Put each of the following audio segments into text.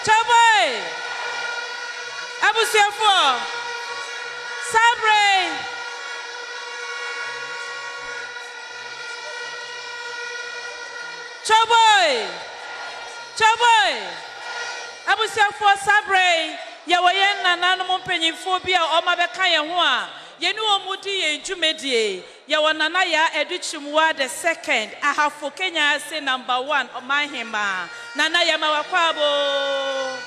Chaboy. Abusiafo. Sabre. Chaboy. Abusiafo Sabre. Yawayen nana mo mpanyimfo bi a o ma beka ye ho a ye ne omudi ye ntwumedie ye wonana ya educhimwa the second ahafo Kenya say number 1 omahema nana ya mawakwabo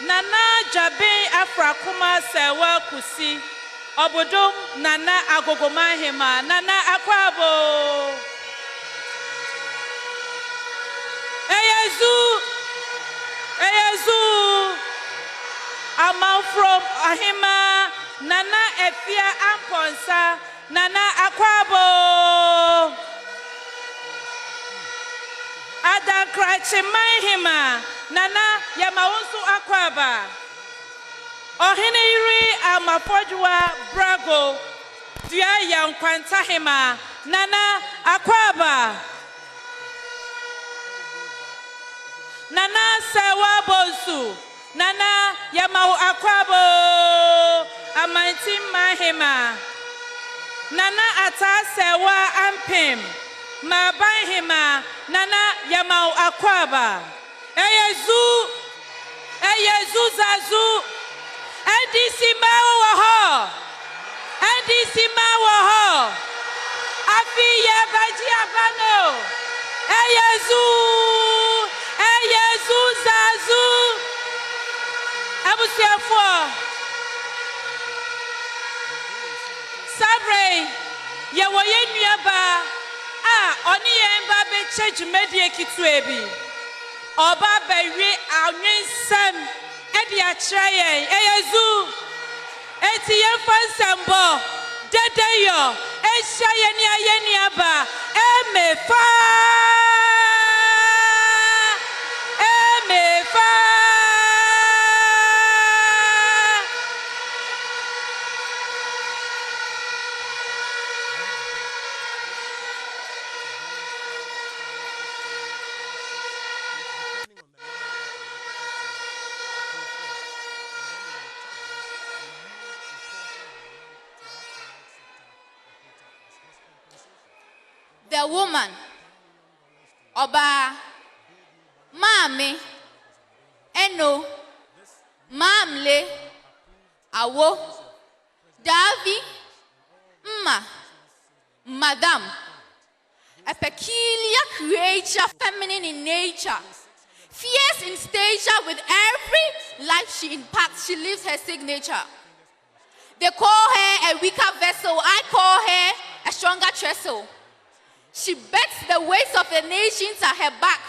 nana jabe afrakuma sewa kusi obodom nana agogomahema nana akwabo Eyezu I'm from Ahima Nana Efia Amponsa Nana Akwabo Adan Krache Mahima Nana Yamaunsu Akwaba Ohiniri Amapojwa Brago Dua Yankwantahima Nana Akwaba Nana Sewa Bonsu Nana Yamau Akwabo Amantim Mahima Nana Ata Sewa Ampim Mabahima Nana Yamau Akwaba Eyezu Zazu NDC Mawaho NDC Mawaho Afi Yabaji Abano Eyezu Zazu Abusiafo Sabre ye woye nuaba oni ye mba be chejumedie kitwebi oba bewi anwensem e de akire yen Eyezu eti ye fansambo dedeyo e hya ye ni aye nuaba emefa The woman, Oba, Mami, Eno, Mamle, Awo, Davi, Madam, a peculiar creature, feminine in nature, fierce in stature with every life she impacts, she leaves her signature. They call her a weaker vessel, I call her a stronger trestle. She bets the weight of the nations at her back.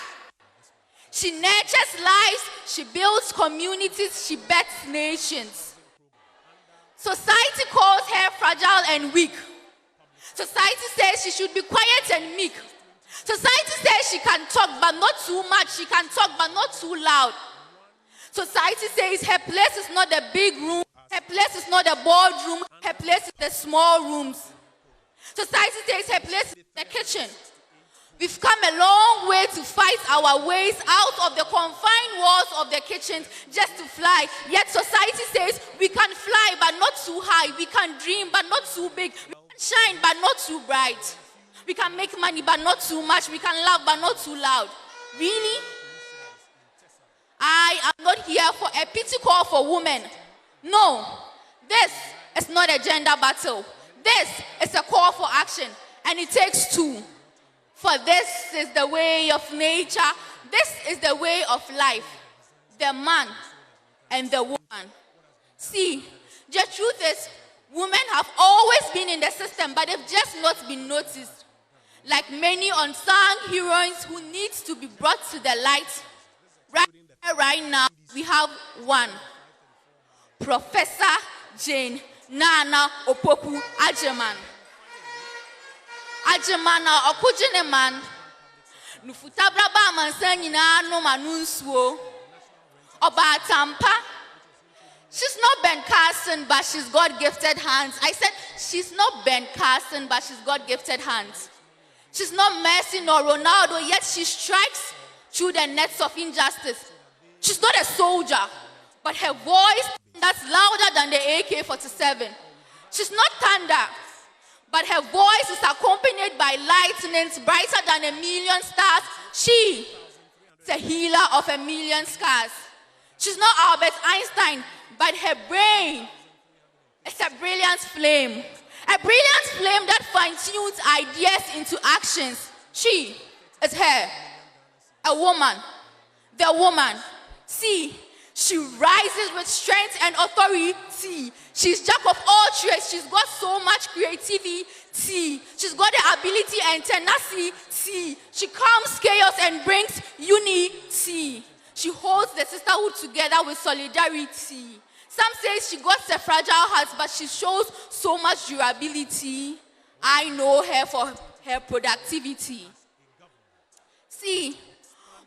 She nurtures lives, she builds communities, she bets nations. Society calls her fragile and weak. Society says she should be quiet and meek. Society says she can talk but not too much, she can talk but not too loud. Society says her place is not the big room, her place is not the boardroom, her place is the small rooms. Society says her place is the kitchen. We've come a long way to fight our ways out of the confined walls of the kitchen just to fly. Yet society says we can fly but not too high. We can dream but not too big. We can shine but not too bright. We can make money but not too much. We can laugh but not too loud. Really? I am not here for a pity call for women. No, this is not a gender battle. This is a call for action, and it takes two. For this is the way of nature, this is the way of life, the man and the woman. See, the truth is, women have always been in the system, but they've just not been noticed. Like many unsung heroines who need to be brought to the light. Right now, we have one, Professor Jane Nana Opoku Ajeman. Ajemana okujene man. Nufutabra ba mansanyi na no manunsuo. Oba Tampa. She's not Ben Carson, but she's God-gifted hands. I said she's not Ben Carson, but she's God-gifted hands. She's not Messi nor Ronaldo, yet she strikes through the nets of injustice. She's not a soldier, but her voice that's louder than the AK-47. She's not thunder, but her voice is accompanied by lightnings brighter than a million stars. She is a healer of a million scars. She's not Albert Einstein, but her brain is a brilliant flame. A brilliant flame that fine-tunes ideas into actions. She is her, a woman, the woman. See, she rises with strength and authority. She's jack of all trades. She's got so much creativity. She's got the ability and tenacity. She calms chaos and brings unity. She holds the sisterhood together with solidarity. Some say she got a fragile heart, but she shows so much durability. I know her for her productivity. See,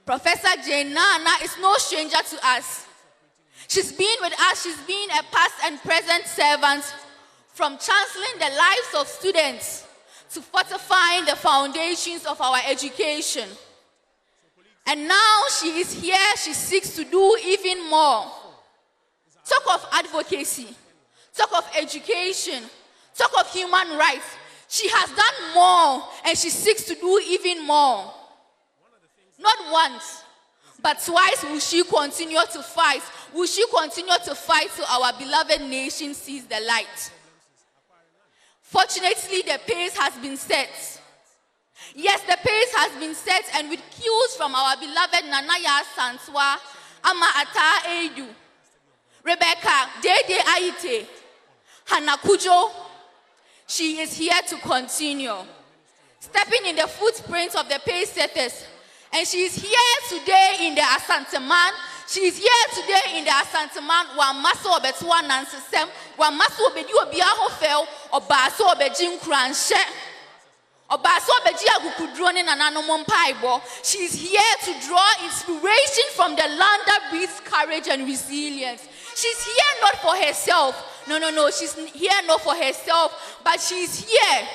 Professor Jane Nana is no stranger to us. She's been with us. She's been a past and present servant, from chancelling the lives of students to fortifying the foundations of our education. And now she is here. She seeks to do even more. Talk of advocacy, talk of education, talk of human rights. She has done more, and she seeks to do even more. Not once, but twice will she continue to fight. Will she continue to fight till our beloved nation sees the light? Fortunately, the pace has been set. Yes, the pace has been set, and with cues from our beloved Nanaya Sanswa, Ama Ata Edu, Rebecca Dede Aite, Hannah Kujo, she is here to continue, stepping in the footprints of the pace setters. And she is here today in the Asanteman. She is here today in the Asanteman. Wamaso Betua Nansem, Wamaso Bedi Obiaho Fel, or Baso Bejin Cranche, or Baso Bejia Gukudrone and Anomon Paibo. She is here to draw inspiration from the land that breeds courage and resilience. She's here not for herself. No. She's here not for herself, but she's here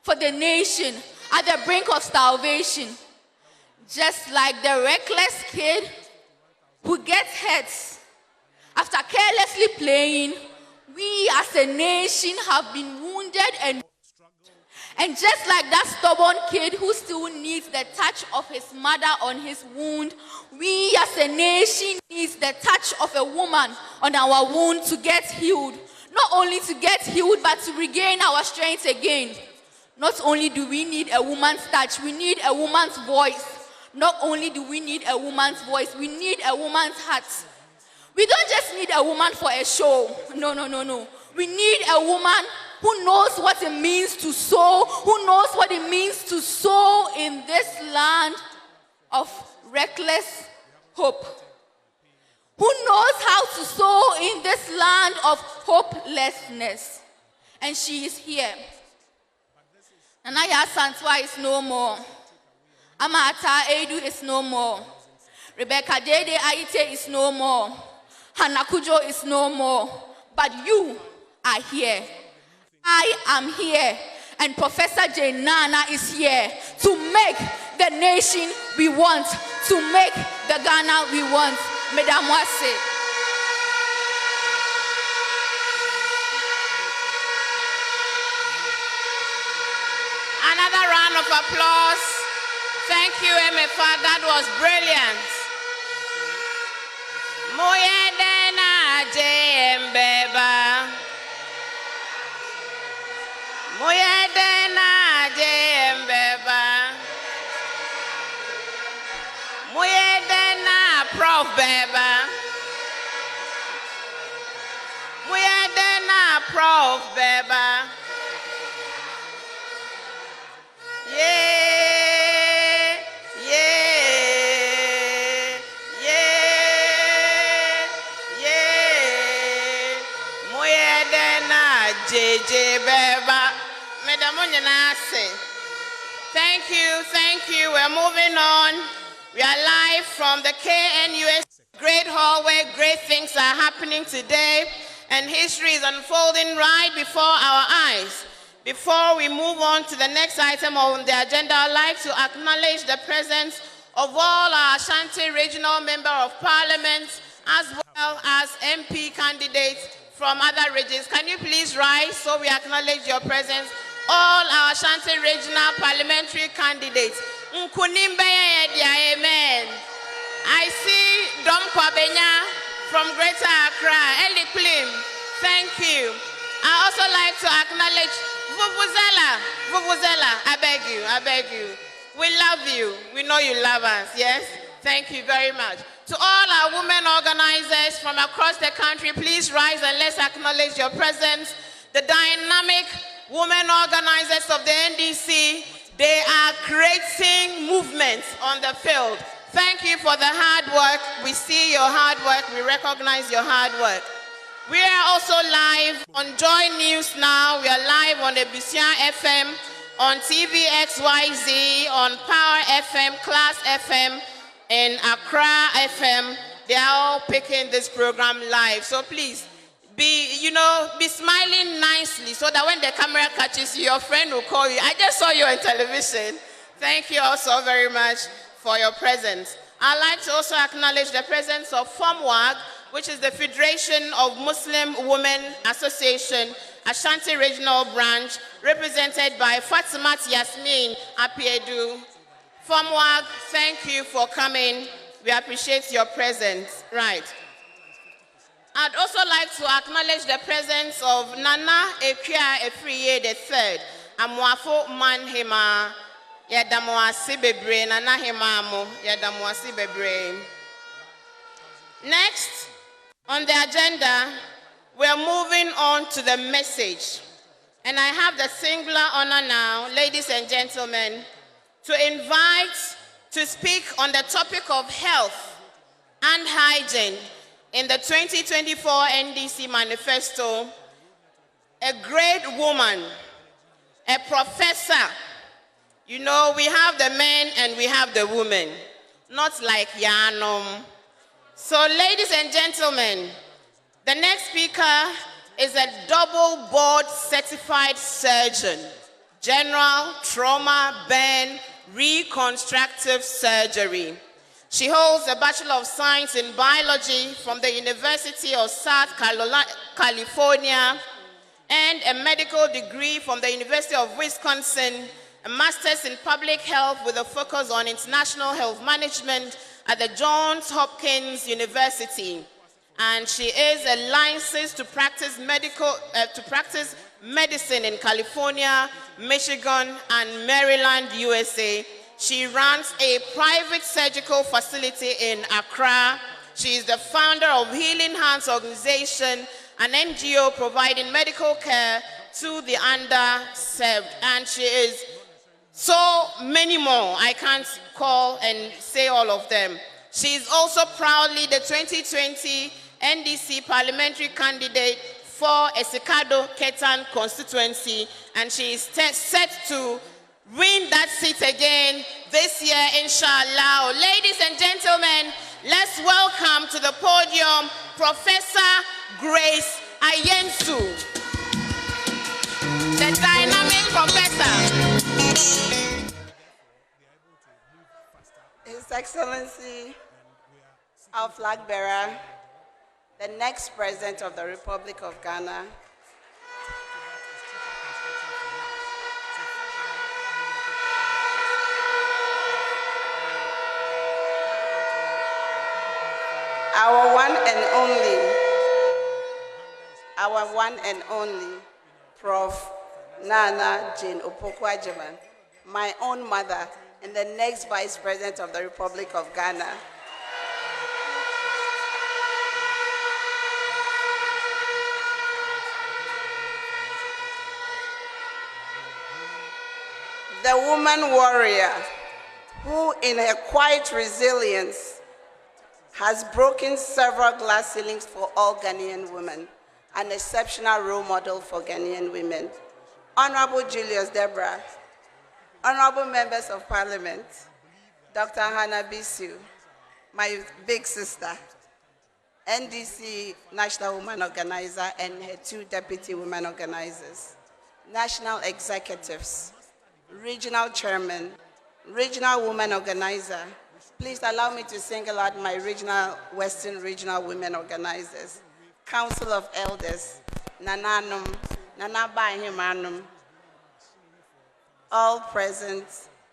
for the nation at the brink of starvation. Just like the reckless kid who gets hurt after carelessly playing, we as a nation have been wounded and just like that stubborn kid who still needs the touch of his mother on his wound, we as a nation needs the touch of a woman on our wound to get healed. Not only to get healed, but to regain our strength again. Not only do we need a woman's touch, we need a woman's voice. Not only do we need a woman's voice, we need a woman's heart. We don't just need a woman for a show. No. We need a woman who knows what it means to sow, who knows what it means to sow in this land of reckless hope, who knows how to sow in this land of hopelessness. And she is here. Nanaya Santwa is no more. Amata Edu is no more. Rebecca Dede Aite is no more. Hannah Kujo is no more. But you are here. I am here. And Professor Jane Nana is here to make the nation we want, to make the Ghana we want. Mesdames, Wase. Another round of applause. Thank you, MFA. That was brilliant. Moyedena Jembeba. Moyedena Jembeba. Moyedena Prof Beba. Moyedena Prof Beba. Yeah. Thank you. We're moving on. We are live from the KNUS Great Hall where great things are happening today and history is unfolding right before our eyes. Before we move on to the next item on the agenda, I'd like to acknowledge the presence of all our Ashanti Regional Member of Parliament, as well as MP candidates from other regions. Can you please rise so we acknowledge your presence? All our Ashanti Regional Parliamentary candidates. Amen. I see Dom Kwabenya from Greater Accra, Eli Klim. Thank you. I also like to acknowledge Vuvuzela, I beg you. We love you. We know you love us, yes? Thank you very much. To all our women organizers from across the country, please rise and let's acknowledge your presence. The dynamic women organizers of the NDC, they are creating movements on the field. Thank you for the hard work. We see your hard work. We recognize your hard work. We are also live on Joy News now. We are live on Ebusia FM, on TVXYZ, on Power FM, Class FM, and Accra FM. They are all picking this program live. So please, be smiling nicely so that when the camera catches you, your friend will call you. I just saw you on television. Thank you also very much for your presence. I'd like to also acknowledge the presence of FOMWAG, which is the Federation of Muslim Women Association, Ashanti Regional Branch, represented by Fatimat Yasmin Apiedu. FOMWAG, thank you for coming. We appreciate your presence. Right. I'd also like to acknowledge the presence of Nana Ekia Efriye III, Amwafo Manhema, Yadamoasi Bebre, Nana Hemamo, Yadamoasi Bebre. Next, on the agenda, we're moving on to the message. And I have the singular honor now, ladies and gentlemen, to invite to speak on the topic of health and hygiene in the 2024 NDC Manifesto, a great woman, a professor. You know, we have the men and we have the women, not like Yanom. So, ladies and gentlemen, the next speaker is a double board certified surgeon, general, trauma, burn, reconstructive surgery. She holds a Bachelor of Science in Biology from the University of South California and a medical degree from the University of Wisconsin, a master's in public health with a focus on international health management at the Johns Hopkins University. And she is a licensed to practice medicine in California, Michigan, and Maryland, USA. She runs a private surgical facility in Accra. She is the founder of Healing Hands Organization, an NGO providing medical care to the underserved. And she is so many more. I can't call and say all of them. She is also proudly the 2020 NDC parliamentary candidate for Esikado Ketan constituency, and she is set to win that seat again this year, inshallah. Ladies and gentlemen, let's welcome to the podium Professor Grace Ayensu, the dynamic professor. His Excellency, our flag bearer, the next President of the Republic of Ghana, our one and only Prof. Nana Jane Opoku-Agyeman, my own mother, and the next Vice President of the Republic of Ghana. The woman warrior who, in her quiet resilience, has broken several glass ceilings for all Ghanaian women, an exceptional role model for Ghanaian women. Honorable Julius Deborah, honorable members of Parliament, Dr. Hannah Bisu, my big sister, NDC National Woman Organizer and her two deputy women organizers, national executives, regional chairman, regional woman organizer, Please allow me to single out my Western Regional Women Organizers, Council of Elders, Nananum, Nanabahimanum, all present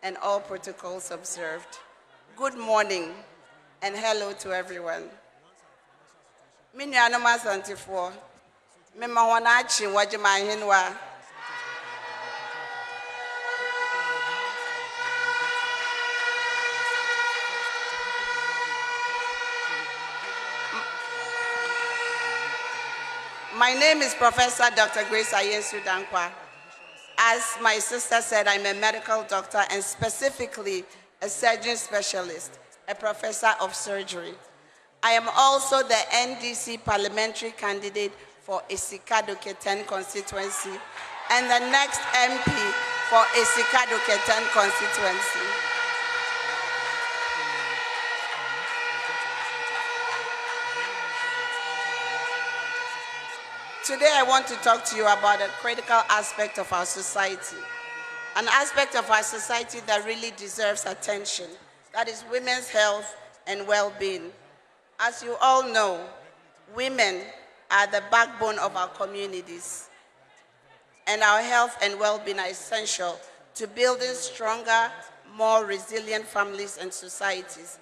and all protocols observed. Good morning and hello to everyone. Minyanoma Santifo, Mimawanachi Wajimahinwa. My name is Professor Dr. Grace Ayensu Dankwa. As my sister said, I'm a medical doctor and specifically a surgeon specialist, a professor of surgery. I am also the NDC parliamentary candidate for Isikadoke 10 constituency and the next MP for Isikadoke 10 constituency. Today I want to talk to you about a critical aspect of our society, an aspect of our society that really deserves attention, that is women's health and well-being. As you all know, women are the backbone of our communities, and our health and well-being are essential to building stronger, more resilient families and societies.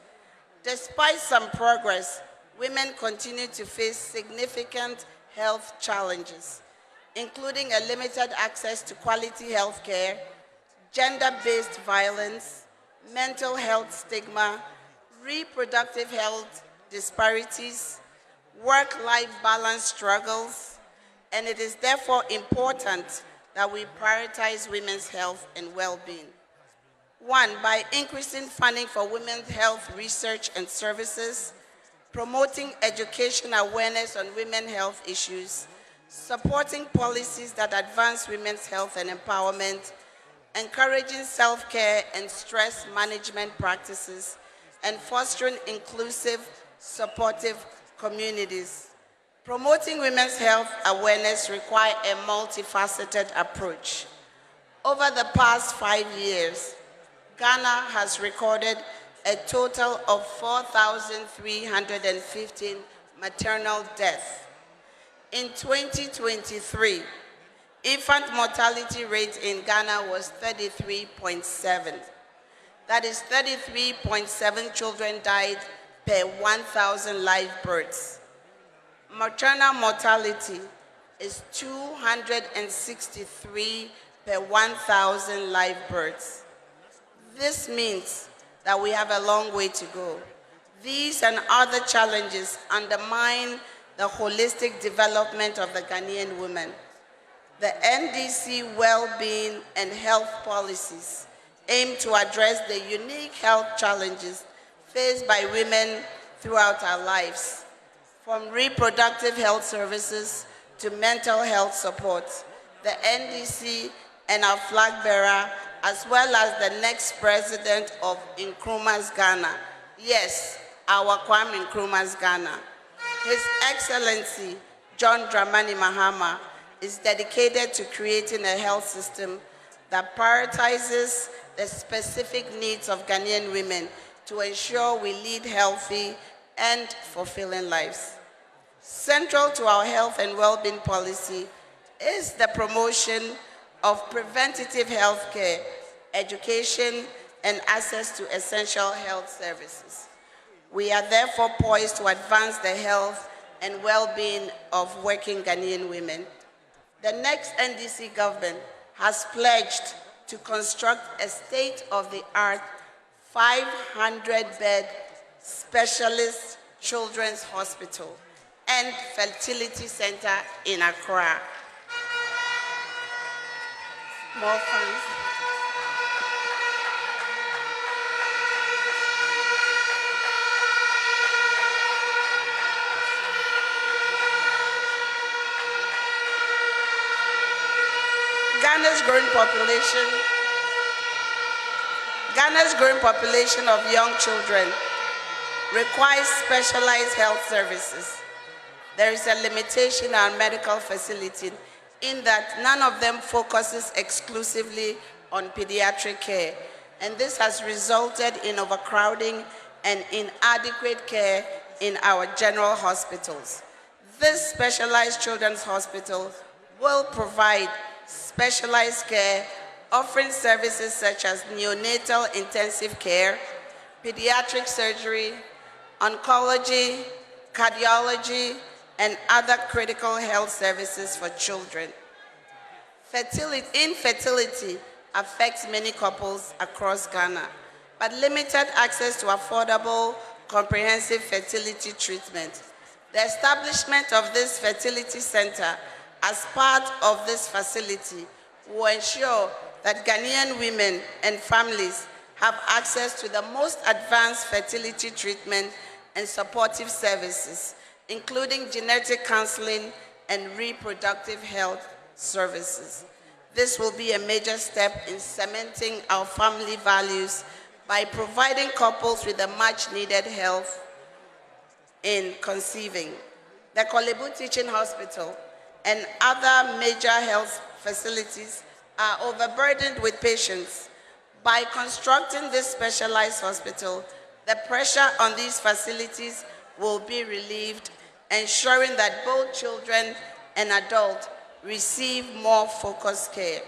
Despite some progress, women continue to face significant health challenges, including a limited access to quality health care, gender-based violence, mental health stigma, reproductive health disparities, work-life balance struggles, and it is therefore important that we prioritize women's health and well-being. One, by increasing funding for women's health research and services, promoting education awareness on women's health issues, supporting policies that advance women's health and empowerment, encouraging self-care and stress management practices, and fostering inclusive, supportive communities. Promoting women's health awareness requires a multifaceted approach. Over the past 5 years, Ghana has recorded a total of 4,315 maternal deaths. In 2023, infant mortality rate in Ghana was 33.7. That is 33.7 children died per 1,000 live births. Maternal mortality is 263 per 1,000 live births. This means that we have a long way to go. These and other challenges undermine the holistic development of the Ghanaian woman. The NDC well-being and health policies aim to address the unique health challenges faced by women throughout our lives, from reproductive health services to mental health support. The NDC and our flag bearer, as well as the next president of Nkrumah's Ghana. Yes, our Kwame Nkrumah's Ghana. His Excellency, John Dramani Mahama, is dedicated to creating a health system that prioritizes the specific needs of Ghanaian women to ensure we lead healthy and fulfilling lives. Central to our health and well-being policy is the promotion of preventative health care, education, and access to essential health services. We are therefore poised to advance the health and well-being of working Ghanaian women. The next NDC government has pledged to construct a state-of-the-art 500-bed specialist children's hospital and fertility center in Accra. More funds. Ghana's growing population of young children requires specialized health services. There is a limitation on medical facility in that none of them focuses exclusively on pediatric care, and this has resulted in overcrowding and inadequate care in our general hospitals. This specialized children's hospital will provide specialized care, offering services such as neonatal intensive care, pediatric surgery, oncology, cardiology, and other critical health services for children. Infertility affects many couples across Ghana, but limited access to affordable, comprehensive fertility treatment. The establishment of this fertility center as part of this facility will ensure that Ghanaian women and families have access to the most advanced fertility treatment and supportive services, including genetic counseling and reproductive health services. This will be a major step in cementing our family values by providing couples with the much-needed help in conceiving. The Kolebu Teaching Hospital and other major health facilities are overburdened with patients. By constructing this specialized hospital, the pressure on these facilities will be relieved, ensuring that both children and adults receive more focused care.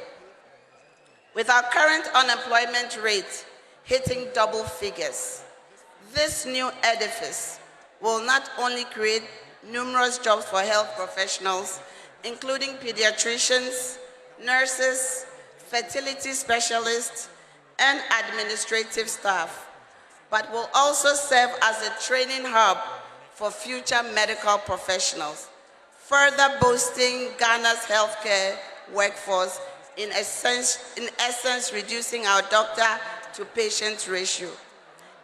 With our current unemployment rate hitting double figures, this new edifice will not only create numerous jobs for health professionals, including pediatricians, nurses, fertility specialists, and administrative staff, but will also serve as a training hub for future medical professionals, further boosting Ghana's healthcare workforce, in essence reducing our doctor-to-patient ratio.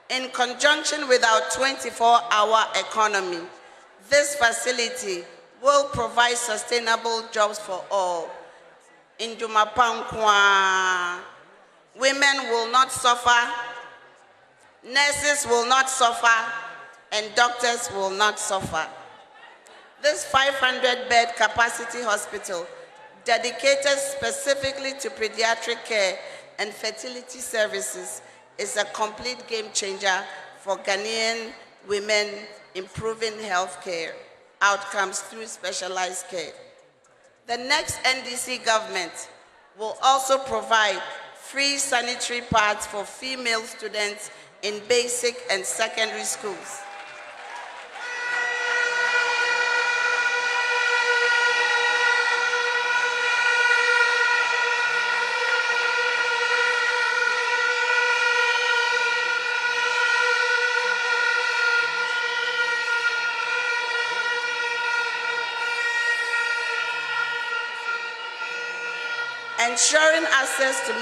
In conjunction with our 24-hour economy, this facility will provide sustainable jobs for all. In Jumapankwa, women will not suffer, nurses will not suffer, and doctors will not suffer. This 500-bed capacity hospital, dedicated specifically to pediatric care and fertility services, is a complete game changer for Ghanaian women, improving healthcare outcomes through specialized care. The next NDC government will also provide free sanitary pads for female students in basic and secondary schools. Ensuring access to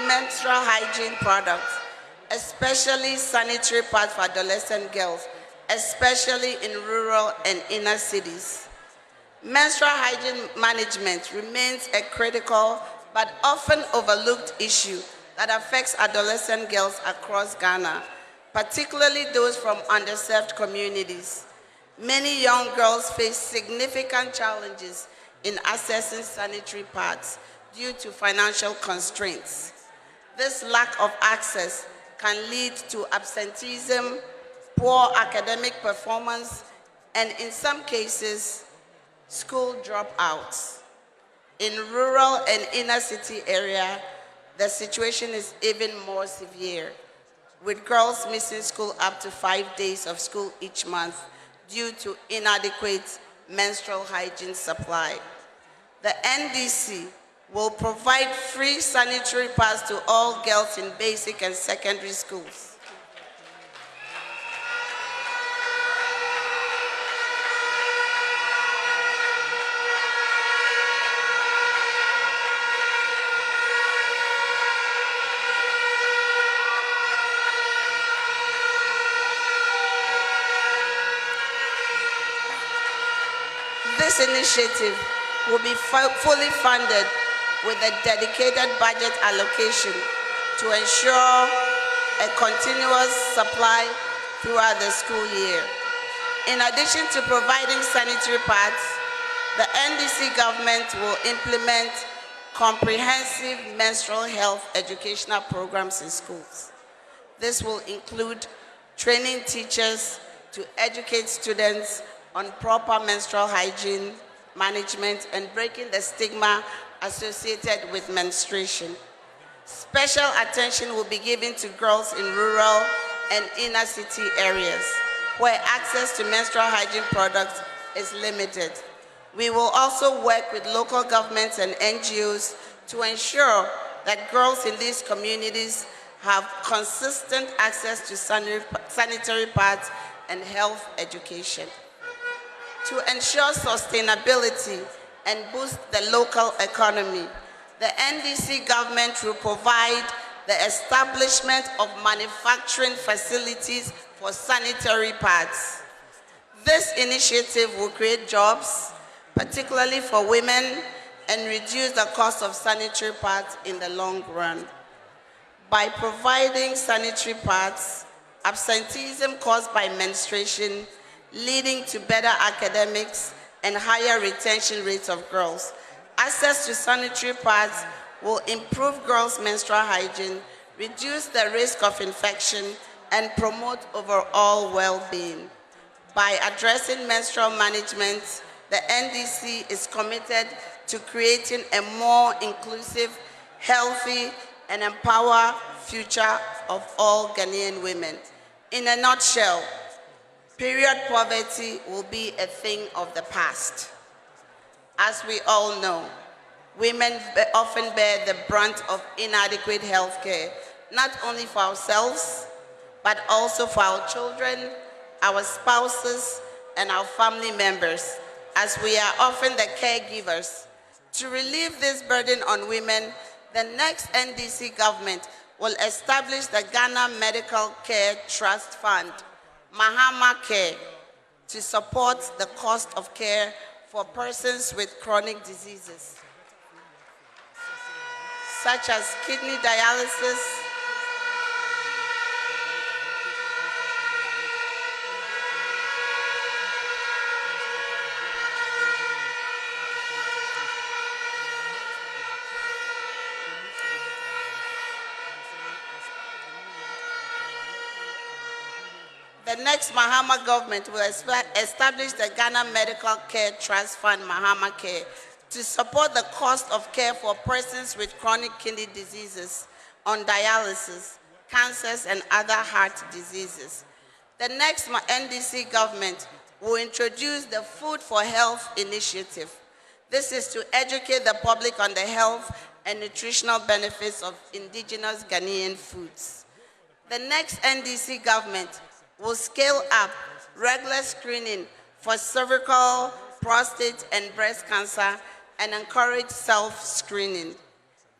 menstrual hygiene products, especially sanitary pads for adolescent girls, especially in rural and inner cities. Menstrual hygiene management remains a critical but often overlooked issue that affects adolescent girls across Ghana, particularly those from underserved communities. Many young girls face significant challenges in accessing sanitary pads due to financial constraints. This lack of access can lead to absenteeism, poor academic performance, and in some cases, school dropouts. In rural and inner city area, the situation is even more severe, with girls missing school up to 5 days of school each month due to inadequate menstrual hygiene supply. The NDC will provide free sanitary pads to all girls in basic and secondary schools. This initiative will be fully funded with a dedicated budget allocation to ensure a continuous supply throughout the school year. In addition to providing sanitary pads, the NDC government will implement comprehensive menstrual health educational programs in schools. This will include training teachers to educate students on proper menstrual hygiene management and breaking the stigma associated with menstruation. Special attention will be given to girls in rural and inner city areas where access to menstrual hygiene products is limited. We will also work with local governments and NGOs to ensure that girls in these communities have consistent access to sanitary pads and health education. To ensure sustainability and boost the local economy, the NDC government will provide the establishment of manufacturing facilities for sanitary pads. This initiative will create jobs, particularly for women, and reduce the cost of sanitary pads in the long run. By providing sanitary pads, absenteeism caused by menstruation, leading to better academics and higher retention rates of girls. Access to sanitary pads will improve girls' menstrual hygiene, reduce the risk of infection, and promote overall well-being. By addressing menstrual management, the NDC is committed to creating a more inclusive, healthy, and empowered future of all Ghanaian women. In a nutshell, period poverty will be a thing of the past. As we all know, women often bear the brunt of inadequate health care, not only for ourselves, but also for our children, our spouses, and our family members, as we are often the caregivers. To relieve this burden on women, the next NDC government will establish the Ghana Medical Care Trust Fund, Mahama Care, to support the cost of care for persons with chronic diseases, such as kidney dialysis, the next Mahama government will establish the Ghana Medical Care Trust Fund, Mahama Care, to support the cost of care for persons with chronic kidney diseases, on dialysis, cancers, and other heart diseases. The next NDC government will introduce the Food for Health initiative. This is to educate the public on the health and nutritional benefits of indigenous Ghanaian foods. The next NDC government will scale up regular screening for cervical, prostate, and breast cancer and encourage self-screening.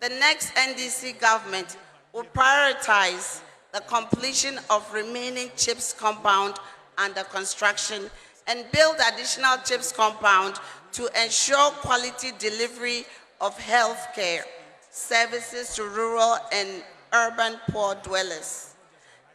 The next NDC government will prioritize the completion of remaining CHIPS compound under construction and build additional CHIPS compound to ensure quality delivery of health care services to rural and urban poor dwellers.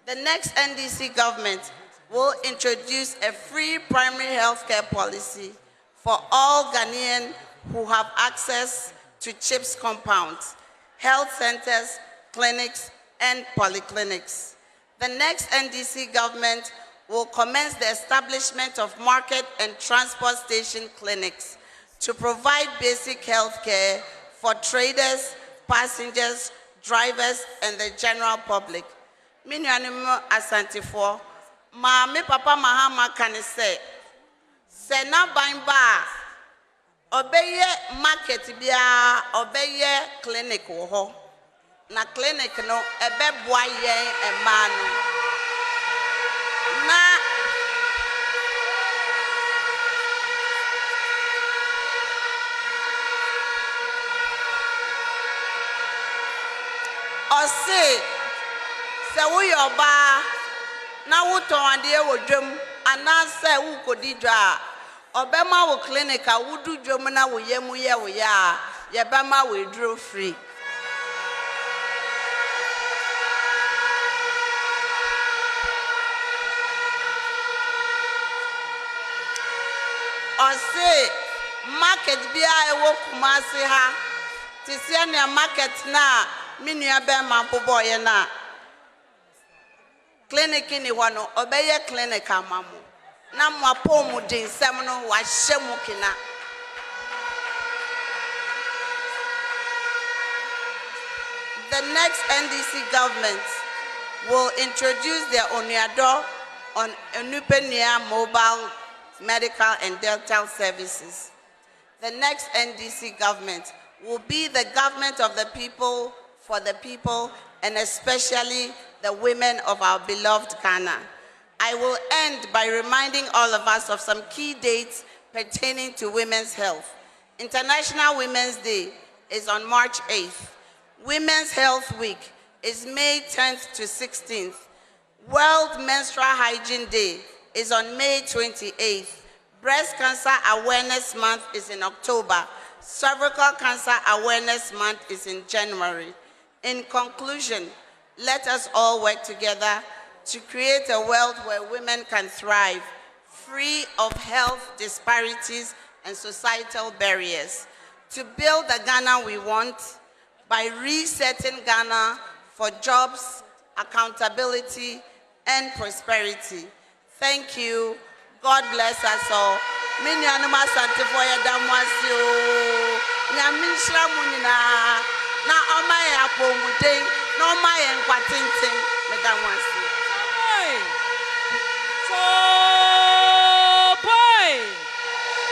The next NDC government will introduce a free primary health care policy for all Ghanaians who have access to CHIPS compounds, health centers, clinics, and polyclinics. The next NDC government will commence the establishment of market and transport station clinics to provide basic health care for traders, passengers, drivers, and the general public. Minuanimo asantifo, me papa Mahama can say na baimba, obeye market bia, obeye clinic wo na clinic no ebe boa yen ema no na ose se wo yoba na wo ton ade wo dwam ana se wo kodi dwa obema wo clinic a wo du dwam na wo yemu ye wo ya ye bema wo duro free. Ose market bia ewo Kumasi ha tisia ne market na minua be ma boboye na clinic ni wano obeye clinic amamu na mwapo mu dinsem no wa hyemu kina. The next NDC government will introduce their Oniado on Onupenia mobile medical and dental services. The next NDC government will be the government of the people, for the people, and especially the women of our beloved Ghana. I will end by reminding all of us of some key dates pertaining to women's health. International Women's Day is on March 8th. Women's Health Week is May 10th to 16th. World Menstrual Hygiene Day is on May 28th. Breast Cancer Awareness Month is in October. Cervical Cancer Awareness Month is in January. In conclusion, let us all work together to create a world where women can thrive, free of health disparities and societal barriers, to build the Ghana we want by resetting Ghana for jobs, accountability, and prosperity. Thank you. God bless us all. Many animals santifoya damwasio. Nyamishra munina. Na omaye apomute. Na omaye nkwatinti. Medamwasio.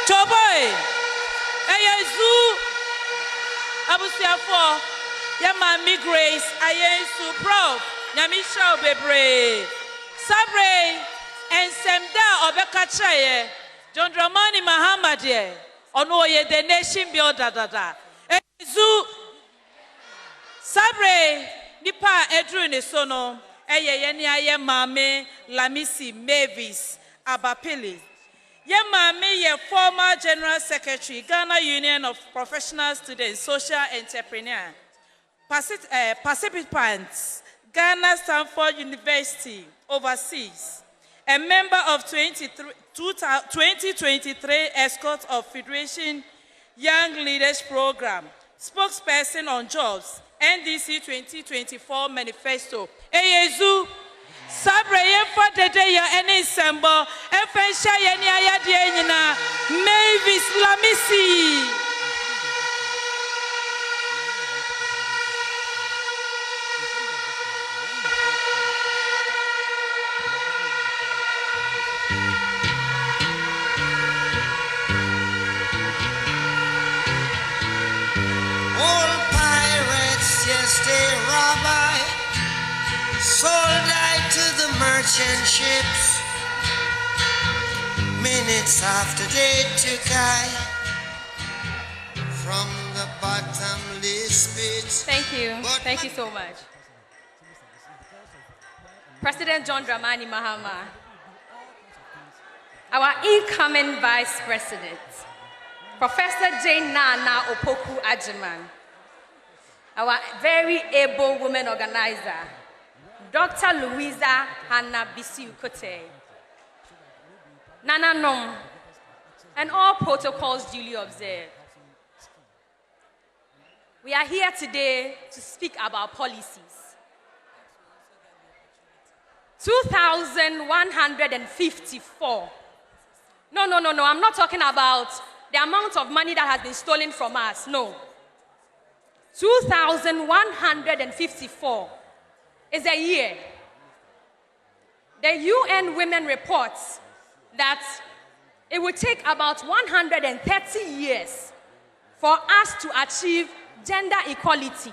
Choboy. Eyezu. Abusiafo. Yamami Grace. Ayesu Prof. Nyamishra obebre. Sabre. And Semda Obekachaye, John Dramani Mahamadie, Onoye, the nation builder. Ezu Sabre, Nipa Edrune Sono, Eye Mame, Lamisi Mavis, Abapili. Ye Mame, ye former General Secretary, Ghana Union of Professional Students, Social Entrepreneur, Participants, Ghana Stanford University, overseas. A member of 2023 Escort of Federation Young Leaders Program, spokesperson on jobs, NDC 2024 Manifesto. Eyezu, Sabre Yemfa Dede ya ene sembo, Efensha yeni ayadi enyina, Mavis Lamisi. Sold I to the merchant ships. Minutes after they took I from the bottomless pit. Thank you. Thank you so much. President John Dramani Mahama, our incoming Vice President, Professor Jane Nana Opoku Ajiman, our very able women organizer, Dr. Louisa Hannah Bisiukote, Nana Nom, and all protocols duly observed. We are here today to speak about policies. 2,154. No, I'm not talking about the amount of money that has been stolen from us, no. 2,154 is a year. The UN Women reports that it will take about 130 years for us to achieve gender equality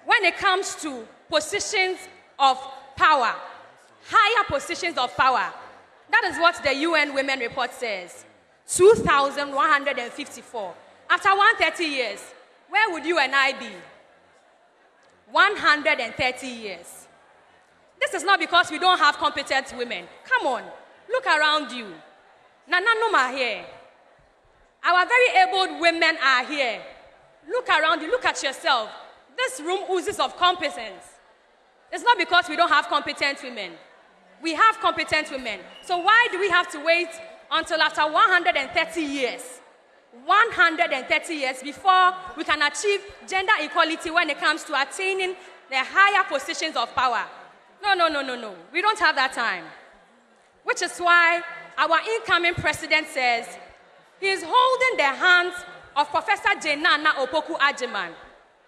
when it comes to positions of power, higher positions of power. That is what the UN Women report says. 2,154. After 130 years, where would you and I be? 130 years. This is not because we don't have competent women. Come on, look around you. Nana Noma here. Our very able women are here. Look around you, look at yourself. This room oozes of competence. It's not because we don't have competent women. We have competent women. So why do we have to wait until after 130 years? 130 years before we can achieve gender equality when it comes to attaining the higher positions of power. No. We don't have that time. Which is why our incoming president says he is holding the hands of Professor Jenana Opoku Ajiman.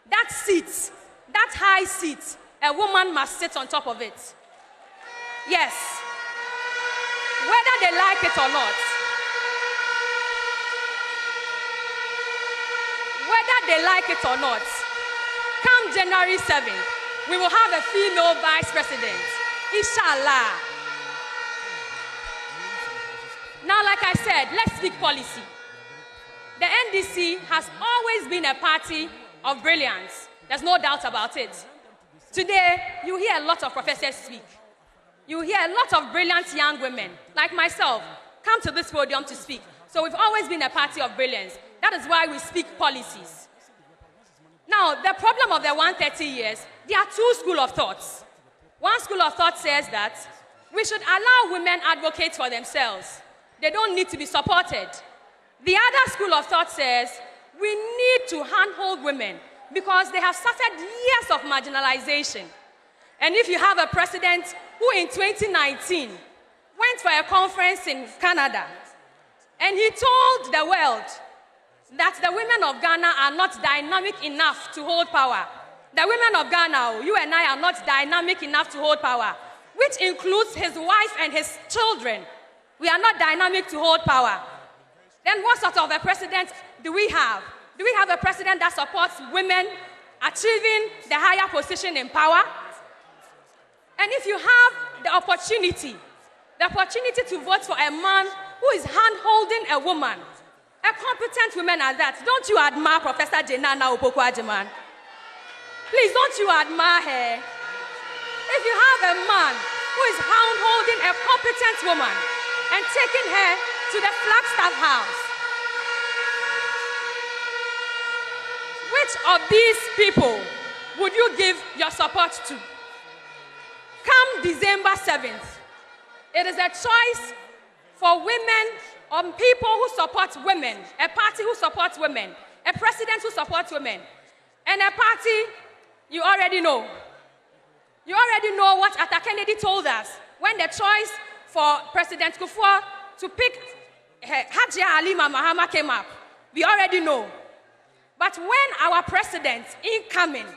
That seat, that high seat, a woman must sit on top of it. Yes. Whether they like it or not. Whether they like it or not, come January 7th, we will have a female vice president. Inshallah. Now, like I said, let's speak policy. The NDC has always been a party of brilliance. There's no doubt about it. Today, you hear a lot of professors speak. You hear a lot of brilliant young women, like myself, come to this podium to speak. So we've always been a party of brilliance. That is why we speak policies. Now, the problem of the 130 years, there are two schools of thoughts. One school of thought says that we should allow women advocate for themselves. They don't need to be supported. The other school of thought says we need to handhold women because they have suffered years of marginalization. And if you have a president who in 2019 went for a conference in Canada and he told the world that the women of Ghana are not dynamic enough to hold power. The women of Ghana, you and I, are not dynamic enough to hold power, which includes his wife and his children. We are not dynamic to hold power. Then what sort of a president do we have? Do we have a president that supports women achieving the higher position in power? And if you have the opportunity to vote for a man who is hand-holding a woman, a competent woman as that, don't you admire Professor Jenana Opoku Ajiman? Please, don't you admire her? If you have a man who is hand-holding a competent woman and taking her to the Flagstaff House, which of these people would you give your support to? Come December 7th, it is a choice for women or people who support women, a party who supports women, a president who supports women, and a party you already know. You already know what Atta Kennedy told us when the choice for President Kufuor to pick Hajia Halima Mahama came up. We already know. But when our president, incoming,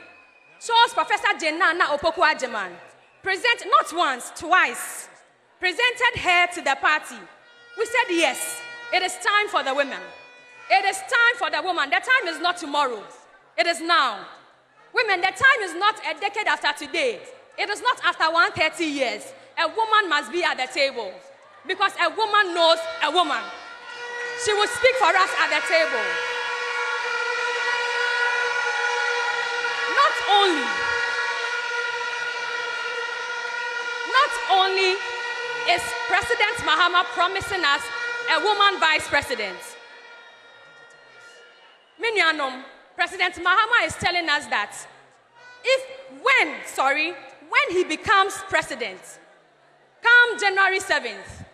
chose Professor Jenana Opoku Ajiman, not once, twice, presented her to the party, we said yes, it is time for the women. It is time for the woman. The time is not tomorrow. It is now. Women, the time is not a decade after today. It is not after 130 years. A woman must be at the table because a woman knows a woman. She will speak for us at the table. Not only is President Mahama promising us a woman vice president. Minyanom, President Mahama is telling us that when he becomes president, come January 7th,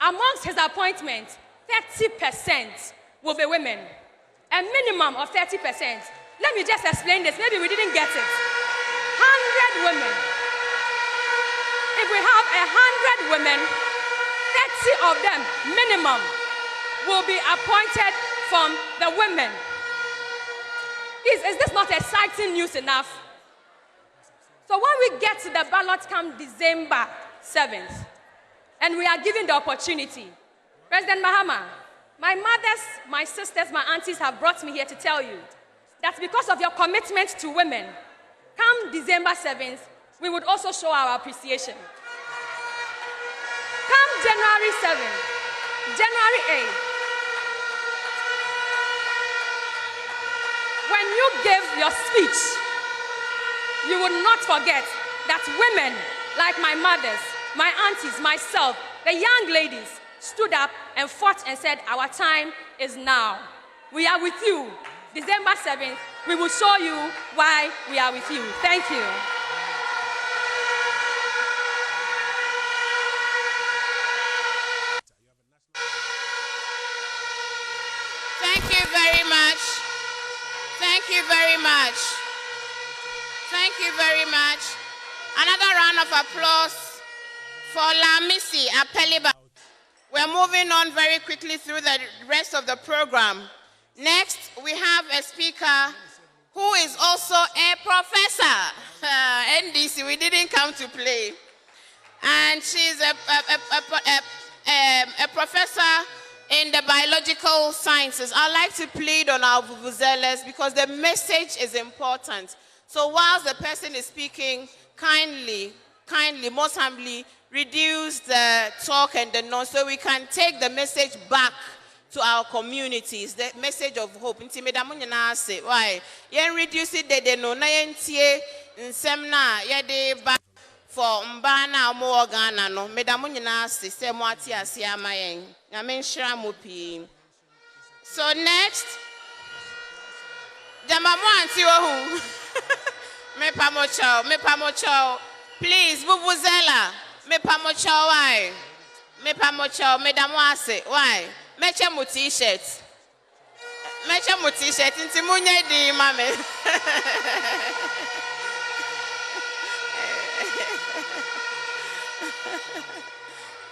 amongst his appointments, 30% will be women. A minimum of 30%. Let me just explain this. Maybe we didn't get it. 100 women. If we have 100 women, 30 of them, minimum, will be appointed from the women. Is this not exciting news enough? So when we get to the ballot come December 7th, and we are given the opportunity, President Mahama, my mothers, my sisters, my aunties have brought me here to tell you that because of your commitment to women, come December 7th, we would also show our appreciation. Come January 7th, January 8th, when you give your speech, you would not forget that women like my mothers, my aunties, myself, the young ladies stood up and fought and said, our time is now. We are with you. December 7th, we will show you why we are with you. Thank you. Thank you very much. Thank you very much. Thank you very much. Another round of applause for Lamisi Apeliba. We're moving on very quickly through the rest of the program. Next, we have a speaker who is also a professor. NDC, we didn't come to play. And she's a professor in the biological sciences. I'd like to plead on our vuvuzelas because the message is important. So whilst the person is speaking, kindly, most humbly, reduce the talk and the noise so we can take the message back to our communities, the message of hope. Why? Yen reduce it, they no na yen tie nsemna yede back for mbana mo organa no. Medamu nyina se se mo ati ase ama yen. Nyame nhira mo pi. So next, Jamamu anti wo me pamocho. Please, vuvuzela. Me pamocho why? Me pamocho, medamu ase why? Meche mu t-shirt. Inti munye di mame.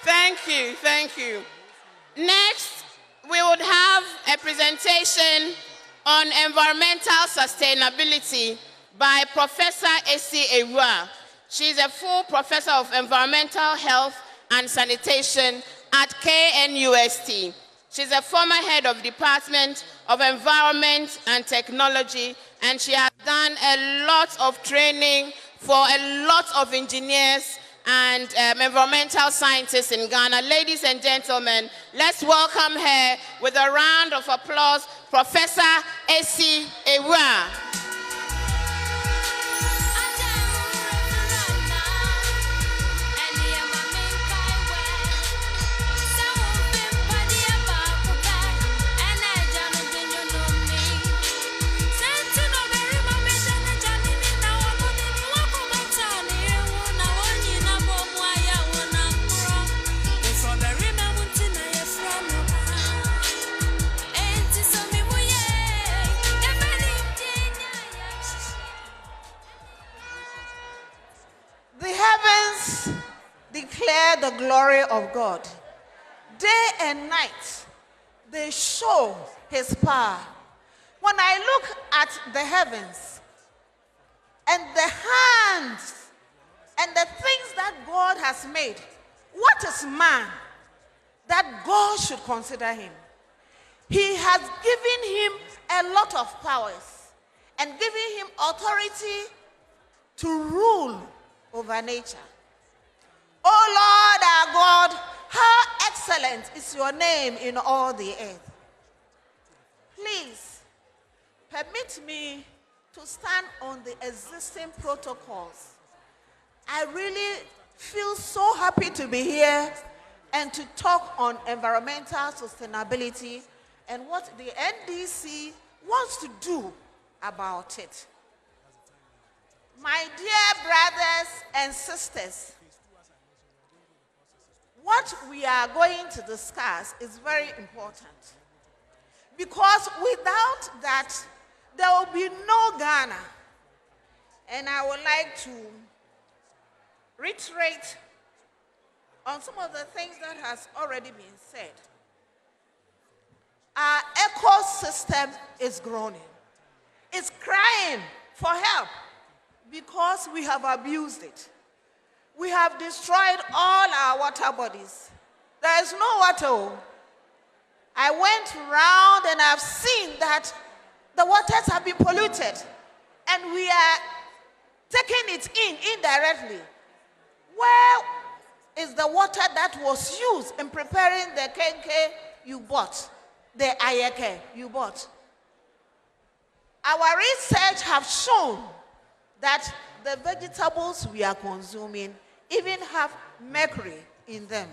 Thank you. Next, we would have a presentation on environmental sustainability by Professor Esi Ewa. She's a full professor of environmental health and sanitation at KNUST. She's a former head of Department of Environment and Technology, and she has done a lot of training for a lot of engineers and environmental scientists in Ghana. Ladies and gentlemen, let's welcome her with a round of applause, Professor Esi Ewa. Declare the glory of God. Day and night, they show his power. When I look at the heavens and the hands and the things that God has made, what is man that God should consider him? He has given him a lot of powers and given him authority to rule over nature. Oh Lord our God, how excellent is your name in all the earth. Please, permit me to stand on the existing protocols. I really feel so happy to be here and to talk on environmental sustainability and what the NDC wants to do about it. My dear brothers and sisters, what we are going to discuss is very important because without that, there will be no Ghana. And I would like to reiterate on some of the things that has already been said. Our ecosystem is groaning. It's crying for help because we have abused it. We have destroyed all our water bodies. There is no water. I went around and I've seen that the waters have been polluted and we are taking it in indirectly. Where is the water that was used in preparing the kenke you bought, the ayeke you bought? Our research have shown that the vegetables we are consuming even have mercury in them.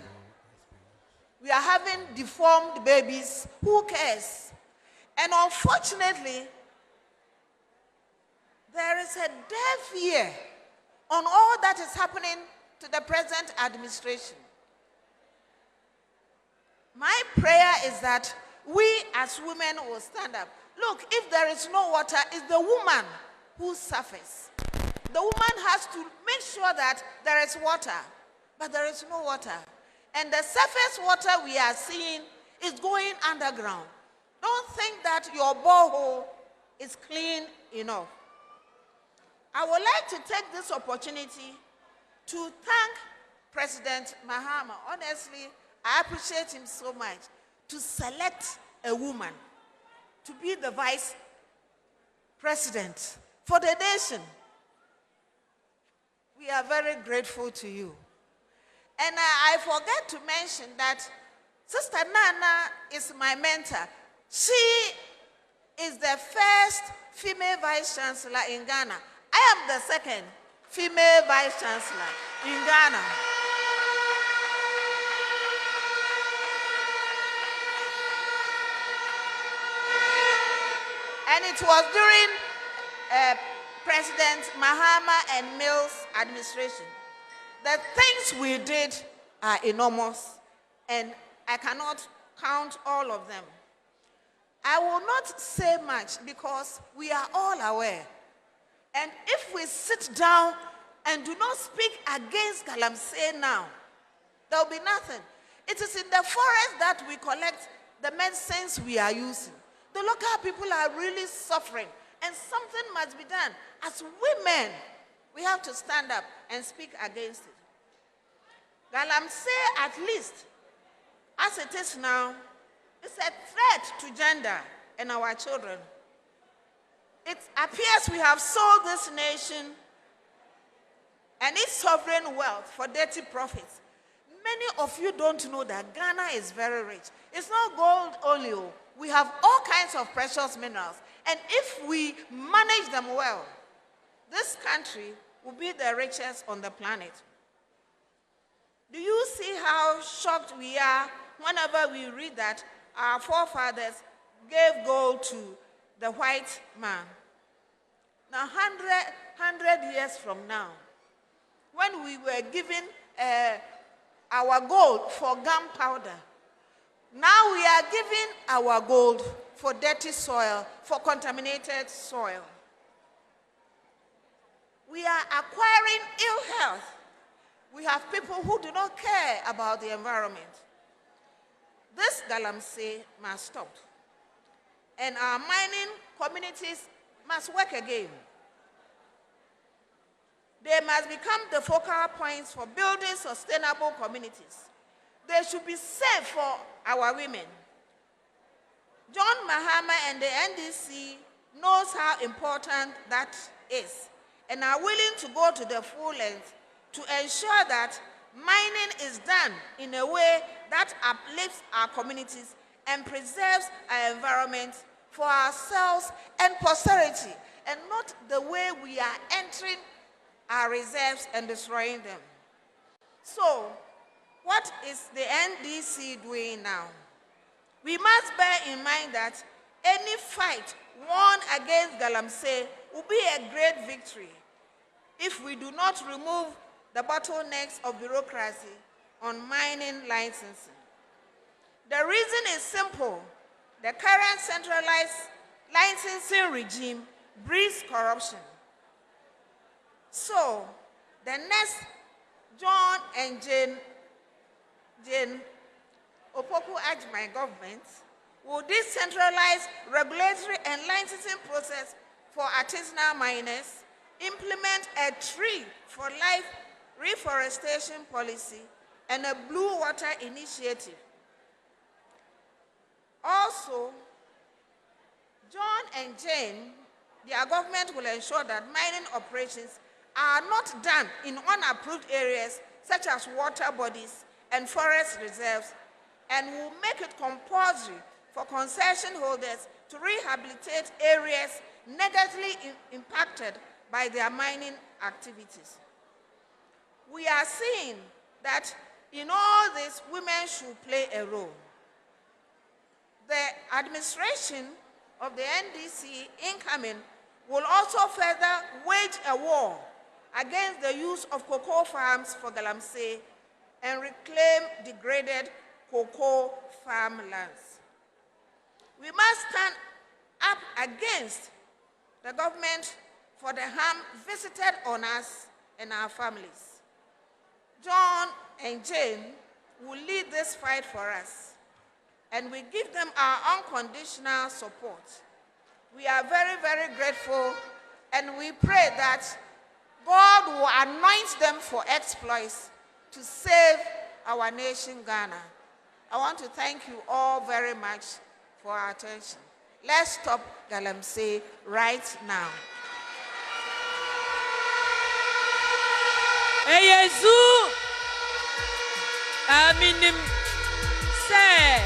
We are having deformed babies. Who cares? And unfortunately, there is a deaf ear on all that is happening to the present administration. My prayer is that we as women will stand up. Look, if there is no water, it's the woman who suffers. The woman has to make sure that there is water, but there is no water. And the surface water we are seeing is going underground. Don't think that your borehole is clean enough. I would like to take this opportunity to thank President Mahama. Honestly, I appreciate him so much to select a woman to be the vice president for the nation. We are very grateful to you. And I forget to mention that Sister Nana is my mentor. She is the first female vice chancellor in Ghana. I am the second female vice chancellor in Ghana. And it was during President Mahama and Mills' administration. The things we did are enormous, and I cannot count all of them. I will not say much because we are all aware. And if we sit down and do not speak against Galamsey now, there will be nothing. It is in the forest that we collect the medicines we are using. The local people are really suffering, and something must be done. As women, we have to stand up and speak against it. Galamsey, at least, as it is now, is a threat to gender and our children. It appears we have sold this nation and its sovereign wealth for dirty profits. Many of you don't know that Ghana is very rich. It's not gold only. We have all kinds of precious minerals. And if we manage them well, this country will be the richest on the planet. Do you see how shocked we are whenever we read that our forefathers gave gold to the white man? Now, 100 years from now, when we were given our gold for gunpowder, now we are giving our gold for dirty soil, for contaminated soil. We are acquiring ill health. We have people who do not care about the environment. This Galamsey must stop. And our mining communities must work again. They must become the focal points for building sustainable communities. They should be safe for our women. John Mahama and the NDC knows how important that is and are willing to go to the full length to ensure that mining is done in a way that uplifts our communities and preserves our environment for ourselves and posterity, and not the way we are entering our reserves and destroying them. So, what is the NDC doing now? We must bear in mind that any fight won against Galamsey will be a great victory if we do not remove the bottlenecks of bureaucracy on mining licensing. The reason is simple. The current centralized licensing regime breeds corruption. So, the next John and Jane Opoku Ajimai government will decentralize regulatory and licensing process for artisanal miners, implement a tree for life reforestation policy, and a blue water initiative. Also, John and Jane, their government will ensure that mining operations are not done in unapproved areas such as water bodies and forest reserves, and will make it compulsory for concession holders to rehabilitate areas negatively impacted by their mining activities. We are seeing that in all this, women should play a role. The administration of the NDC incoming will also further wage a war against the use of cocoa farms for Galamsey and reclaim degraded cocoa farmlands. We must stand up against the government for the harm visited on us and our families. John and Jane will lead this fight for us, and we give them our unconditional support. We are very, very grateful, and we pray that God will anoint them for exploits to save our nation, Ghana. I want to thank you all very much for our attention. Let's stop Galamsey right now. Hey, Yesu. Aminim. Say,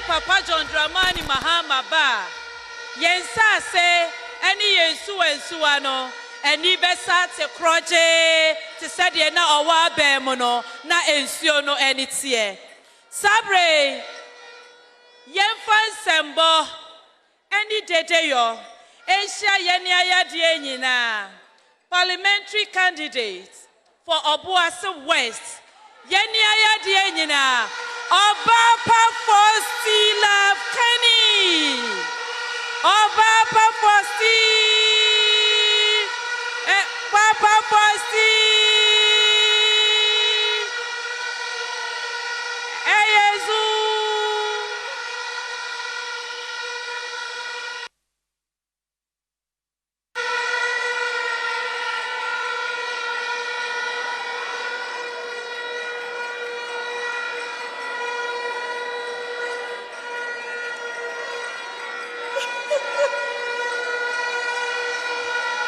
Papa John Dramani Mahama Ba. Yensa say, any Yesu and Suano, and Ibesa te kroje, te said na owa bemono, na ensiono enitie. Sabre, Yenfan Sembo, any dede yo, Asia Yenia Dienina, parliamentary candidate for Obuasi West, Yenia Dienina, Obapa Fostila Kenny, Obapa Fosti, Papa Fosti.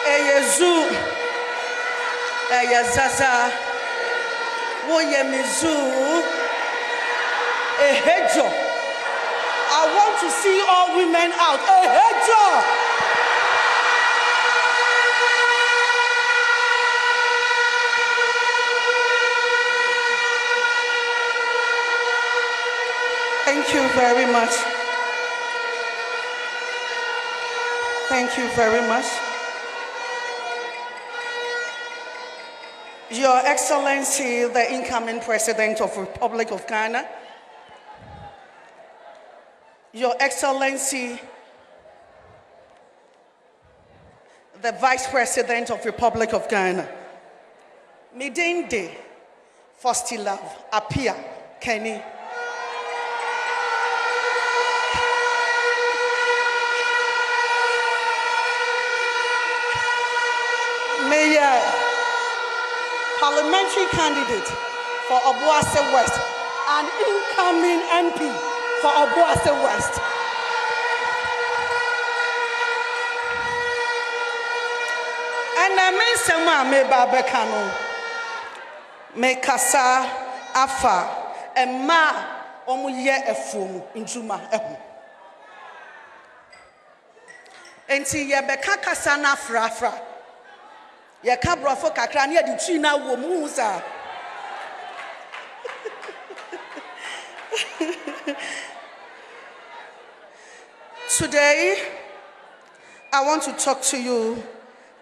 Eyezu, Eyezaza, Woyemizu, Ehejo. I want to see all women out. Ehejo. Thank you very much. Thank you very much. Your Excellency, the incoming President of the Republic of Ghana, Your Excellency, the Vice President of the Republic of Ghana, Midende Fostila Apia Kenny, Mayor, parliamentary candidate for Obuasi West, and incoming MP for Obuasi West. And I mean, Sama me babekano, me kasa afa, and ma omuye efum injuma ehu. Enti ye beka kasa na fra. Ye ka brofo kakra na ye di na wo mu za. Today, I want to talk to you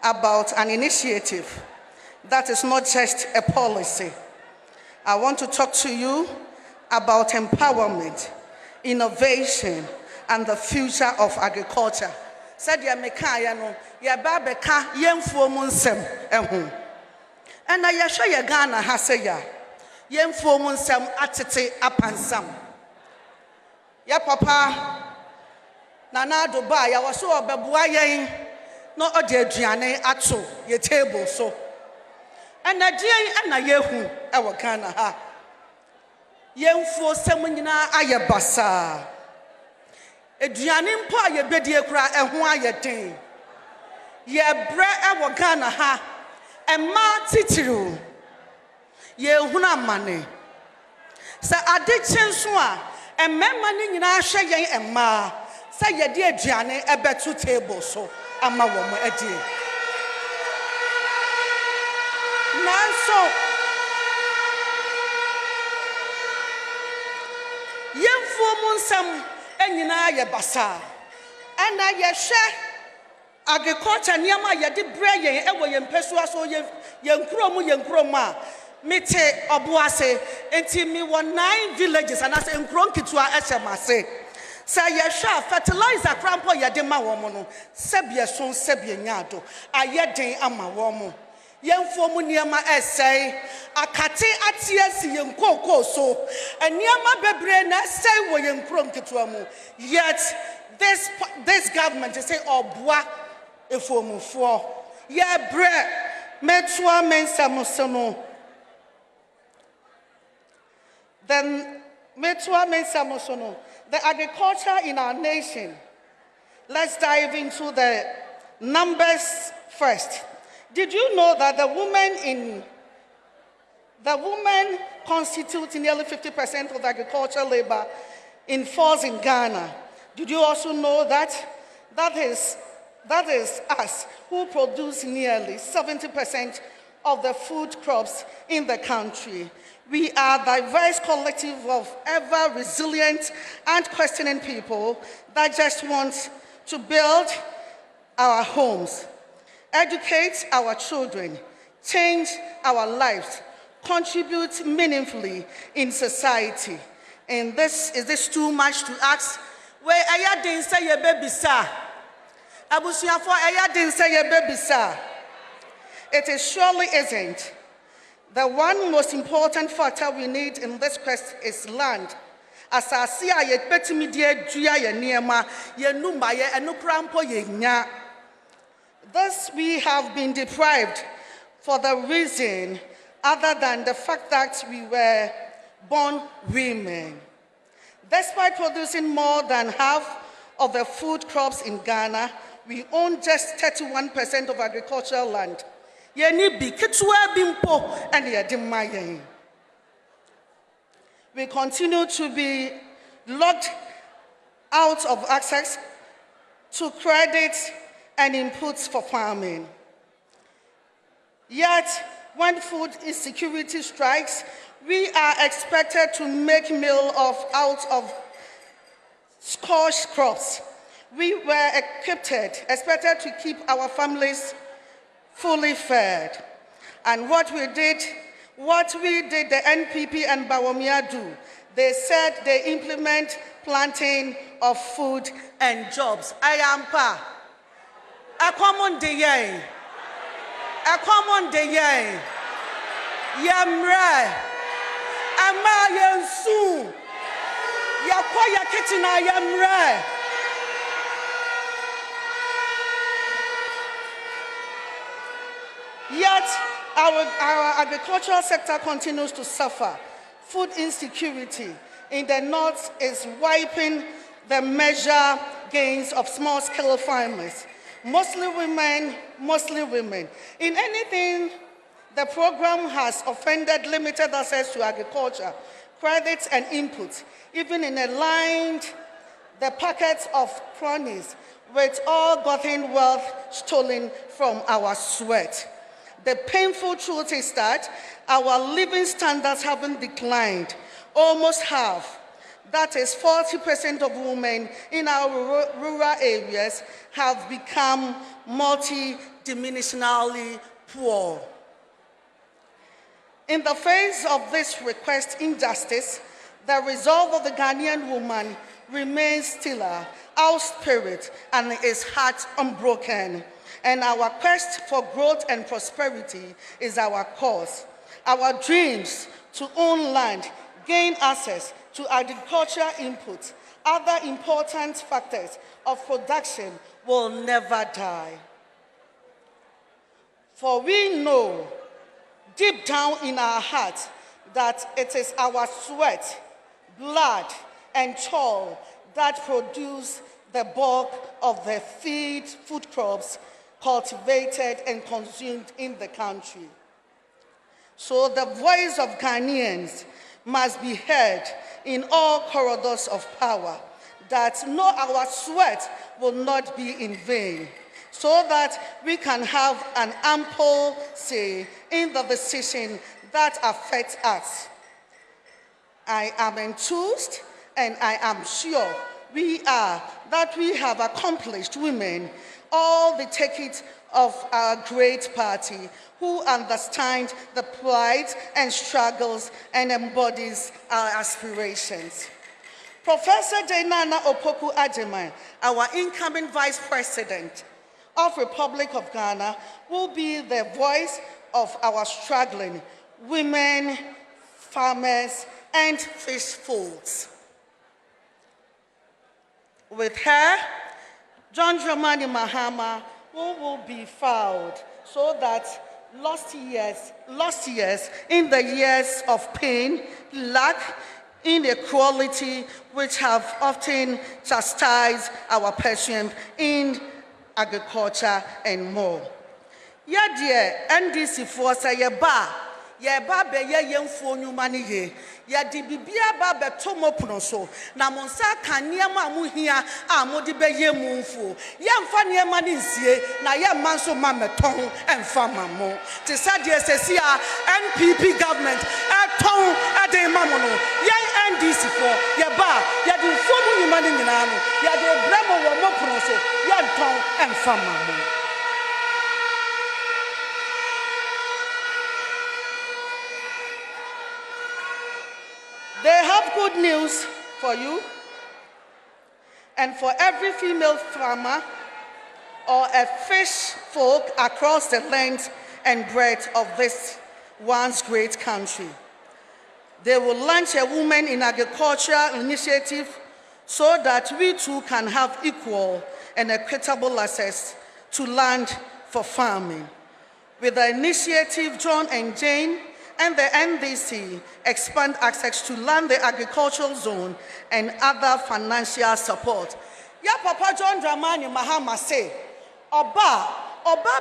about an initiative that is not just a policy. I want to talk to you about empowerment, innovation, and the future of agriculture. Said ya meka no ya ba beka yemfuo mu nsem ehu. And I show ya Ghana ha say ya yemfuo mu nsem atete apansam. Ya papa Nana Dubai ya waso obeboa yen no ode aduane ato ye table so. And Nigerian na yehu e wo Ghana ha. Yemfuo sem nyina aye basa. Aduane mpo aye bedie kura eho aye den. Ye bre e wo Ghana ha. Emma titiru. Ye huna mane. Sa ade chenso a emma ni nyina hwe yen emma. Sa ye de aduane ebeto table so ama wo mo adie. Nanso yemfo mu nsam enyina ye basa. Ana ye hwe agriculture niama ye de bre yen ewo ye mpesua so ye nkuro mu a mete Obuasi enti mi wo 9 villages and as nkuro nkitua ehemase. Say yesha fertilizer crampo yadema womono. Sebye son sebye nyado. Ayeden ama womo. Yemfo mu niema essay. Akate atiesi yenkoko so. And niema bebre na essay wo yenkrom ketua mu. Yet this government is say obwa efomufo. Ye bre metua mensamusono. Then metua mensamusono. The agriculture in our nation. Let's dive into the numbers first. Did you know that the women constitute nearly 50% of the agricultural labor in force in Ghana? Did you also know that that is us who produce nearly 70% of the food crops in the country? We are a diverse collective of ever resilient and questioning people that just want to build our homes, educate our children, change our lives, contribute meaningfully in society. And is this too much to ask? Where aya din say ye baby sir? Abusuafo aya din say ye baby sir? It surely isn't. The one most important factor we need in this quest is land. Asasi a ye betimi die dua ye niema ye numba ye enukrampo ye nya. Thus we have been deprived for the reason other than the fact that we were born women. Despite producing more than half of the food crops in Ghana, we own just 31% of agricultural land. We continue to be locked out of access to credit and inputs for farming. Yet, when food insecurity strikes, we are expected to make meal out of scarce crops. We were expected to keep our families fully fed. And what we did, the NPP and Bawumia do, they said they implement planting of food and jobs. I am pa. A common day. A common day. Yamre. Ama yansu. Yakoya kitina yamre. Yet, our agricultural sector continues to suffer. Food insecurity in the north is wiping the measure gains of small-scale farmers, mostly women. In anything, the program has offended limited access to agriculture, credits and inputs, even in aligned the packets of cronies with all gotten wealth stolen from our sweat. The painful truth is that our living standards haven't declined, almost half. That is 40% of women in our rural areas have become multi-dimensionally poor. In the face of this request injustice, the resolve of the Ghanaian woman remains stiller, our spirit and its heart unbroken. And our quest for growth and prosperity is our cause. Our dreams to own land, gain access to agricultural inputs, other important factors of production will never die. For we know deep down in our hearts that it is our sweat, blood, and toil that produce the bulk of the food crops cultivated and consumed in the country. So the voice of Ghanaians must be heard in all corridors of power, that our sweat will not be in vain, so that we can have an ample say in the decision that affects us. I am enthused and I am sure we have accomplished women all the tickets of our great party who understand the plight and struggles and embodies our aspirations. Professor Nana Opoku Agyemang, our incoming Vice President of Republic of Ghana, will be the voice of our struggling women, farmers, and fish folks. With her, John Dramani Mahama, who will be fouled so that lost years in the years of pain, lack, inequality, which have often chastised our patience in agriculture and more. Dear NDC for say yeba be ye yemfo nyuma ni ye yadi bibia ba beto mopuno so na monsa kan niema mu hia a modi be ye mu mfo yemfa niema ni nsie na ye manso ma meton emfa mamo te sadie sesi a NPP government aton ade mamono ye NDC for yeba yadi mfo mu nyuma ni nyina no yadi bremo wo mopuno so ye ton emfa mamo. They have good news for you and for every female farmer or a fish folk across the length and breadth of this once great country. They will launch a Women in Agriculture initiative so that we too can have equal and equitable access to land for farming. With the initiative, John and Jane and the NDC expand access to land, the agricultural zone, and other financial support. Ya Papa John Dramani Mahama say, Oba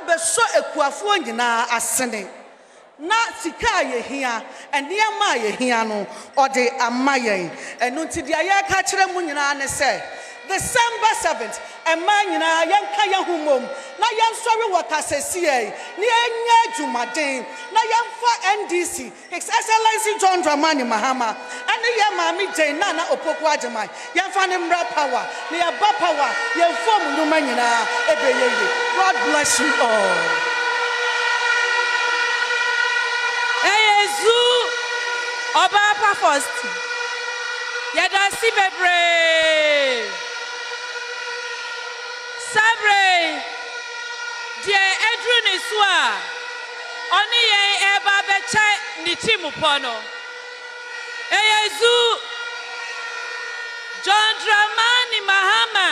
beso ekuafo nyina asene. Na sika ye hia, eniema ye hia no, ode amaye. Enu nti dia ye ka kire mu nyina ne say, December 7th, a man in a young Kaya Humum, na young sorry what I say, near Jumadin, na young for NDC, His Excellency John Dramani Mahama, and the young Mammy Jane Nana Opoku Agyemang, young Fanim Power, near Bapawa, young form Numanina, Ebeye. God bless you all. Hey, Zoo, Obapa first. Yada Sibebre. Sabre, dear Edwin Iswa, only a babecha nitimupono. Eyezu, John Dramani Mahama,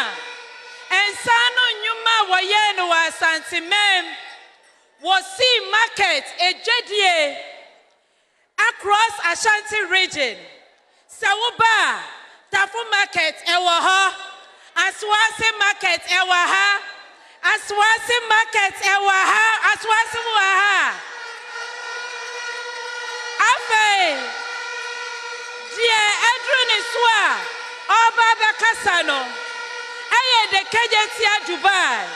and Sano Nyuma Wayenu wa Santimem was see market a jedie across Ashanti region. Sawuba, Tafu market, Ewaha. Aswasi market ewaha, Aswasi market ewaha, Aswasi waha. Afe, dear Edwin Iswa, Oba Bekasano, Aye de Kajetia Dubai,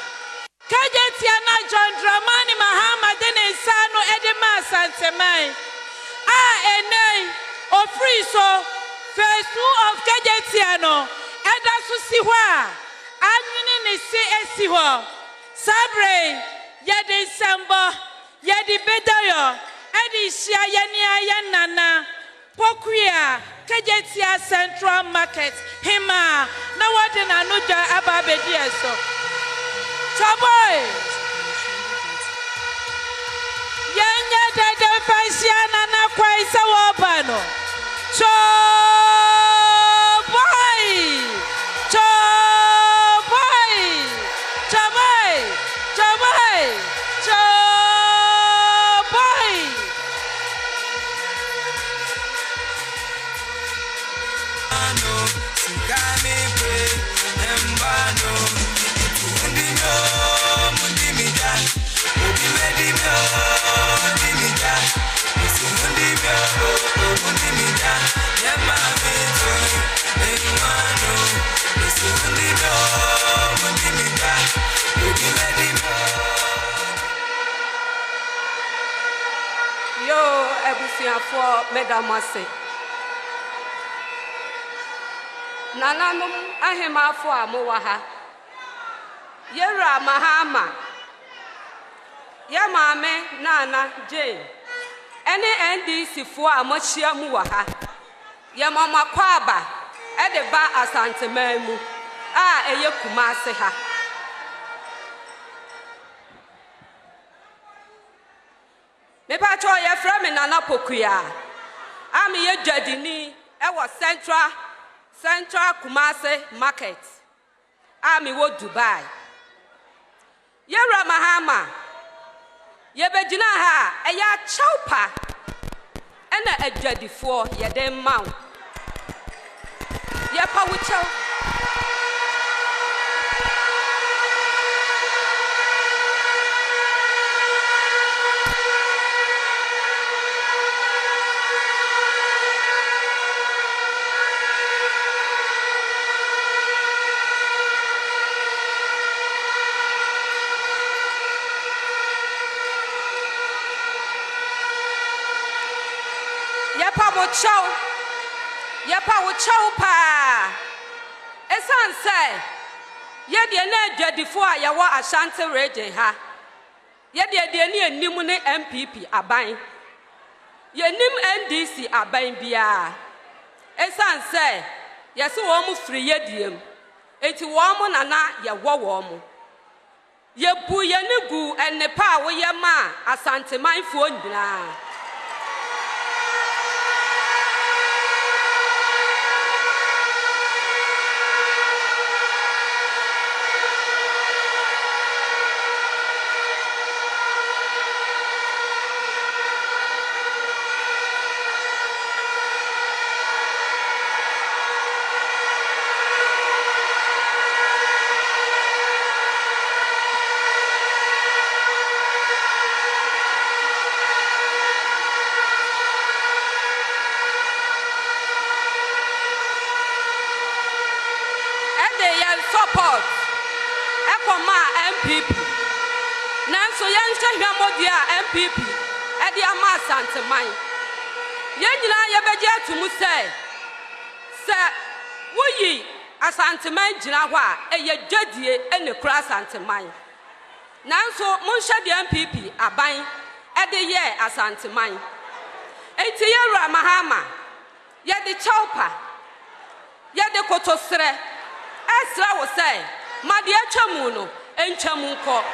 Kajetia na John Dramani Mahama dene Sano Edema Santemai. Enei, Ofriso, phase 2 of Kajetiano. Eda susiwa, anyini ni si esiwa. Sabre, yedi sambo, yedi bedoyo, edi shia yeni nana. Pokuya, Kajetia Central Market, hima, na wadi na nuja ababedi eso. Chaboy, yenya dede fashiana na kwa isa wabano. Yo, ebusia for medamase. Nananum ahema for amowaha. Yera Mahama. Yamame Nana Jane. Any NDC for Amochia Muwaha. Yamama Kwaba. ede ba asanteman mu a eye Kumase ha. Me pa cho ye fra me Nana Pokuya. Am ye Jadini e was Central Kumase Market. Am wo Dubai. Ye Ramahama. Ye begina ha e ya chaupa. Ena ejadifo ye den maw. Ye pa wo chow. Yepa wo chow pa. Esan say ye de na adwadifo a ye wo Ashanti region ha. Ye de ni anim ne MPP aban. Ye nim NDC aban bia. Esan say ye se wo mu firi ye diem. Eti wo mu nana ye wo wo mu. Ye bu ye ne gu enepa wo ye ma Asante manfo nyina. Support Ekoma MPP Nanso yenhwe hwamodi a MPP e de ama Asanteman ye nyina ye beje atumu se woyi Asanteman gyina ho a eye dwadie ene kura Asanteman nanso monhwe de MPP aban e de ye Asanteman enti ye wura mahama ye de chaupa ye de kotosre Esra wo say made atwamu no entwamu nko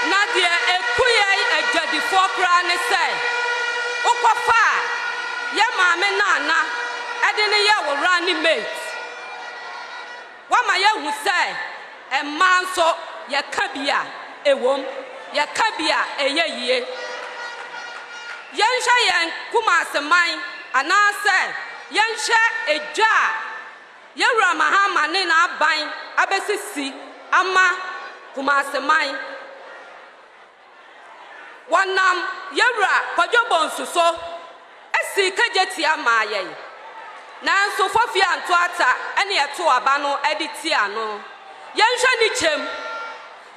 Nadia ekuye adwadifo kra ne say ukwafa ye maame nana ede ne ye wo running mate wama ye hu say e manso ye ka bia ewom ye ka bia eye yie ye nhwa ye Kumase man ana say ye nhwe edwa ye wura mahama ne na aban abesisi ama Kumase man wanam yewra kwadwobon suso esi kageti amaye nanso fofia anto ata ene yeto aba no editi ano yenhwe ni chem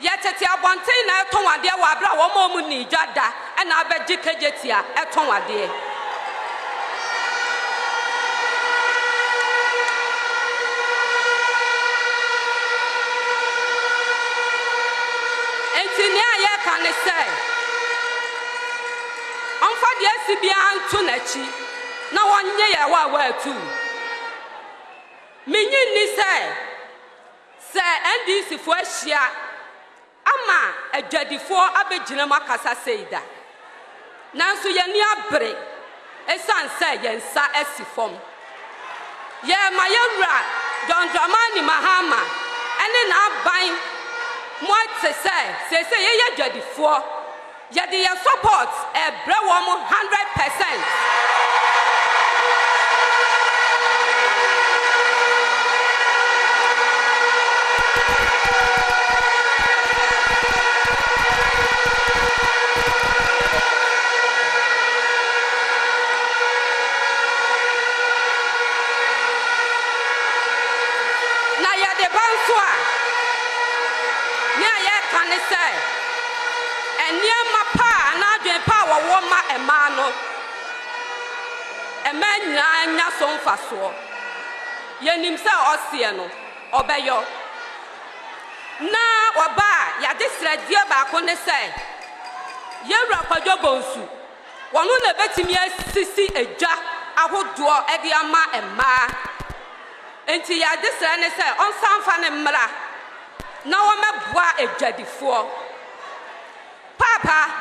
yetete abonten na eton wade wa abra wo momu ni dwada ena abeji kageti a eton wade entini aye kan say Onfa de asibia anto nachi na wonye ye wa atu menyi ni se NDC fo ahia ama adwadifo abegyina makasa seida nanso ye ni abre esan se ye nsa asifom ye mayewra John Dramani Mahama ene na aban mo se ye adwadifo Yadi your support a brewomo 100%. Na yade banswa. Nya ye kan say Eniema pa na adwen pa wo ma man nya so mfaso ye nim se osie no obeyo na oba ya desradie ba ko ne se ye wura kwadwo bonsu wono na betimi asisi eja ahodo e de ama emma enti ya desra ne se onsanfa ne mmra na wo meboa ejadifo papa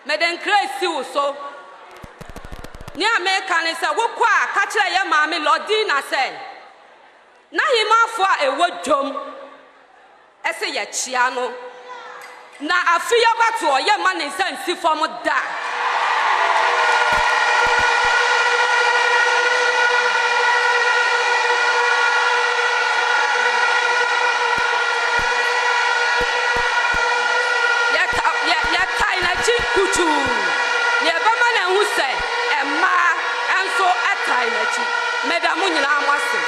meden crazy wo so ni America ne se wo kwa ka kire ye maame lodi na se na himafo a ewo dwom ese ye chia no na afiya bato ye ma ne se nsi fom da ya tai na chi kuchu ye ba ma na hu se emma enso atai na chi medamu nyina amase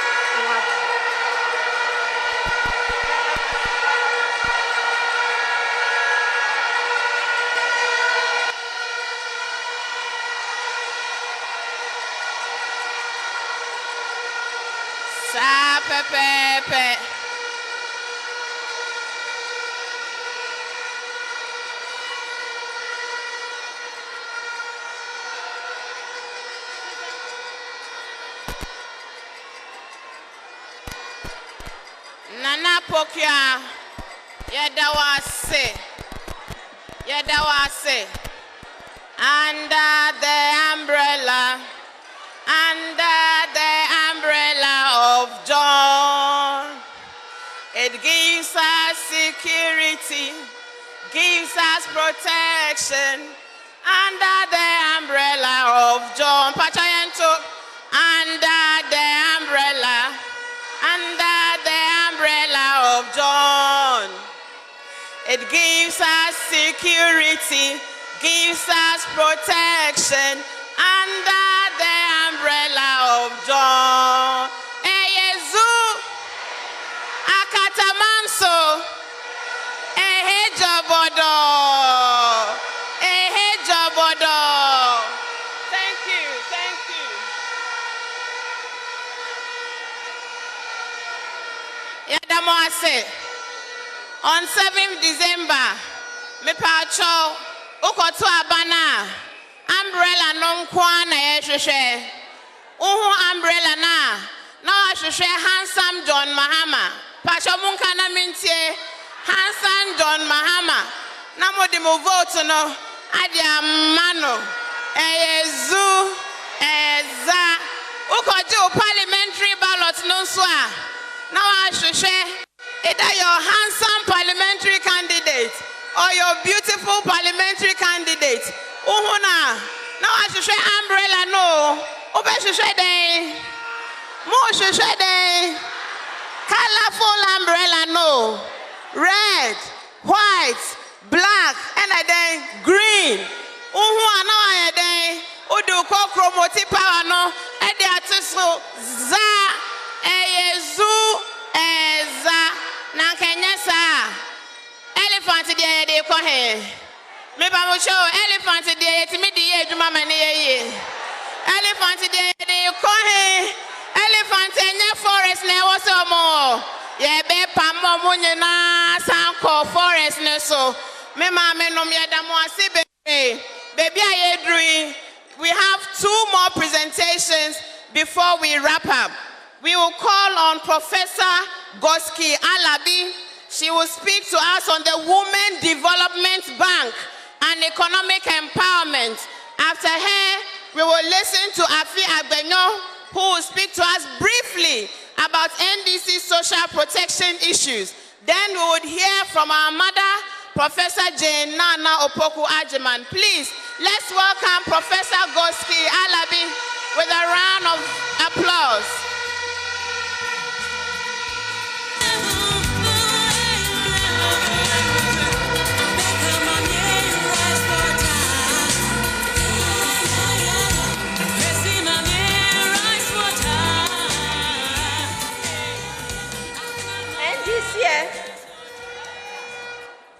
Sa pepe. Nana Pokia, Yedawase, under the umbrella of John. It gives us security, gives us protection, under the umbrella of John. Pachayento, under the umbrella of John. It gives us security, gives us protection under the umbrella of John. Eyezu akatamanso ehejobodo. Thank you. Yadamoase. On 7th December, me pacho ukoto abana umbrella non kwana yeshwe. Uhu umbrella na washwe handsome John Mahama. Pacho munka na mintie handsome John Mahama. Na modi mo vote no adia mano eyezu eza ukojo parliamentary ballot no so a na washwe either your handsome parliamentary candidate or your beautiful parliamentary candidate. Uhuna. Now I should say umbrella no. Obe should say day. More should say day. Colorful umbrella no. Red, white, black, and then green. Uhuna now I day. Udu kokro moti power no. Edi atiso za eyezu eza. Na Kenya sa elephant dey dey ko he me ba mo show elephant dey ti me dey adwuma mane ye elephant dey ko he elephant enya forest na wo so mo ye be pam mo nyina sanko forest ne so me ma me nom ye da mo ase baby aye drui. We have 2 more presentations before we wrap up. We will call on Professor Goski Alabi. She will speak to us on the Women Development Bank and economic empowerment. After her, we will listen to Afi Agbenyo, who will speak to us briefly about NDC social protection issues. Then we would hear from our mother, Professor Jane Nana Opoku Ajiman. Please, let's welcome Professor Goski Alabi with a round of applause.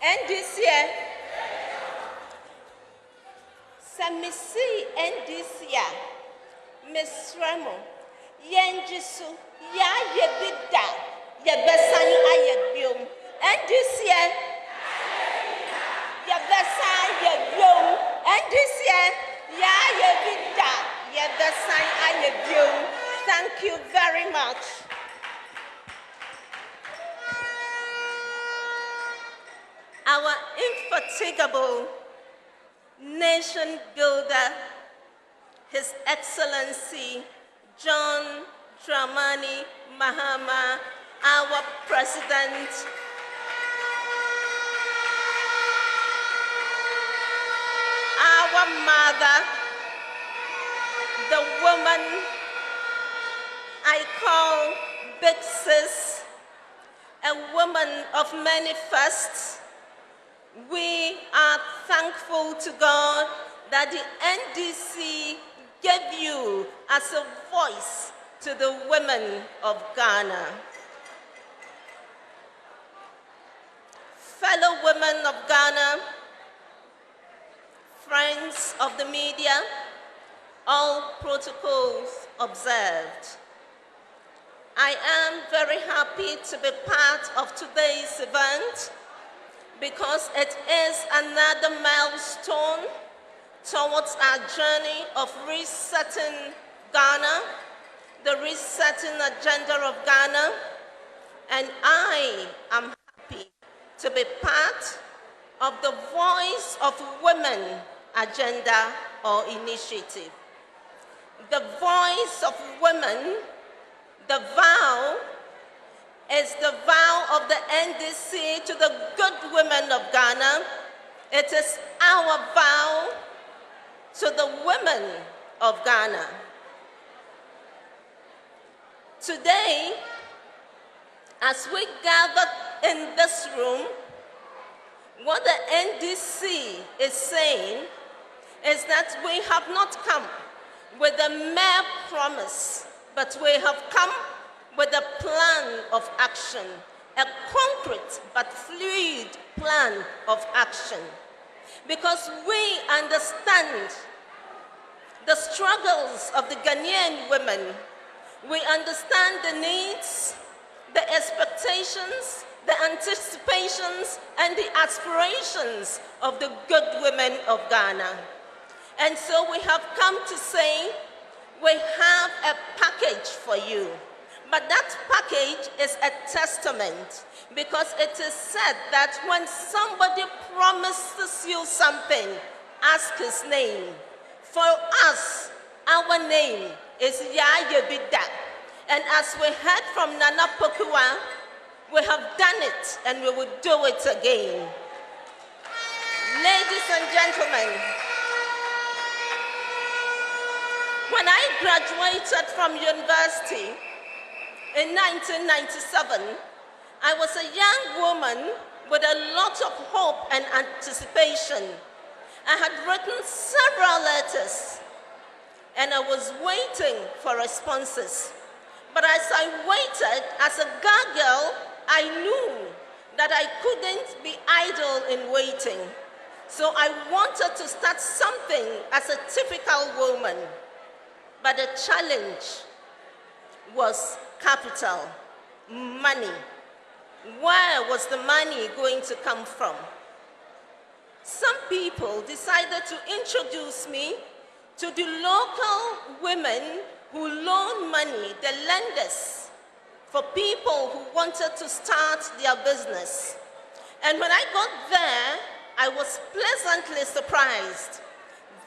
NDC. Samisi NDC. Miss Remo, Yenjisu, Ya Yebida, Yabesani Ayabium, and this year, Yabesai Yabium, and this year, Ya Yebida, Yabesani Ayabium. Thank you very much. Our infatigable nation builder, His Excellency John Dramani Mahama, our President, our mother, the woman I call Big Sis, a woman of Manifesto. We are thankful to God that the NDC gave you as a voice to the women of Ghana. Fellow women of Ghana, friends of the media, all protocols observed. I am very happy to be part of today's event because it is another milestone towards our journey of resetting Ghana, the resetting agenda of Ghana, and I am happy to be part of the Voice of Women agenda or initiative. The Voice of Women, the vow, is the vow of the NDC to the good women of Ghana. It is our vow to the women of Ghana. Today, as we gather in this room, what the NDC is saying is that we have not come with a mere promise, but we have come with a plan of action, a concrete but fluid plan of action. Because we understand the struggles of the Ghanaian women. We understand the needs, the expectations, the anticipations, and the aspirations of the good women of Ghana. And so we have come to say, we have a package for you. But that package is a testament, because it is said that when somebody promises you something, ask his name. For us, our name is Yayebida. And as we heard from Nana Pokua, we have done it and we will do it again. Ladies and gentlemen, when I graduated from university in 1997, I was a young woman with a lot of hope and anticipation. I had written several letters and I was waiting for responses. But as I waited, as a girl, I knew that I couldn't be idle in waiting. So I wanted to start something as a typical woman. But the challenge was capital, money. Where was the money going to come from? Some people decided to introduce me to the local women who loan money, the lenders, for people who wanted to start their business. And when I got there, I was pleasantly surprised.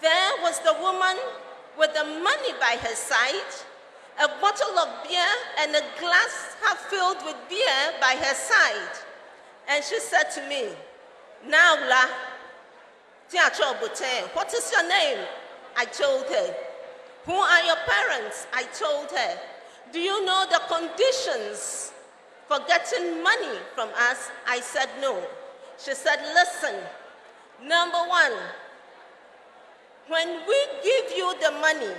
There was the woman with the money by her side, a bottle of beer and a glass half filled with beer by her side. And she said to me, "Now, La, what is your name?" I told her. "Who are your parents?" I told her. "Do you know the conditions for getting money from us?" I said no. She said, "Listen, number one, when we give you the money,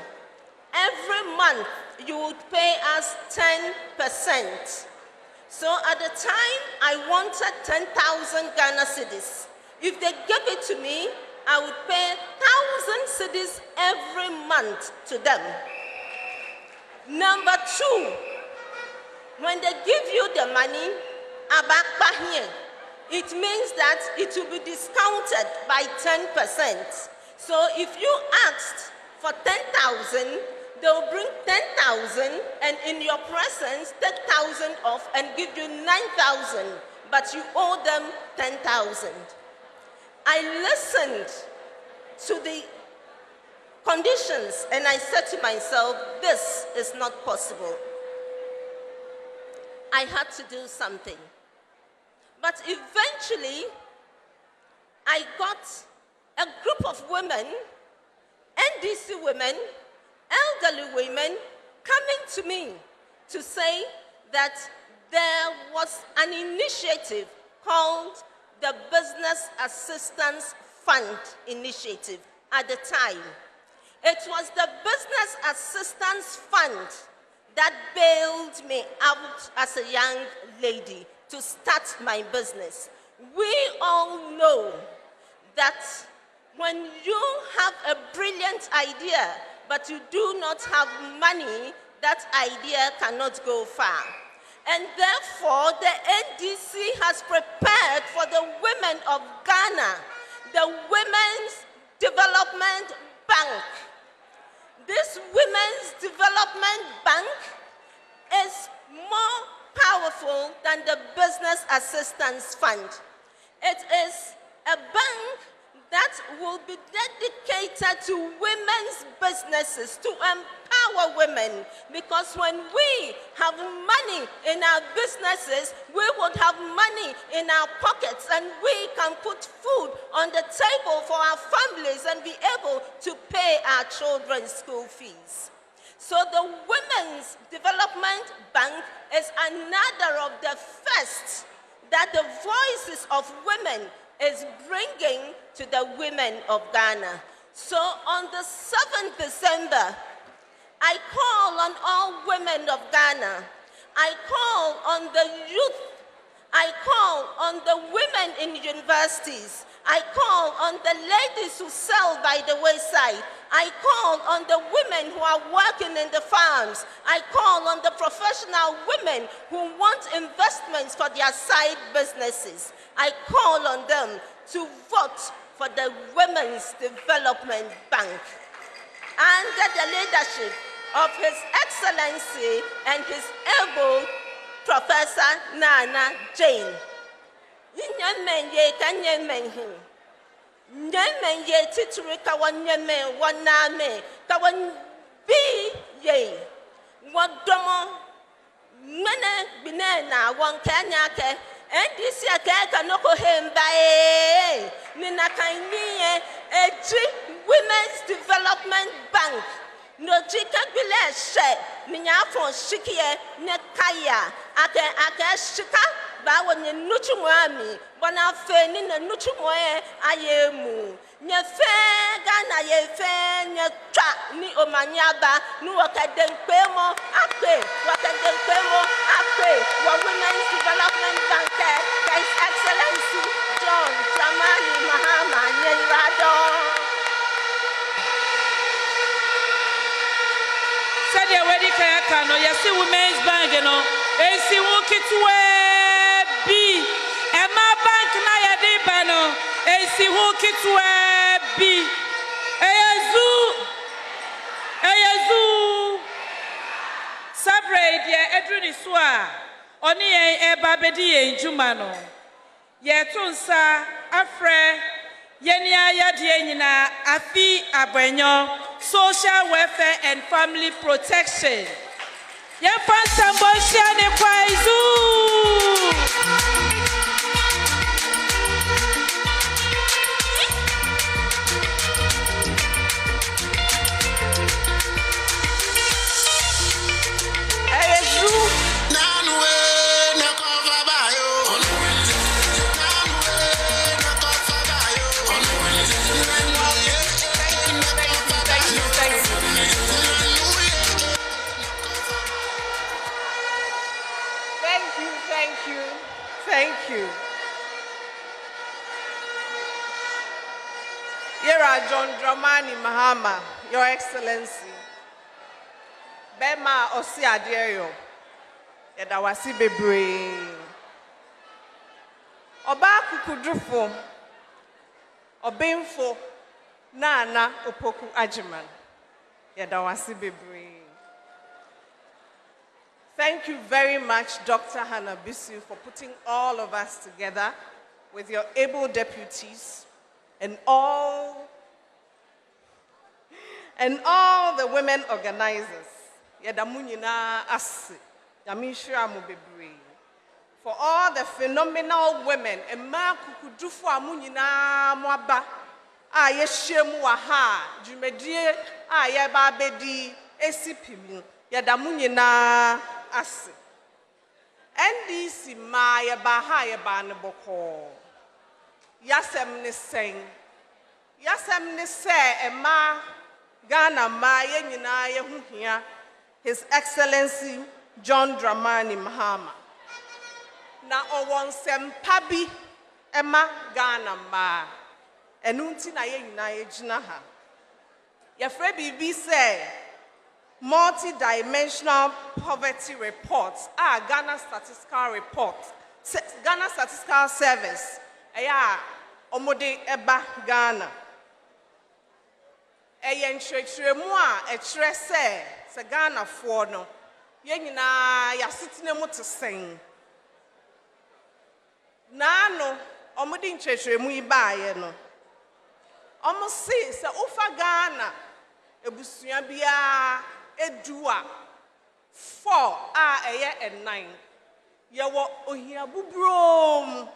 every month you would pay us 10%. So at the time, I wanted 10,000 Ghana cedis. If they gave it to me, I would pay 1,000 cedis every month to them. Number two, when they give you the money, it means that it will be discounted by 10%. So if you asked for 10,000, they will bring 10,000 and in your presence take 1,000 off and give you 9,000, but you owe them 10,000. I listened to the conditions and I said to myself, this is not possible. I had to do something. But eventually, I got a group of women, NDC women, elderly women, coming to me to say that there was an initiative called the Business Assistance Fund Initiative at the time. It was the Business Assistance Fund that bailed me out as a young lady to start my business. We all know that when you have a brilliant idea, but you do not have money, that idea cannot go far. And therefore, the NDC has prepared for the women of Ghana, the Women's Development Bank. This Women's Development Bank is more powerful than the Business Assistance Fund. It is a bank that will be dedicated to women's businesses, to empower women. Because when we have money in our businesses, we would have money in our pockets and we can put food on the table for our families and be able to pay our children's school fees. So the Women's Development Bank is another of the first that the voices of women is bringing to the women of Ghana. So on the 7th December, I call on all women of Ghana. I call on the youth. I call on the women in universities. I call on the ladies who sell by the wayside. I call on the women who are working in the farms. I call on the professional women who want investments for their side businesses. I call on them to vote for the Women's Development Bank under the leadership of His Excellency and His able Professor Nana Jane. Nyemenye tituri kawan nyeme waname kawan bi ye wadomo mene binena wankanya ke NDC ake kanoko hembae nina kanyiye eji Women's Development Bank no jika bile she minyafon shikie ne kaya ake shika ba wonye nuchu mwami bona fe ni na nuchu moye ayemu nye fe Ghana ye fe nye twa ni omanyaba ni wakadenkwemo akwe wa Women's Development Bank His Excellency John Dramani Mahama Nyirado. Said the wedding kayakano yesi Women's Bank no esi wukitwe bi Emma Bank na yadi bano esi wukitwe bi eyezu sabre dia edru so a oni yen eba bedi yen juma no ye tunsa afre yeni ayade nyina afi abanyo social welfare and family protection ye fansambo shia ne kwaizu. Thank you. Here are John Dramani Mahama, Your Excellency. Bema osi adeyo. Yeda wasi bebre. Oba kukudrufo. Obemfo Nana Opoku Ajiman. Yeda wasi bebre. Thank you very much, Dr. Hannah Bisu, for putting all of us together with your able deputies and all the women organizers. Yadamunyina Asi, Yamishra Mubebre. For all the phenomenal women, Emma Kukudufu Amunyina Mwaba, Yeshemu Waha, Jumedie, Yaba Bedi, Esipimu, Yadamunyina Asi. NDC ma Yabaha Yabanaboko. Yasem ne sing. Yasem ne se Emma Ghana ma Yenina Yehuhia, His Excellency John Dramani Mahama. Na owonsem pabi Emma Ghana ma. Enunti na Yenina Yejina ha. Yefre bibi say multi-dimensional poverty reports Ghana Statistical Report, Ghana Statistical Service, omode eba Ghana. Nchwechwemu echere se Ghana fo no yenyina yasitine mu tesen. Na no omode nchwechwemu ibaye no. Omo si se ufa Ghana ebusua bia edua 4 eye 9 yewo ohia bubrom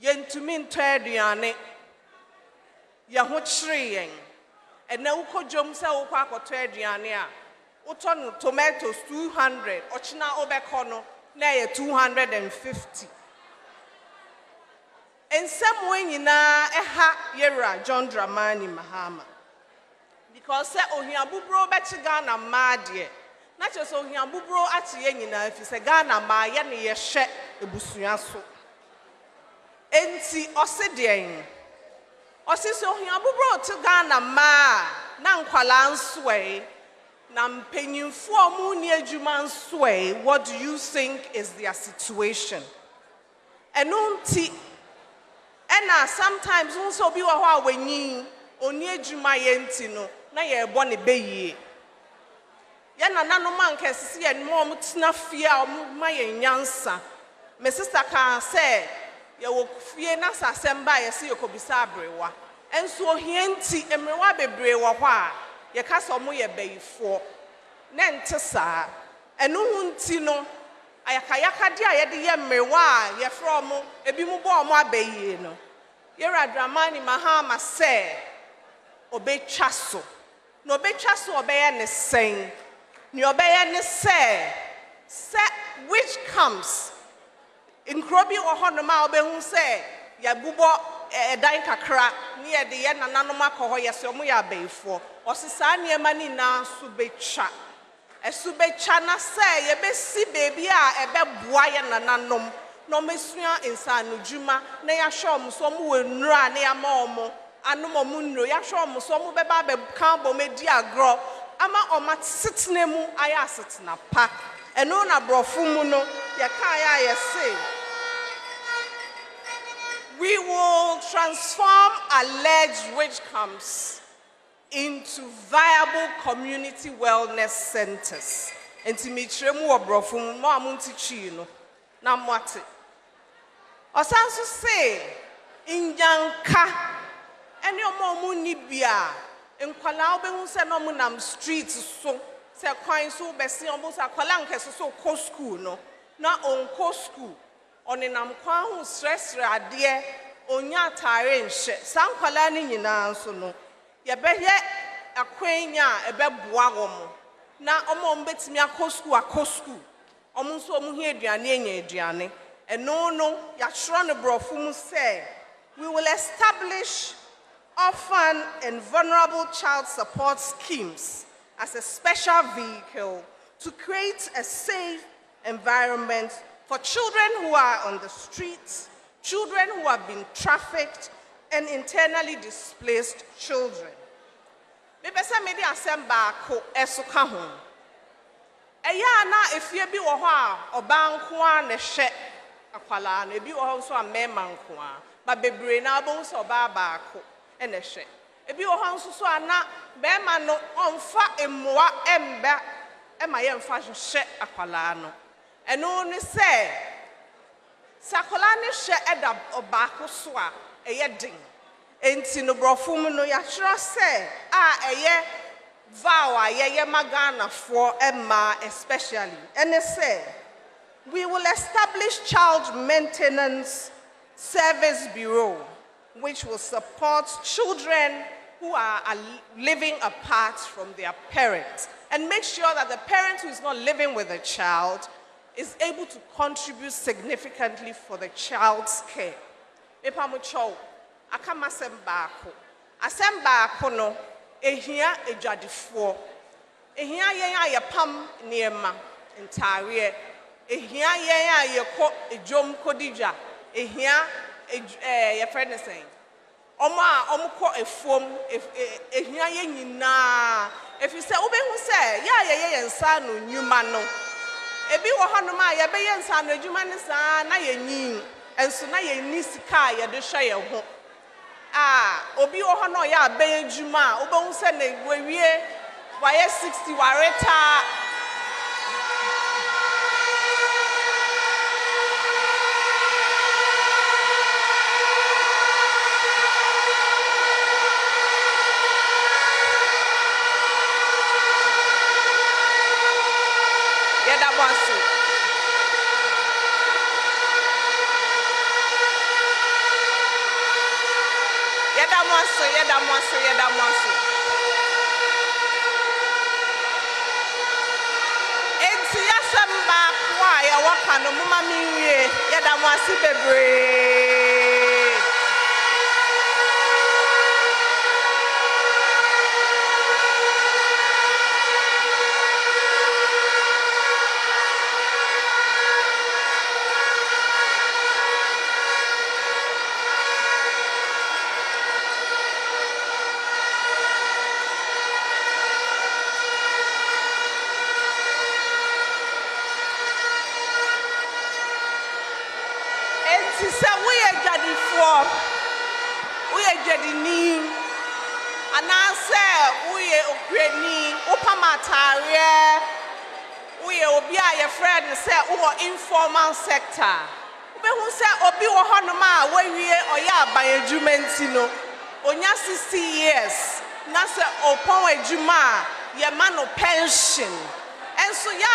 yentumi ntwaduane ye ho kyereen ena ukodwom se wo kwa akoto aduane a uto no tomatoes 200 ochina obekọ no na ye 250 ensem wenyina eha yera John Dramani Mahama. Because say ohia bubro bechi Ghana ma de na che so ohia bubro ati ye nyina fi se Ghana ma ye ne ye hye ebusua so enti oseden osisi ohia bubro ti Ghana ma na nkwala nsoe na mpanyimfo omu ni adwuma nsoe. What do you think is their situation? Enunti ena sometimes unso bi wo ho awanyi oni adwuma ye nti no na ye bo ne beyie ye na nanom ankesisi ye no mo tena fie a mo ma ye nyansa. Me sister kan say ye wo fie na sasem ba ye se ye kobisa abrewa enso ohie nti emrewa bebre wo ho a ye ka so mo ye beyifo na nte saa enu hu nti no ayakayaka de a ye de ye mrewa a ye fro mo ebi mo bo mo abayie no Yera Dramani Mahama say obetwa so no obetwa so obeye ne sen ni obeye ne say which comes in krobi wo hono ma obehu say ya bubo dan kakra ni ye de ye nananom akọ ye se omo ya abeifo osesa ne ma ni na so betwa esu betwa na say ye besi bebi a ebeboa ye nananom no mesua insanu djuma na ya shom so mu wenura na ya ma omo anom mu nro ya shom so mu beba be kan bo medi agro ama oma sitene mu aya sitena pa eno na brofu mu no ye kan ya say we will transform alleged witchcrafts into viable community wellness centers. Enti mi tremu wo brofu mu no amunti chi no na mwate osanso say injanka ene omo ni bia enkwala obehu se no mu nam street so se kwan so besi omo sa kwala nkeso so ko school no na onko school onenam kwan ho stress ade onya atare nhye sankwala ni nyina so no ye behye akwanya ebeboa wo na omo betimi akọ school omo nso omo hi aduane enya aduane eno yatro ne brofu mu say we will establish orphan and vulnerable child support schemes as a special vehicle to create a safe environment for children who are on the streets, children who have been trafficked, and internally displaced children. Me pesa me di asem baako esoka ho Eya na efie bi wo ho a oba nko a ne hwe akwala na ebi wo ho nso a mema nko a ba bebre na abon so oba baako e ne hwe ebi wo ho nso so ana bema no onfa emmoa emba ema ye mfa hwe akwala no eno ne se sakwala ne hwe eda obaako so a eye den enti no brofum no ya kyerɛ se a eye vow a yeye magana for Emma especially. And it said, we will establish child maintenance service bureau, which will support children who are living apart from their parents and make sure that the parent who is not living with the child is able to contribute significantly for the child's care. Epamucho, akama sembako. Asembako no, ehia ejadifo. Ehia yen a yepam niema ntare. Ehia yen a yekɔ ejom kodija. Ehia your friend is saying. Oma omukɔ efuom ehia yen nyina. If you say obehu say ya ye nsa no nyuma no. Ebi wo hanu ma ye be ye nsa no adwuma ne saa na ye nyin. Enso na ye ni sika ye de hwɛ ye ho. Obi wo hanu ya be ye adwuma obehu say na wewie wa ye 60 wa reta. Yedamwasu. Enti yasemba kwa ya waka no muma miwie yedamwasu bebre. We are Jedini, and I say we are Ukraine, Upamataria, we are Obia, your friend, and say, we informal sector. We who say, Obi Hanuma, where we are, or ya by a Jumentino, Onya 60 years, Nasa Opon Juma, your man of pension, and so ya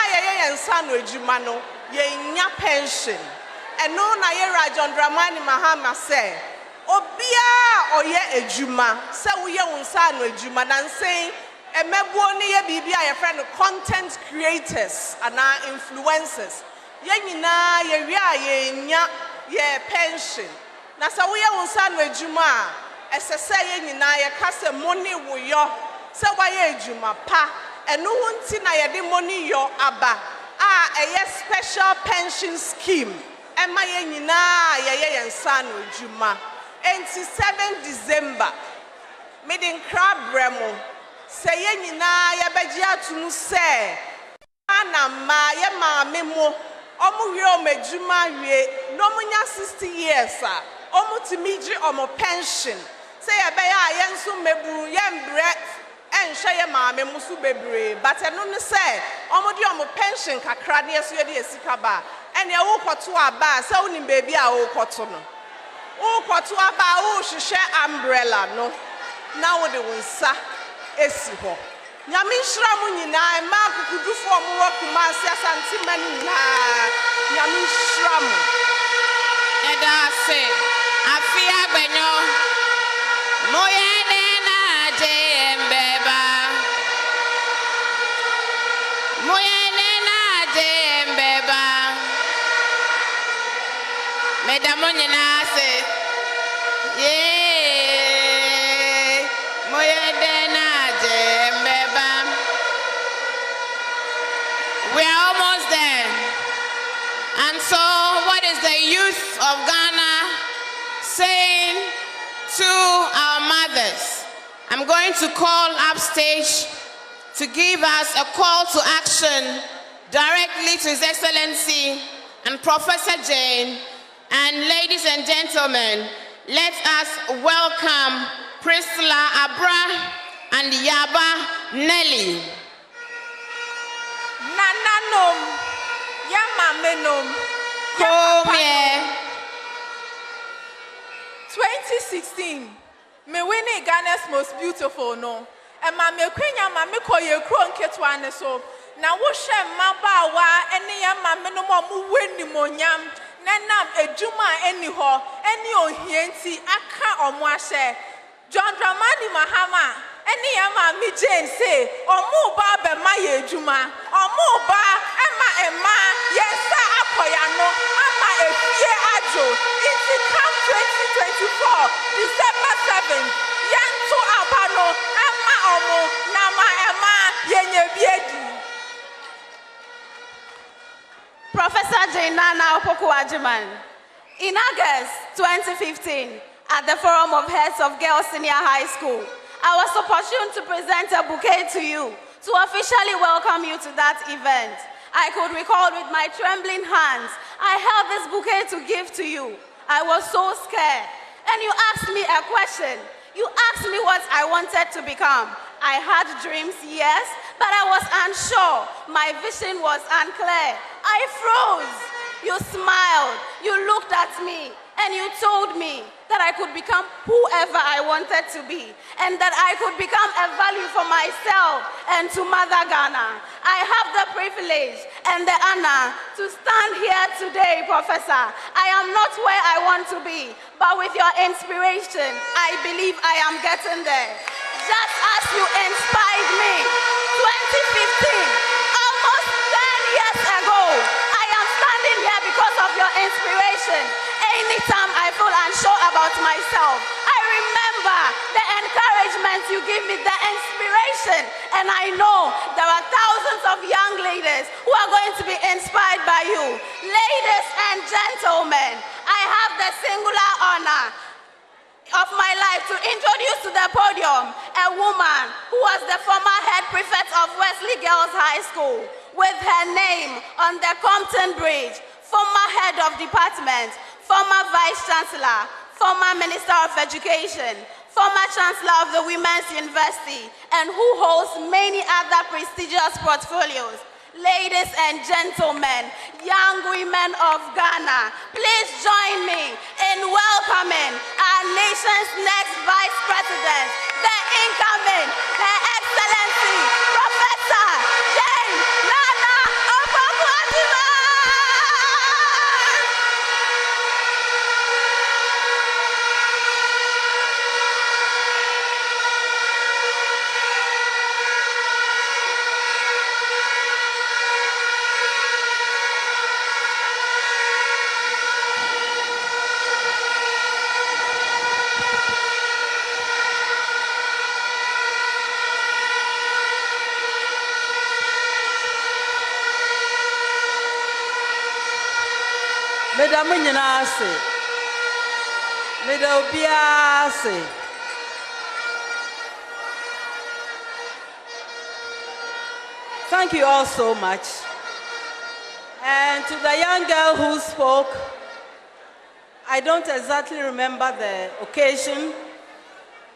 and son with Jumano, ye pension. And no na yera John Dramani Mahama say, Obia oye ejuma, say we ye unsa no ejuma nan saying e mebuo ne ye bibia your friend content creators and our influencers. Ye nyina ye wi ye nya ye pension. Na say we ye unsa no ejuma, esese ye nyina ye ka say money wo yo, say wa ye ejuma pa, eno hunti na ye de money yo aba. A special pension scheme. Emma ye nyina ye yensa no adwuma enti 7 December midin crab bremo se ye nyina ye beji atum se ana ma ye maame mo omu wie omadwuma wie no munya 60 years a omu timiji omo pension se ye be ya ye nso mebu ye mbre enhwe ye maame mo so bebre but eno ne se omu di omo pension kakra ne yeso ye de esika ba and ya wukoto aba say unim baby a wukoto no wukoto aba wo hwehwe umbrella no na wo de wonsa esi ho nyame nhira mu nyina ma kukudufo mo wo kuma sia santima nyina nyame nhira mu eda se afia gbenyo moye ne na je mbeba moye ne na je mbeba Madam Onyina say, yeah, moye dena jembeba. We are almost there. And so, what is the youth of Ghana saying to our mothers? I'm going to call upstage to give us a call to action directly to His Excellency and Professor Jane. And ladies and gentlemen, let us welcome Priscilla Abra and Yaba Nelly. Nananom, Yamamenom, Come here. 2016, me winning Ghana's most beautiful no. And my queen, my miko ye crown ketwane so. Now what shall my bawa any mamma win monyam, nanam a juma any ho, any on hienti, aka or mwashe. John Dramani Mahama, any yama mi Jane say, or more baba my juma, or more ba, Emma, yes, sir, apoyano, Amma a year ajo, it's come 2024, December 7th, Yan to Abano, Amma Omo, Nama Emma, Yenye Biedi. Professor Jainana Opoku-Agyemang, in August 2015, at the Forum of Heads of Girls Senior High School, I was opportune to present a bouquet to you to officially welcome you to that event. I could recall with my trembling hands, I held this bouquet to give to you. I was so scared. And you asked me a question. You asked me what I wanted to become. I had dreams, yes, but I was unsure. My vision was unclear. I froze. You smiled. You looked at me. And you told me that I could become whoever I wanted to be, and that I could become a value for myself and to Mother Ghana. I have the privilege and the honor to stand here today, Professor. I am not where I want to be, but with your inspiration, I believe I am getting there. Just as you inspired me 2015, almost 10 years ago, I am standing here because of your inspiration. Anytime I feel unsure about myself, I remember the encouragement you give me, the inspiration, and I know there are thousands of young ladies who are going to be inspired by you. Ladies and gentlemen, I have the singular honor of my life to introduce to the podium a woman who was the former head prefect of Wesley Girls High School, with her name on the Compton Bridge, former head of department, former Vice Chancellor, former Minister of Education, former Chancellor of the Women's University, and who holds many other prestigious portfolios. Ladies and gentlemen, young women of Ghana, please join me in welcoming our nation's next Vice President, the incoming, Her Excellency, Professor Jane Nana Opoku-Agyemang. Mesdames nyinaa Mesdames obiara Thank you all so much. And to the young girl who spoke, I don't exactly remember the occasion,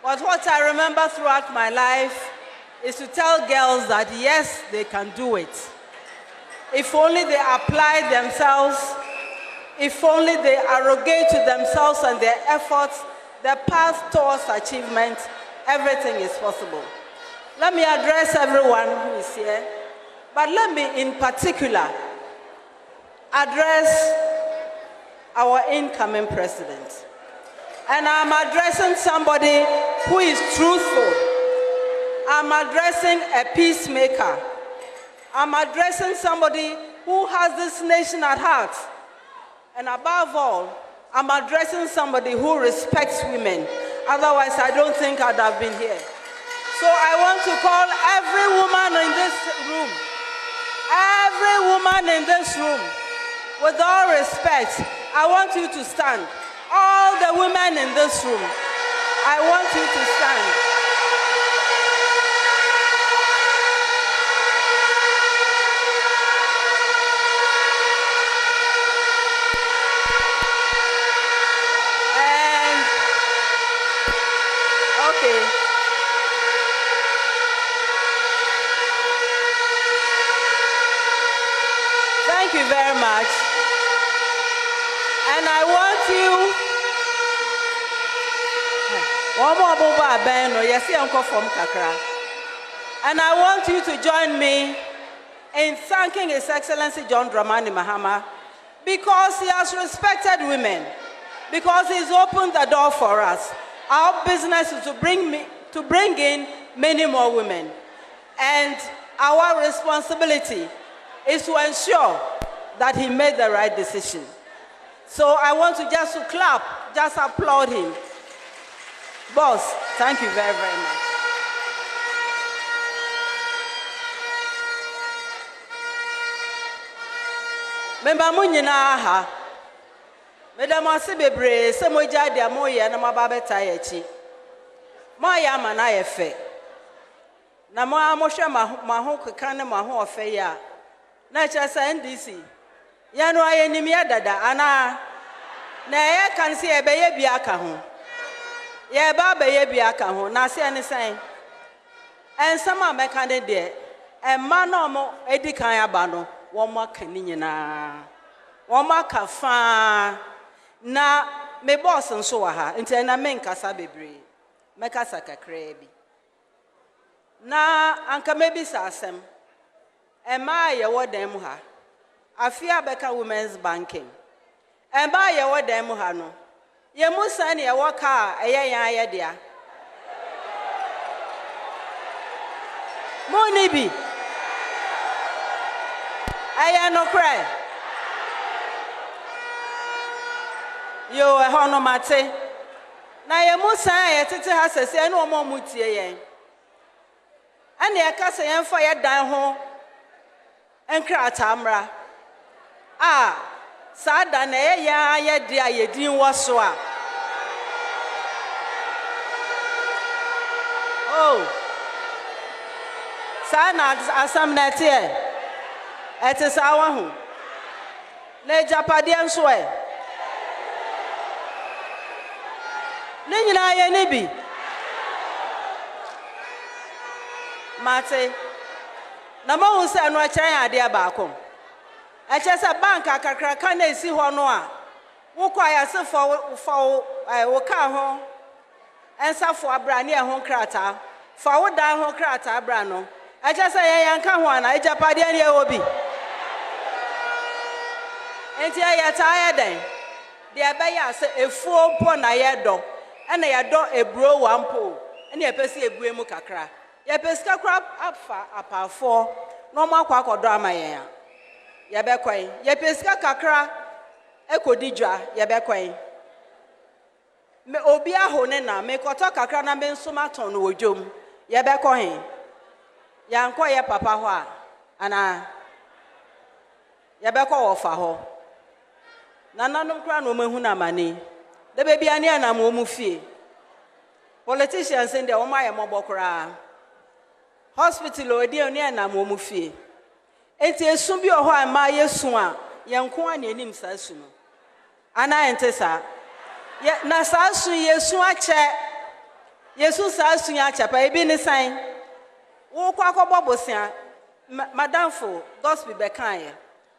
but what I remember throughout my life is to tell girls that yes, they can do it. If only they apply themselves, if only they arrogate to themselves and their efforts, the path towards achievement, everything is possible. Let me address everyone who is here, but let me in particular address our incoming president. And I'm addressing somebody who is truthful. I'm addressing a peacemaker. I'm addressing somebody who has this nation at heart. And above all, I'm addressing somebody who respects women. Otherwise, I don't think I'd have been here. So I want to call every woman in this room, with all respect, I want you to stand. All the women in this room, I want you to stand. Thank you very much. And I want you. And I want you to join me in thanking His Excellency John Dramani Mahama because he has respected women, because he's opened the door for us. Our business is to bring in many more women. And our responsibility is to ensure that he made the right decision. So I want to just clap, just applaud him. Boss, thank you very, very much. Memba munyina ha. Madam Asibebre, se moja dia moye na mababeta yechi. Moya mana yefe. Na mo amosha maho kekane maho ofe ya. Na chasa NDC. Ya no aye nimya dada ana na ye kan se ebeye bia aka ho. Ye ba beye bia aka ho na se ne sen. Ensama meka de de. Emma no mo edikan aba no. Woma kani nyina. Woma kafa na me boss nso wa ha. Nti na me nkasa bebre. Mekasa kakra bi. Na anka mebisa asem. Emma ye wo dan mu ha. Afia beka women's banking. Emma ye wo dan mu ha no. Ye musa ne ye wo ka eye yan ye dia. Moni bi. Eye no cry. Yo e ho no mate. Na ye musa ye tete ha sese na omo mutie yen. Ana ye ka se yen fa ye dan ho enkra tamra. Sada na ye ya ye dia ye din wo so a. Oh. Sana asam na tie. Ete sawa hu. Le japade nso e. Ne nyina ye ne bi. Mate. Na mo hu se no a kyan ade abaako. E che se bank akakra ka na esi ho no a. Wo kwa ya se fo wo ka ho. Ensa fo abra ne ho krata. Fa wo dan ho krata abra no. E che se ye yanka ho ana e japade ne e obi. Enti ya taaya den de abeya se efuo mpo na ye do ena ye do ebro wampo ena ye pese ebue mu kakra ye pesika kra afa apafo no makwa akodo amaye ya ye bekwan ye pesika kakra ekodidwa ye bekwan me obi aho ne na me koto kakra na me nsoma ton no wodwom ye bekwan ya nko ye papa ho a ana ye bekwa wo fa ho Nananum kra no mehu na mani. De baby ani ana mo mu fie. Politicians in the oma ye mobo kra. Hospital odi oni ana mo mu fie. Enti esu bi oho ama yesu a ye nko ani anim sa su no. Ana ente sa. Ye na sa su yesu ache. Yesu sa su ya ache pa ebi ni san. Wo kwa akobọ bosia. Madam fo gospel be kan ye.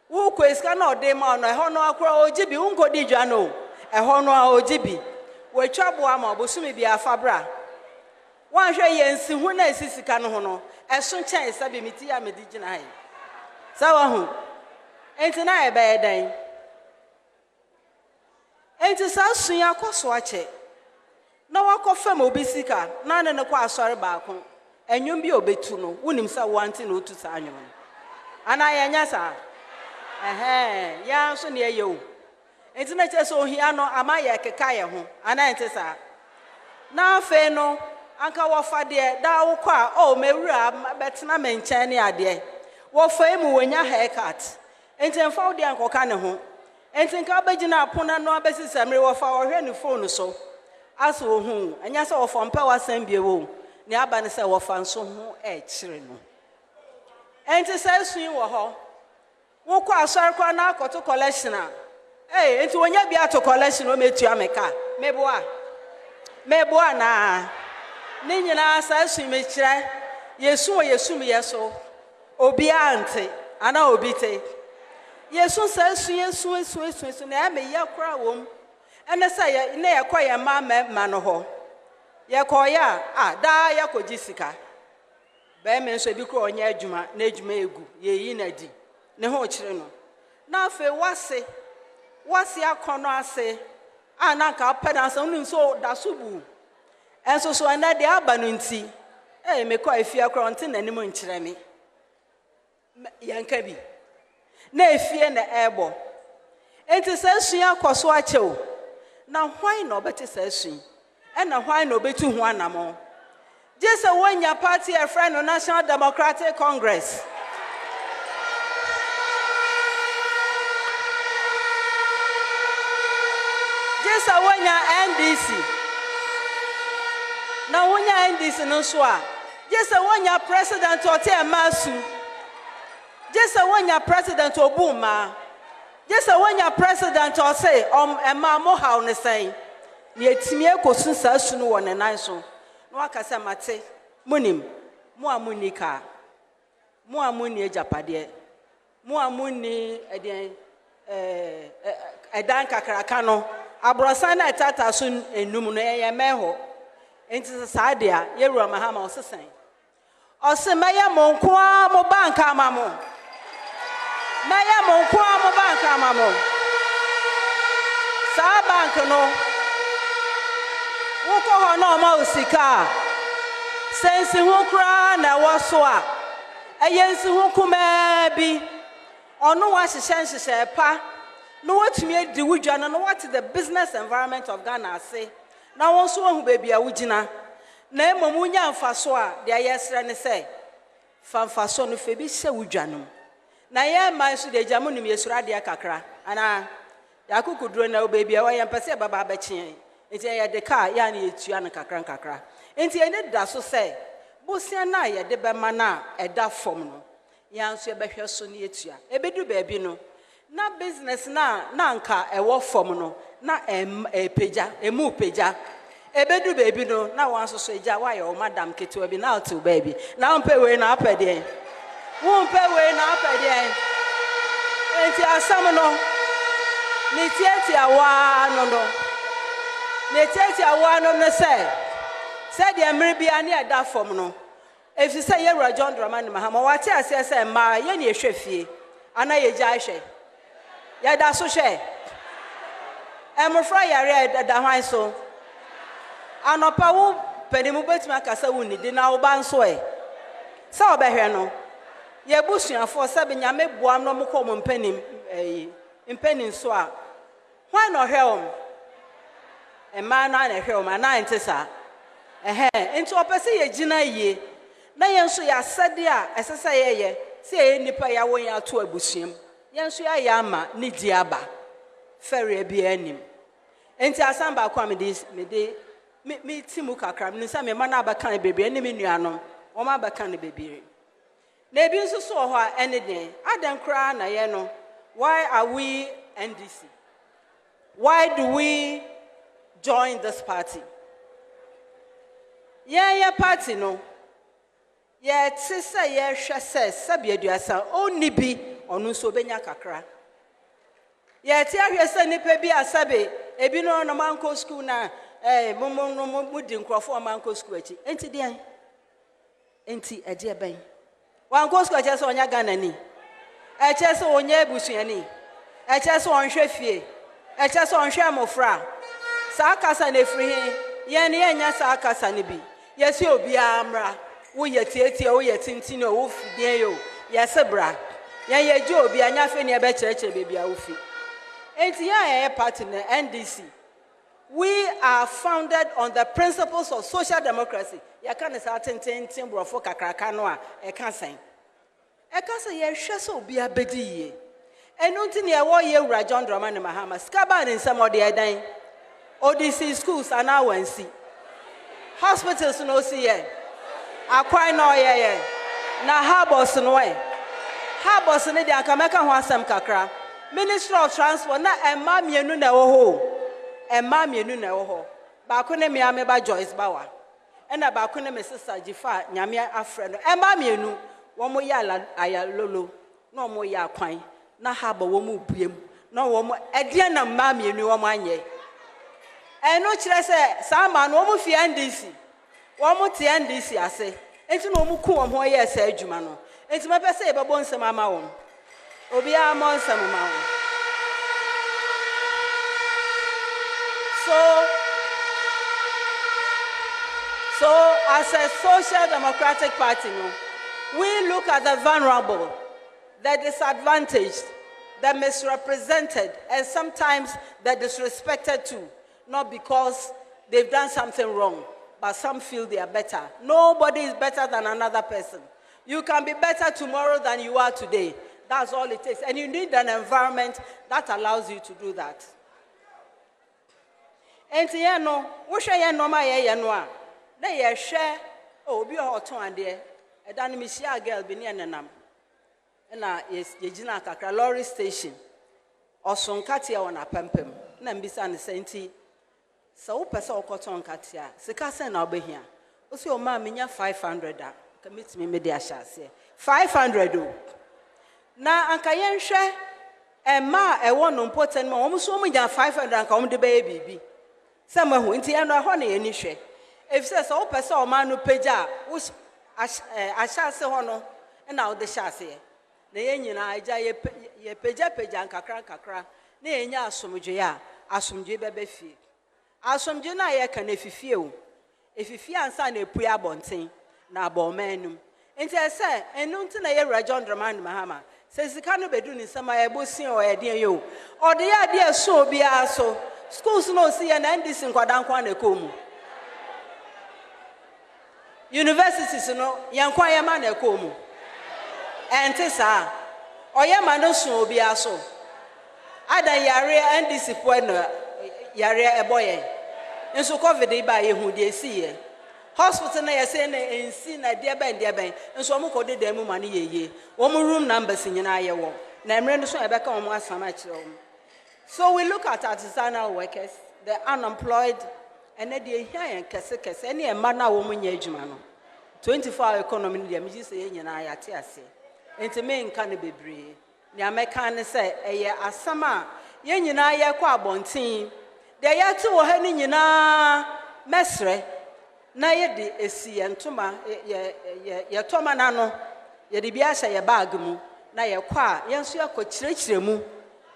Who question no de ma no e ho no akra ojibi unkodi dwa no e ho no ojibi we twabo ama obosumi bi afabra wan hwe yensi hu na esisika no ho no eso chen sabe miti ya medi gina hai sawa hu enti na e be dan enti sa sun akoso ache na wakofam obisika na ne kwa asore baako enwum bi obetu no wonim sa wanti na otu sa anwum ana yenya sa ya so ne ye o enti na che so hia no ama ye keka ye ho ana enti sa na afa no anka wo fa de da wo kwa o mewura betena menchen ne ade wo fa mu wonya haircut enti mfa wo de ankoka ne ho enti nka bagina apona no abesisamre wo fa wo hwe ne phone so aso wo hu anya se wo fa mpa wasan bie wo ne aba ne se wo fa nso ho e kire no enti sa sun wo ho wo kwa asar kwa na akoto collection a enti wonya bia to collection o metu ameka meboa na ne nyina sa sun me kire yesu me yeso obi ante ana obi te Yesu says, Yesu, na me ya kra wom. And say, na ya kwa ya ma ho. Ya kwa ya, da ya ko jisika. Be me nso bi kro onye adwuma, na adwuma egu, ye yi na di. Ne ho kire no. Na afi wase akono ase, na ka pedanse unu so da subu. Enso so na de aba no nti, me kwa afia kro nti na nim nkire me. Yanka bi. Na efie na ebo. Enti sa sua kwaso achew. Na hwan na obeti sa sua. E na hwan na obeti hu anamo. Just a one-year party, a friend of National Democratic Congress. Just a one-year NDC. Now one-year NDC no swa. Just a one-year president Ote Masu. Just a one-year president Obuma. Just a one-year president or say Emma Moha ne say. Ye timie kosun sa sunu won ne nan so. No akasa mate munim mo amunika mo amuni ejapade mo amuni edan kakraka no abrosan na tata so enum no ye meho enti sa de a ye wura mahama osesen osemaye mo nko a mo banka amamo maye mo nko a mo banka amamo sa bank no woko ho no ma osika sensi hu kra na woso a eyensi hu kuma bi ono wa hyehyɛ pa no watumi adi wudwa no what the business environment of Ghana say na won so hu baabi a wugina na emom nya mfaso a de ayesre ne sɛ famfaso no fe bi hyɛ wudwa no na ye man so de gyamu nim yesura de kakra ana yakukuduro na baabi a wɔyɛ mpɛsɛ baba abɛkye enti ya de ka ya na yetua na kakra enti ene da so say bosia na ye de be ma na eda fom no ya nso e behwe so na yetua ebedu baabi no na business na nka ewo fom no na peja emu peja ebedu baabi no na wan so so eja wa ye o madam ketewa bi na otu baabi na mpe we na apede wo mpe we na apede enti asam no ni tietia wa no Neteti awano no say the Ameribia near that form no. If you say you're John Dramani Mahama, what I say, Ma, Yenny Shefie, Anna Yajashe. Yada so share. I'm afraid I read at the high so. And a power pedimubet Macasawuni did now ban sway. So by here no. Ye bushing for 7 yame buam no common penny in penny soa. Why not helm? A man and a home, and 90 sir. Into a person ye gina ye. Na yansu ya sadia, as I say, say nipa ya way out to a bushim. Yansu ya yama, ni diaba. Ferry be enim. Enti asamba kwamidis, me timuka cram, Nisa me manaba can baby, any minuano, or my bacani baby. Nebi so saw her any day. I don't cry, Nayano. Why are we NDC? Why do we join this party? Yeah, party no. Yeah, sister, yeah, she says, Sabia Duasa, only be on Usobenya Kakra. Yeah, tell your son, Nipebi Asabe, Ebino no manco school na, Momo Muddin Crawford manco school. Ain't it dear? Ain't it a dear bang? One goes to just on your ganani. A chess on your bushiani. A chess on Sheffield. A chess on Shamofra. Sakasa ne free, yen yen sakasa ne bi. Yes, you be amra. We ye tieti o ye tintino ufi deyo. Yes, bra. Yen ye jo be anya fe ne be church baby a ufi. Enti ya party na NDC. We are founded on the principles of social democracy. Ya kan sa tintin brofo kakraka no a e kan sen. E kan se ye hwe so obi abedi ye. Enu nti ne e wo ye wura John Dramani Mahama. Skaba ne nsam ode edan. ODC schools are now NC. Hospitals no see ye. Akwai no ye. Na harbors no way. Harbors ne de akameka ho asem kakra. Ministry of Transport na emma mienu na wo ho. Emma mienu na wo ho. Ba ko ne me ameba Joyce Bawa. E na ba ko ne me sister Jifa nyame afre no. Emma mienu wo mo ya aya lolo. No mo ya kwan. na haba wo mu buem na wo mu ede na mma mienu wo anye eno kire se sama no wo mu fi NDC wo mu te NDC ase enti no mu ku wo ho ye sa adwuma no enti ma pese e bebo nsem ama wo obi a mo nsem ma wo so as a social democratic party we look at the vulnerable, the disadvantaged, the misrepresented, and sometimes the disrespected too. Not because they've done something wrong, but some feel they are better. Nobody is better than another person. You can be better tomorrow than you are today. That's all it takes. And you need an environment that allows you to do that. And we share no my na share obi oton ade e dan mi share girl bi ne nenam na yegina kakra lorry station oson katia wona pempem na mbisa ne senti so wo pese okoton katia sika sen na obehia o se o ma menya 500 a ka metimi me de ahase 500 o na anka yenhwe e ma e wono important ma wo so mo nya 500 anka wo de be bibi se mahu nti eno ho na ye ni hwe. If says all person or man who peja, which I shall say hono, and now the shall the yen I jay ye peja and kakra, nay, ya sumja, asumji bebe fee. Asumjina ye can if you fear and sign a prayer bonting, na bo menum. And I say, and nuntin a year John Draman Mahama says the cannot be doing some my bussing or a dear you, or the idea so be also. Schools no see an NDC in Quadankwane Kumu. Universities no yankwa yama na ekomu ente sa oyama no so obi aso ada yare NDC po na yare eboye nso covid ba ye hu de siye hospital na yese na ensi na de ben nso mo ko de dem ma na yeye wo mo room numbers nyina ye wo na emre no so ebeka wo mo asama kire wo. So we look at artisanal workers, the unemployed, and then the here and kese any man na wo munya adwuma no 24-hour economy no dem ji say nyina ya te ase enti me nka ne bebre ne ameka ne say eye asama ye nyina ye kwa abonten de ye te wo ha ni nyina mesre na ye de esi entoma ye toma na no ye de bia hye ye bag mu na ye kwa ye nso yakokirekire mu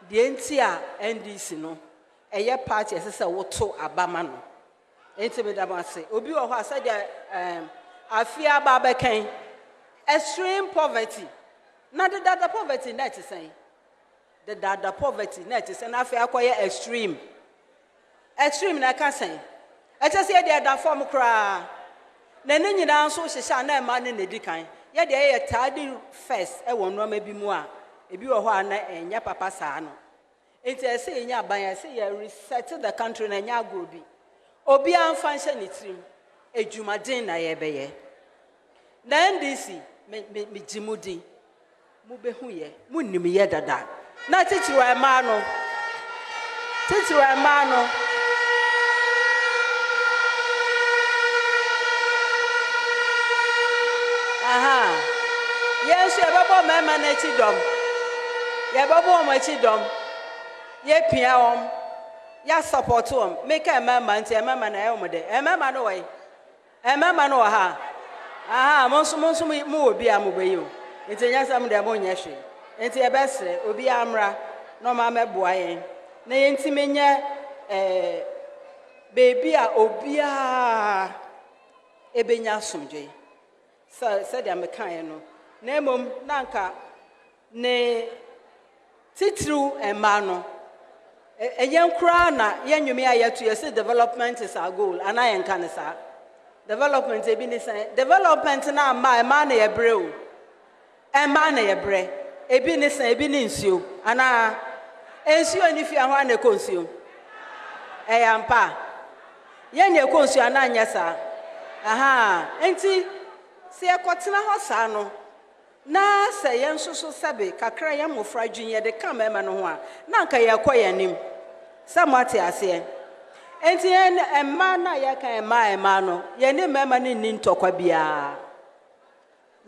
de enti a NDC no eye party esese woto abama no enti me da ase obi wo ho asa de afia babekan extreme poverty na the data poverty net is saying the data poverty net is na afia akoye extreme na ka saying e just say the da form kra na ne nyina so hyehya na ma ne nedikan ye de ye tadi first e wonno ma bi mu a ebi wo ho ana enya papa saa no enti e say enya ban e say ye reset the country na enya agrobi obi amfa nhye ne trim ejumaden na ye beye na NDC me jimudi mu behu ye munnim ye dada na titiru ema no aha yes ye babo mema na chidom ye babo mo chidom ye pia om ya support om make mema nti mema na ye om de mema no wai mema no ha aha monso mu obi amubeyo nti nyasam de mo nyehwe nti e besre obi amra no ma meboa yen na yenti menye baby a obi a ebenya somdwe so de amekan no na emom nanka ne titru ema no eyen kura na yenwumi ayetu yesi development is our goal and I enkan sa development ebi ni say development na ma na ye bre o ema na ye bre ebi ni say ebi ni nsuo ana ensuo ni fi ahwa na konsuo eyampa ye na konsuo ana anya sa aha enti se ekotena ho sa no na se ye nsoso sabe kakra ye mofra dwunye de ka mema no ho a na nka ye koyanim samate ase enti emma na ye kan emma no ye ne mema ni ntokwa bia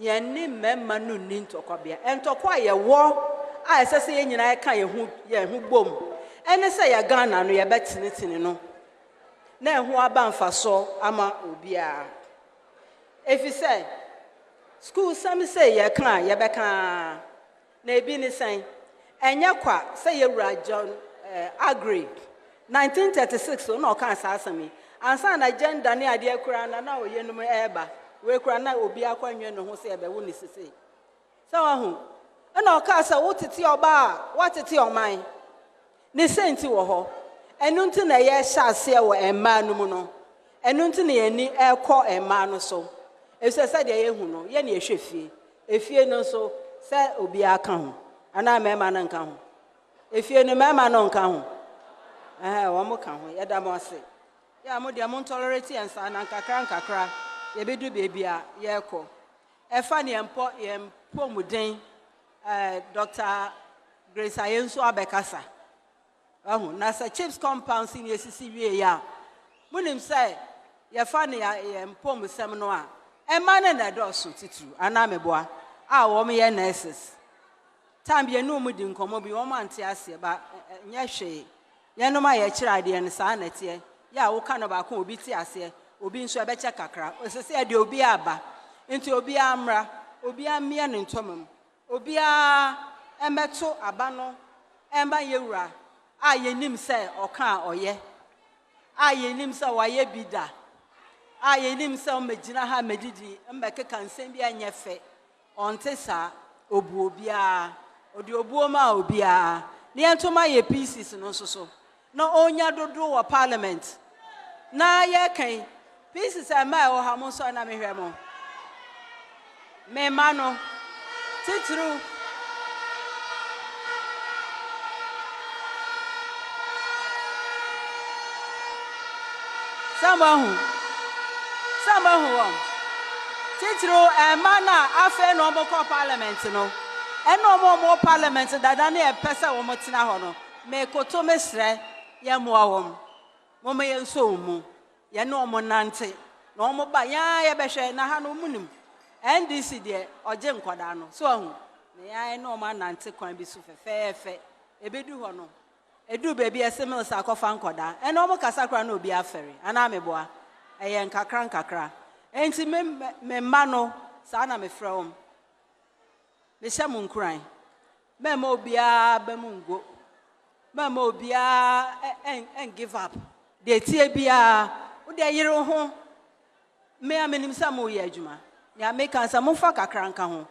ye ne mema no ni ntokwa bia entokwa ye wo I say in I can't who boom. And I say a gun and we are betting it in no. Now who are bound for so ama ubia. If you say school, some say ya can, ya beka. Nebi ni saying, and yakwa say you are John agree. 1936 no can say me. And son agenda ni idea kurana na we no eba. We kurana obi akwanwe no ho say ebe wo ni sisi. So ahu. And o ka say what titi oba, what titi o man. Ni senti wo ho. Enu nti na ye hya ase wo emma no mu no. Enu nti na ye ni ekọ emma no so. Ese say de ye hu no, ye na ehwe fie. Efie no so say obi aka ho. Ana mema na nka ho. Efie no mema no nka ho. Wo mo ka ho, ye da mo ase. Ya mo de mo tolerate and sa na nkakra ye bedu bebi a ye ko e fa ne empo muden Dr. Grace Ayenso abekasa ahu na sa chips compound sin yesisi wie ya munim say ye fa ne empo musem no a e ma na do so titru ana meboa a wo me ye nurses time ye no mu di nkomo bi wo man te ase ba nya hwe ye no ma ye kira de ne sa na tie ya wo ka no ba ko obi ti ase obi nso ebeche kakra osese de obi aba nti obi amra obi amia ne ntomam obi a emeto aba no emba yewura a yenim se oka oye a yenim se waye bida a yenim se o magina ha medidi mbeke kansem bia nyefe onte sa obu obi a odi obuo ma obi a ne entoma ye pieces no so no onya dodo wa parliament na ye kan pieces am I o ha mo so na me hwe mo me ma no titru Samahu titru na afa no mo ko parliament no eno mo parliament dada na e pesa wo mo tina ho no me koto mesre ye mo awom mo me yenso mu ye no mo nante no mo ba ya ye behwe na ha no munim NDC de oje nkoda no so ahu me ya no mo nante kwan bi su fefefe ebedu ho no edu baby esemel sa kofa nkoda eno mo kasa kra na obi afere ana meboa eye nkakra enti me ma no sa na me frɛ om me hye mu nkran me ma obia ba mu ngo me ma obia en give up de tie bia wo de yire ho me amenim sa mo ye adwuma ya me kan sa mo fa kakra nka ho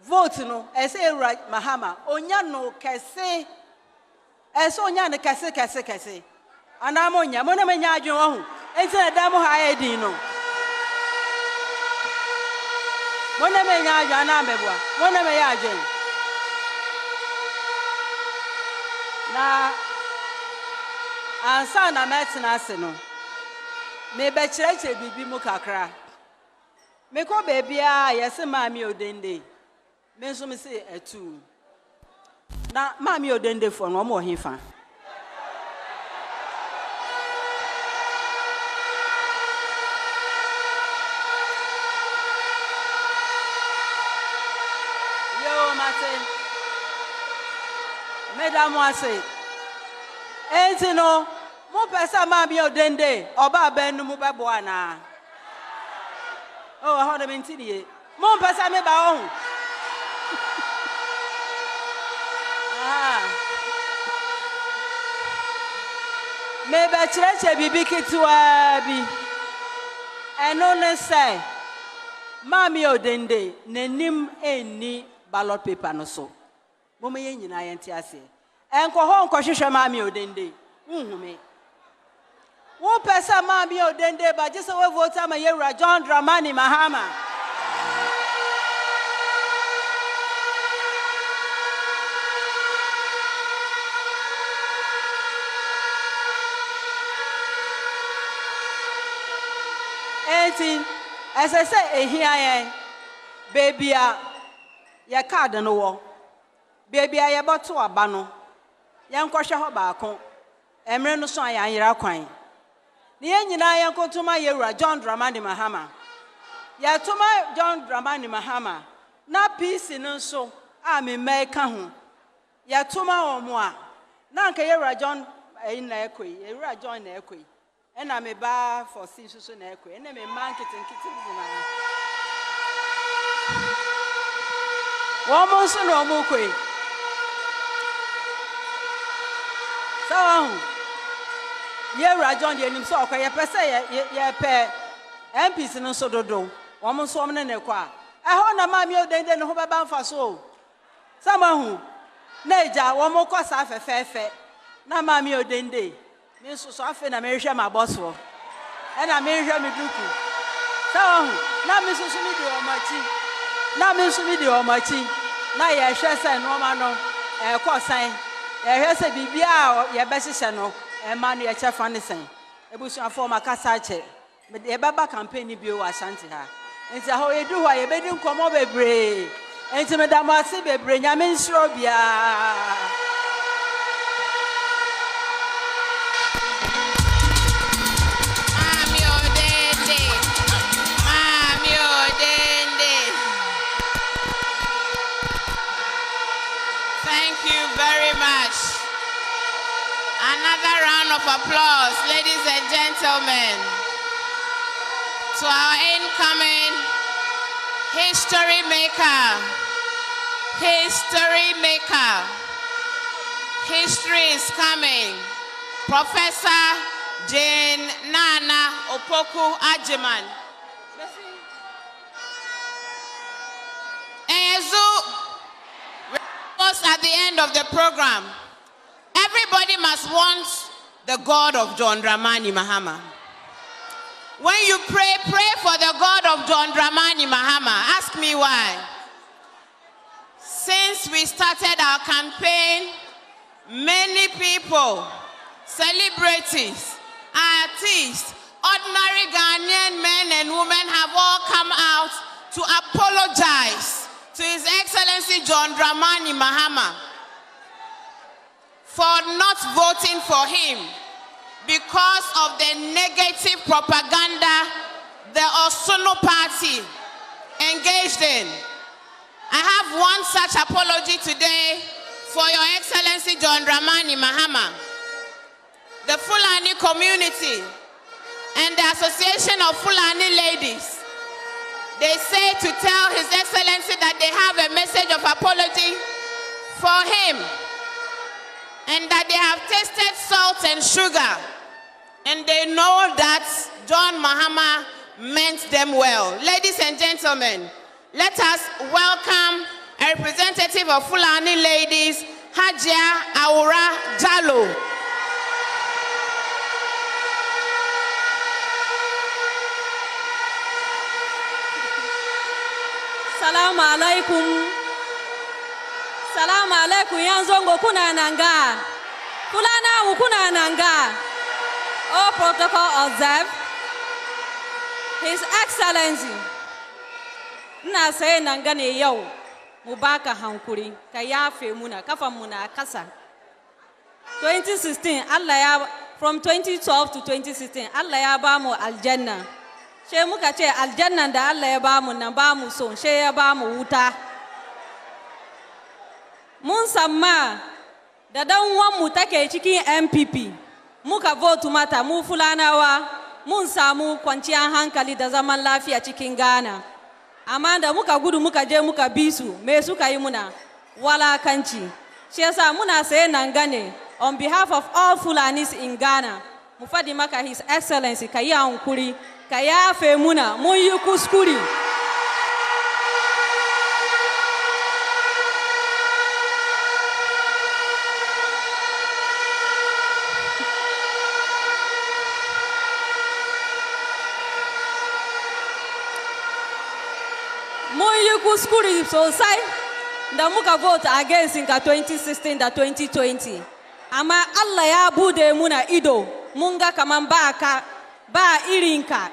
vote no ese Ewura Mahama onya no kese ese onya no kese ana mo nya mo na me nya adwuma ho enti na da mo ha edin no mo na me nya adwuma na meboa mo na me ya adwuma na ansa na metina ase no me be kireche bibi mu kakra me ko baby a yesi mami odende me nso me se etu na mami odende fo no mo hifa yo mate mesdames moi enti no mo pesa mami odende oba benu mu bebo ana oh how the mentidi mo pesa me ba ohun me be kireche bibi kitwa bi eno ne say mami odende nanim eni ballot paper no so mo me nyina yenti ase enko ho nko hwehwe mami odende nhume wo pesa mami odende ba je se we vote ama Ewura John Dramani Mahama as I say ehia baby ya card no wo baby ya boto aba no ya nkohwe ho ba ko emre no so ayan yira kwan ne nyina ya nkotuma Ewura John Dramani Mahama ya tuma John Dramani Mahama na peace no so a me meka ho ya tuma omwa na nka yewra John na ekoi yewra John na ekoi ena me ba for si susu na ekoi ena me man kitinkiti na womo so no mo koi sawa yewra John de nim so okoye pese ye pe MPs no so dodo womo so omne na ekwa eho na ma mi odende no ho baba mfa so sama hu na eja womo kosa afefefe na ma mi odende mi so so afe na me hwe ma boso e na me hwe mi duku sama hu na mi so so mi di omachi na mi so mi di omachi na ye hwe se no ma no kosan ye hwe se bibia ye be hye no e ma no ye chefa ne sen ebusu afọ makasa che ye baba campaign bi o ashanti ha nti aho ye du ho ye be di nkomo bebre enti me da ma se bebre nya me nsuro bia Thank you very much. Another round of applause, ladies and gentlemen, to our incoming history maker. History maker. History is coming. Professor Jane Nana Opoku Ajiman. At the end of the program, everybody must want the God of John Dramani Mahama. When you pray, pray for the God of John Dramani Mahama. Ask me why. Since we started our campaign, many people, celebrities, artists, ordinary Ghanaian men and women have all come out to apologize to His Excellency John Dramani Mahama for not voting for him because of the negative propaganda the Osono Party engaged in. I have one such apology today for Your Excellency John Dramani Mahama. The Fulani community and the Association of Fulani Ladies, they say to tell His Excellency that they have a message of apology for him and that they have tasted salt and sugar and they know that John Mahama meant them well. Ladies and gentlemen, let us welcome a representative of Fulani Ladies, Hajia Aura Jallo. Salamu alaikum. Salamu alaikum yanzongo kuna nanga. Fulana ukuna nanga. All protocol observed. His Excellency. Na say nanga ne yau. Mubaka hankuri. Kayafe muna. Kafa muna kasa. 2016. Allah ya, from 2012 to 2016. Allah ya bamu aljanna. She muka ce aljannan da Allah ya bamu nan bamu so she ya bamu wuta mun samma da dan uwan mu take cikin MPP muka vote mata mu Fulanawa mun samu kwanciyar hankali da zaman lafiya cikin Ghana amma da muka gudu muka je muka bisu me suka yi muna walakanci shi yasa muna saye nan gane on behalf of all Fulanis in Ghana mu fadi maka His Excellency kayi hankuri kaya fe muna mun yi kuskuri sosai da muka vote against in 2016 da 2020 amma Allah ya bude muna ido mun ga kaman ba irinka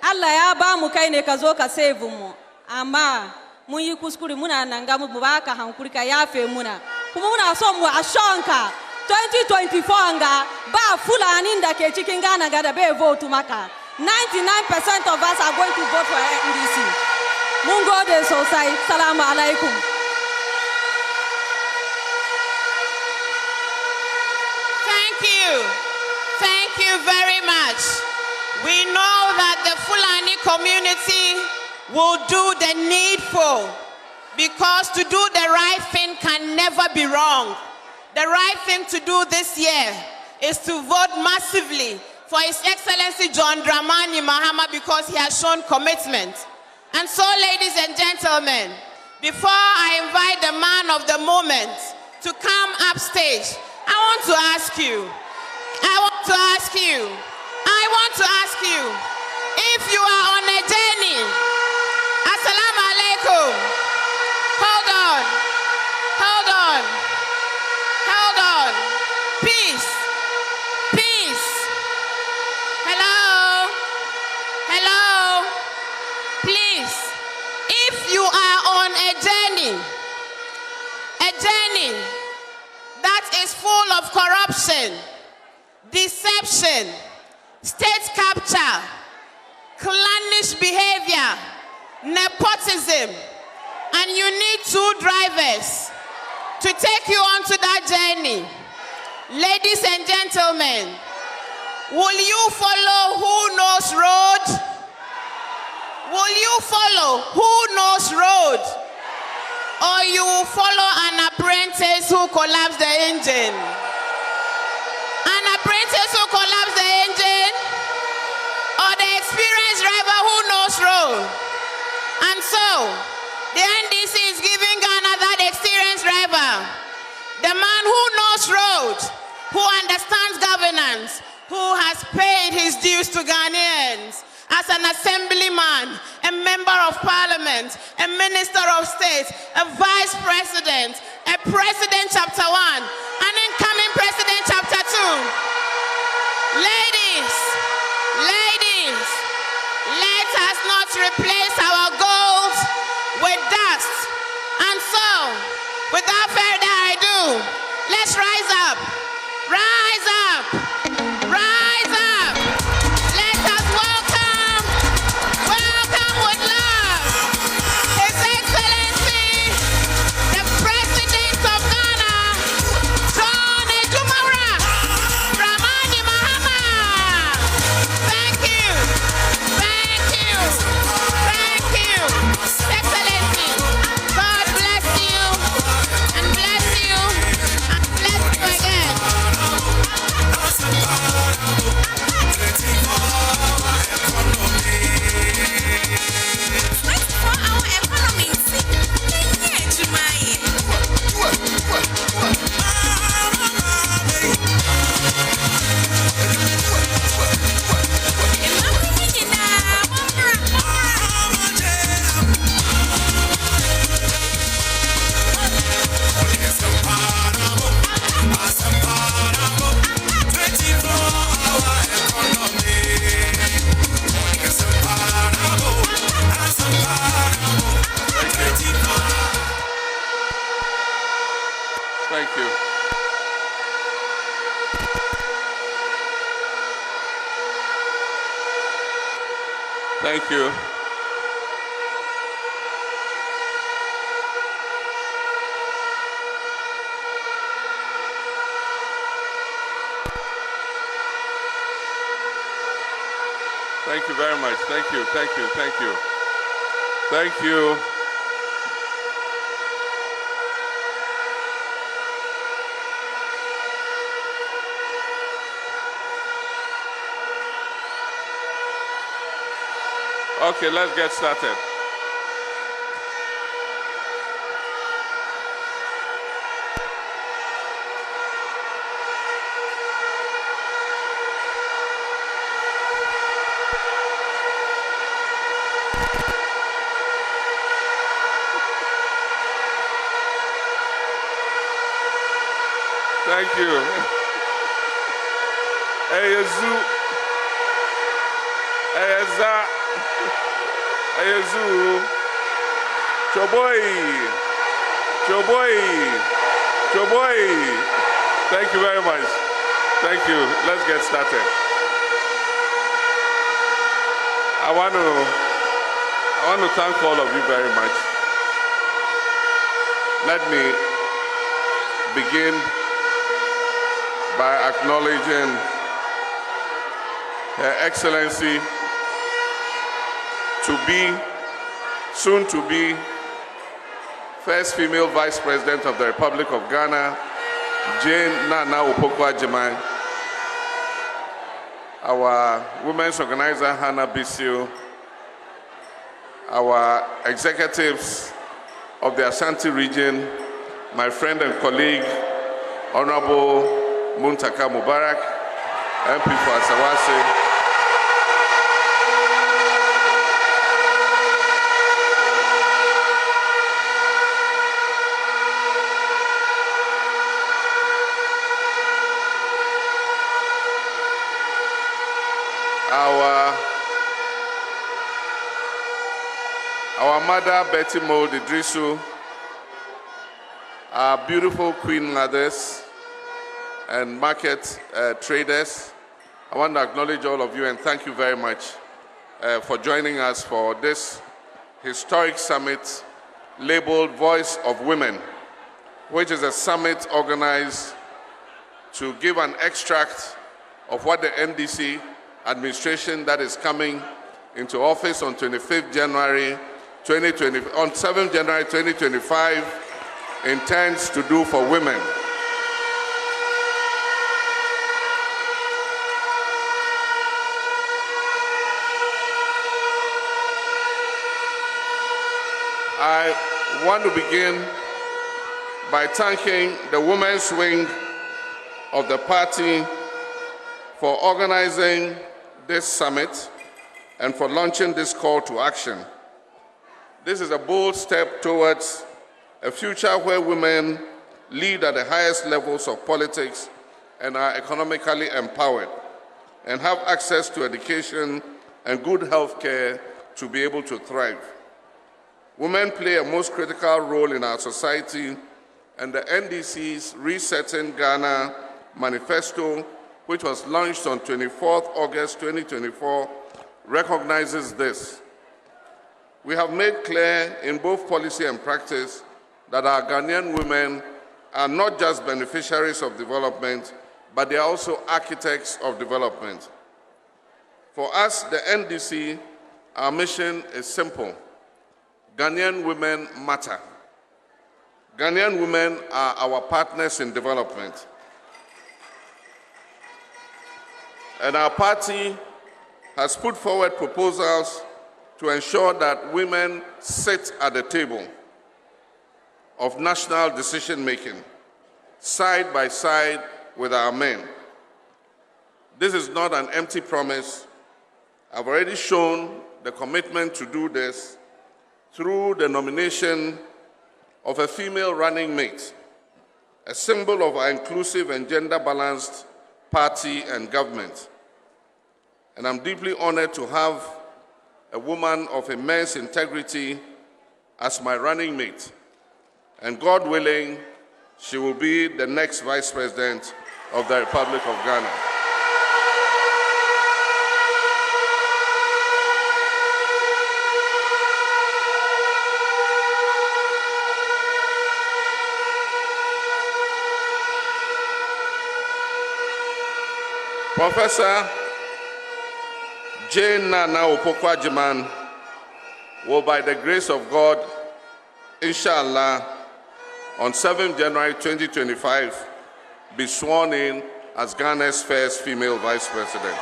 Allah ya ba mu kai ne ka zo ka save mu amma mun yi kuskure muna nan ga mu ba ka hankuri ka yafe muna kuma muna so mu ashonka 2024 nga ba Fulani da ke cikin Ghana ga da bai vote maka 99% of us are going to vote for NDC. Mun gode sosai. Salamu alaikum. you. Thank you very much. We know that the Fulani community will do the needful, because to do the right thing can never be wrong. The right thing to do this year is to vote massively for His Excellency John Dramani Mahama, because he has shown commitment. And so, ladies and gentlemen, before I invite the man of the moment to come upstage, I want to ask you, if you are on a journey, Assalamu alaikum. Hold on. Peace. Hello. Please, if you are on a journey that is full of corruption, deception, state capture, clannish behavior, nepotism, and you need 2 drivers to take you onto that journey, ladies and gentlemen, will you follow Who Knows Road? Will you follow Who Knows Road? Or you will follow an apprentice who collapsed the engine? An apprentice who collapsed the engine? Or the experienced driver who knows road? And so, the NDC is giving Ghana that experienced driver, the man who knows road, who understands governance, who has paid his dues to Ghanaians as an assemblyman, a member of parliament, a minister of state, a vice president, a president chapter 1, an incoming president chapter 2. Ladies, let us not replace our gold with dust. And so, without further ado, let's rise up. Rise up. Let us welcome with love His Excellency, the President of Ghana, John Dramani Mahama. Thank you. Excellency, God bless you and bless you and bless you again. Thank you. Thank you. Thank you very much. Thank you. Okay, let's get started. Thank you. Ayezu, Choboy. Thank you very much. Thank you. Let's get started. I want to thank all of you very much. Let me begin by acknowledging Her Excellency, soon to be, first female Vice President of the Republic of Ghana, Jane Nana Opoku-Agyeman, our women's organizer, Hannah Bisio, our executives of the Ashanti region, my friend and colleague, Honorable Muntaka Mubarak, MP for Asawase, our mother, Betty Mold Idrisu, our beautiful Queen Mothers and market traders. I want to acknowledge all of you and thank you very much for joining us for this historic summit labeled Voice of Women, which is a summit organized to give an extract of what the NDC administration that is coming into office on 25th January 2020, on 7th January 2025 intends to do for women. I want to begin by thanking the women's wing of the party for organizing this summit and for launching this call to action. This is a bold step towards a future where women lead at the highest levels of politics and are economically empowered and have access to education and good health care to be able to thrive. Women play a most critical role in our society, and the NDC's Resetting Ghana Manifesto, which was launched on 24th August 2024, recognizes this. We have made clear in both policy and practice that our Ghanaian women are not just beneficiaries of development, but they are also architects of development. For us, the NDC, our mission is simple. Ghanaian women matter. Ghanaian women are our partners in development. And our party has put forward proposals to ensure that women sit at the table of national decision-making, side by side with our men. This is not an empty promise. I've already shown the commitment to do this through the nomination of a female running mate, a symbol of our inclusive and gender-balanced party and government. And I'm deeply honored to have a woman of immense integrity as my running mate. And God willing, she will be the next Vice President of the Republic of Ghana. Professor Jane Nana Opoku-Agyeman will, by the grace of God, inshallah, on 7th January 2025, be sworn in as Ghana's first female Vice President.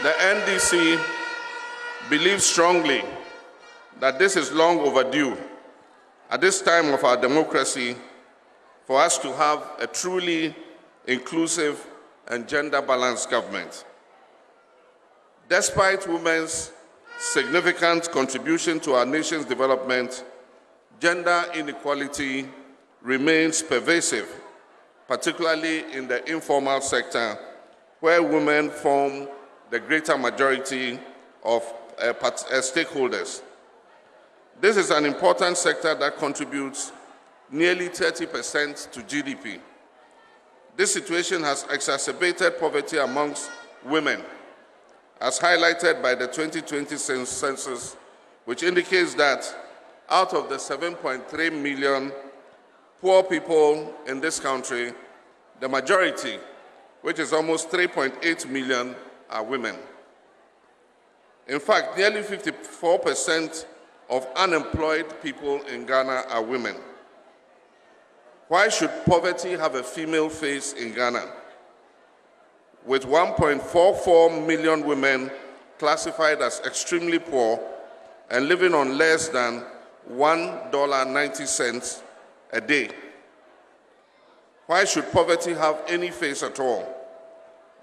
The NDC believes strongly that this is long overdue at this time of our democracy for us to have a truly inclusive and gender-balanced government. Despite women's significant contribution to our nation's development, gender inequality remains pervasive, particularly in the informal sector, where women form the greater majority of stakeholders. This is an important sector that contributes nearly 30% to GDP. This situation has exacerbated poverty amongst women as highlighted by the 2020 census, which indicates that out of the 7.3 million poor people in this country, the majority, which is almost 3.8 million, are women. In fact, nearly 54% of unemployed people in Ghana are women. Why should poverty have a female face in Ghana? With 1.44 million women classified as extremely poor and living on less than $1.90 a day. Why should poverty have any face at all?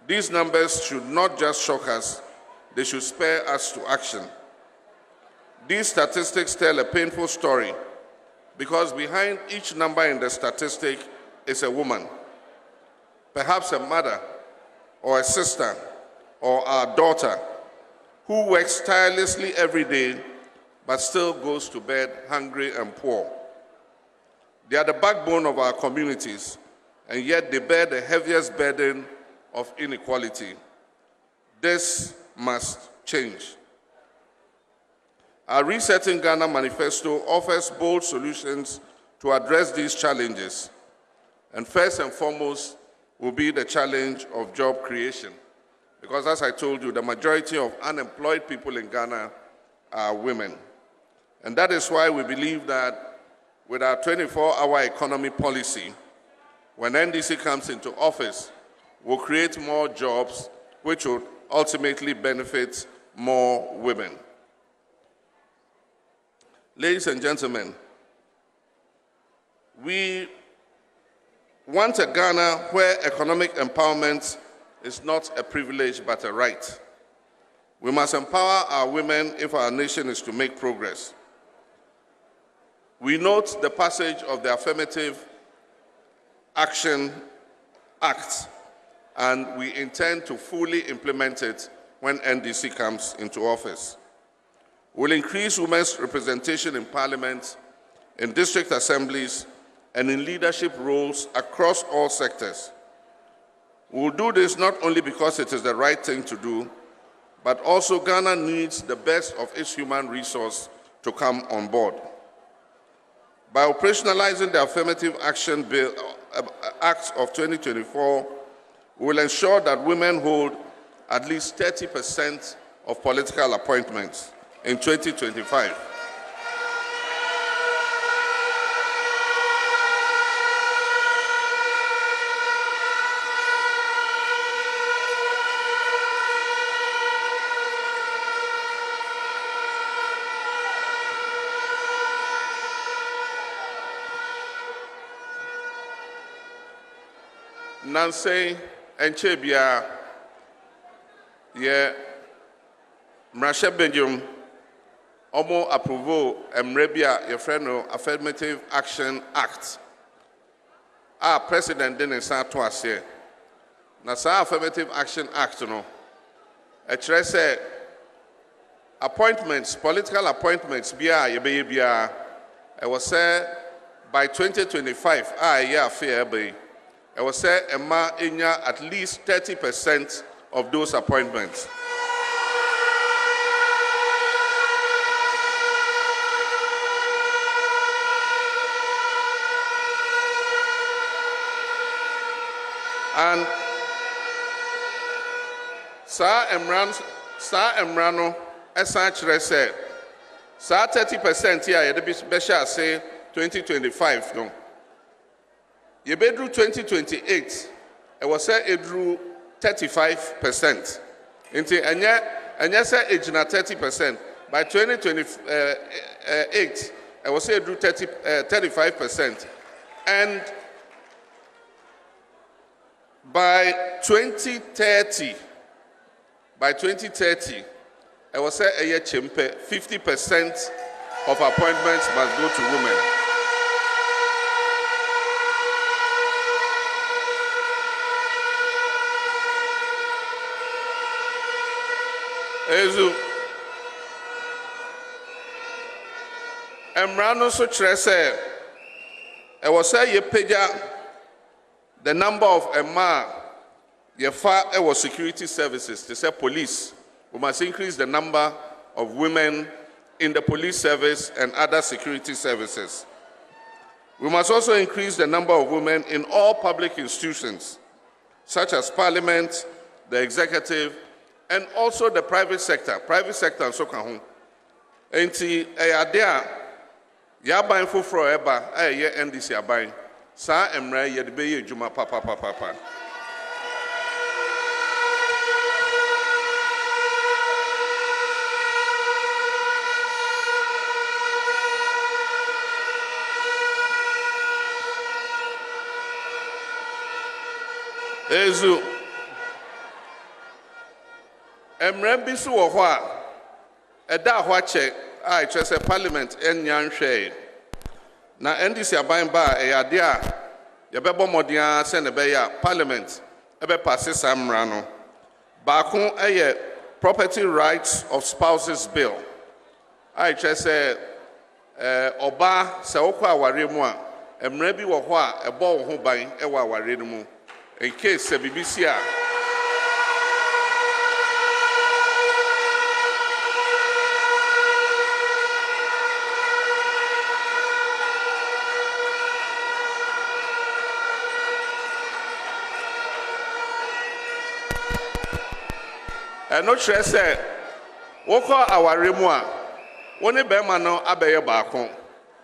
These numbers should not just shock us, they should spur us to action. These statistics tell a painful story because behind each number in the statistic is a woman, perhaps a mother or a sister or our daughter who works tirelessly every day but still goes to bed hungry and poor. They are the backbone of our communities, and yet they bear the heaviest burden of inequality. This must change. Our Resetting Ghana Manifesto offers bold solutions to address these challenges, and first and foremost will be the challenge of job creation, because as I told you, the majority of unemployed people in Ghana are women. And that is why we believe that with our 24-hour economy policy, when NDC comes into office, we'll create more jobs which will ultimately benefit more women. Ladies and gentlemen, we want a Ghana where economic empowerment is not a privilege but a right. We must empower our women if our nation is to make progress. We note the passage of the Affirmative Action Act, and we intend to fully implement it when NDC comes into office. We'll increase women's representation in parliament, in district assemblies, and in leadership roles across all sectors. We'll do this not only because it is the right thing to do, but also Ghana needs the best of its human resource to come on board. By operationalizing the Affirmative Action Bill, Act of 2024, we will ensure that women hold at least 30% of political appointments in 2025. Nancy and Chebia, Mrasha Benjum, Omo approval Mrebia, your friend, Affirmative Action Act. Our president didn't start to us here. Nasa Affirmative Action Act, no. Say appointments, political appointments, I was say by 2025, fair be. I will say Emma Inya at least 30% of those appointments. And Sa Emrano, essentially said, Sa 30% here, the Bishop say 2025, no. You bedrew 2028, I was say it drew 35%. Into and yet say it na 30%. By 2028, I was say it drew 35%. And by 2030, I was say a year chimpe, 50% of appointments must go to women. Ezu Emrano so trese I was say ye peja the number of Emma ye fa was security services, they say police, We must increase the number of women in the police service and other security services. We must also increase the number of women in all public institutions, such as Parliament, the executive, and also the private sector. Private sector and so can. Enti ayadea yaban foforo eba aye NDC aban sa emra ye de beye adwuma papa. Ezu emra bi so wo ho a eda ho ache I trust a Parliament and yan shade. Na NDC aban ba e ade a ye bebo modia se ne be ya Parliament e be pass samra no. Ba ko eye Property Rights of Spouses Bill. I trust oba se wokọ aware mu a emra bi wo ho a ebo wo ho ban e wo aware no mu. In case se BBC a no stress say woko aware mu a woni be ma no abeye baako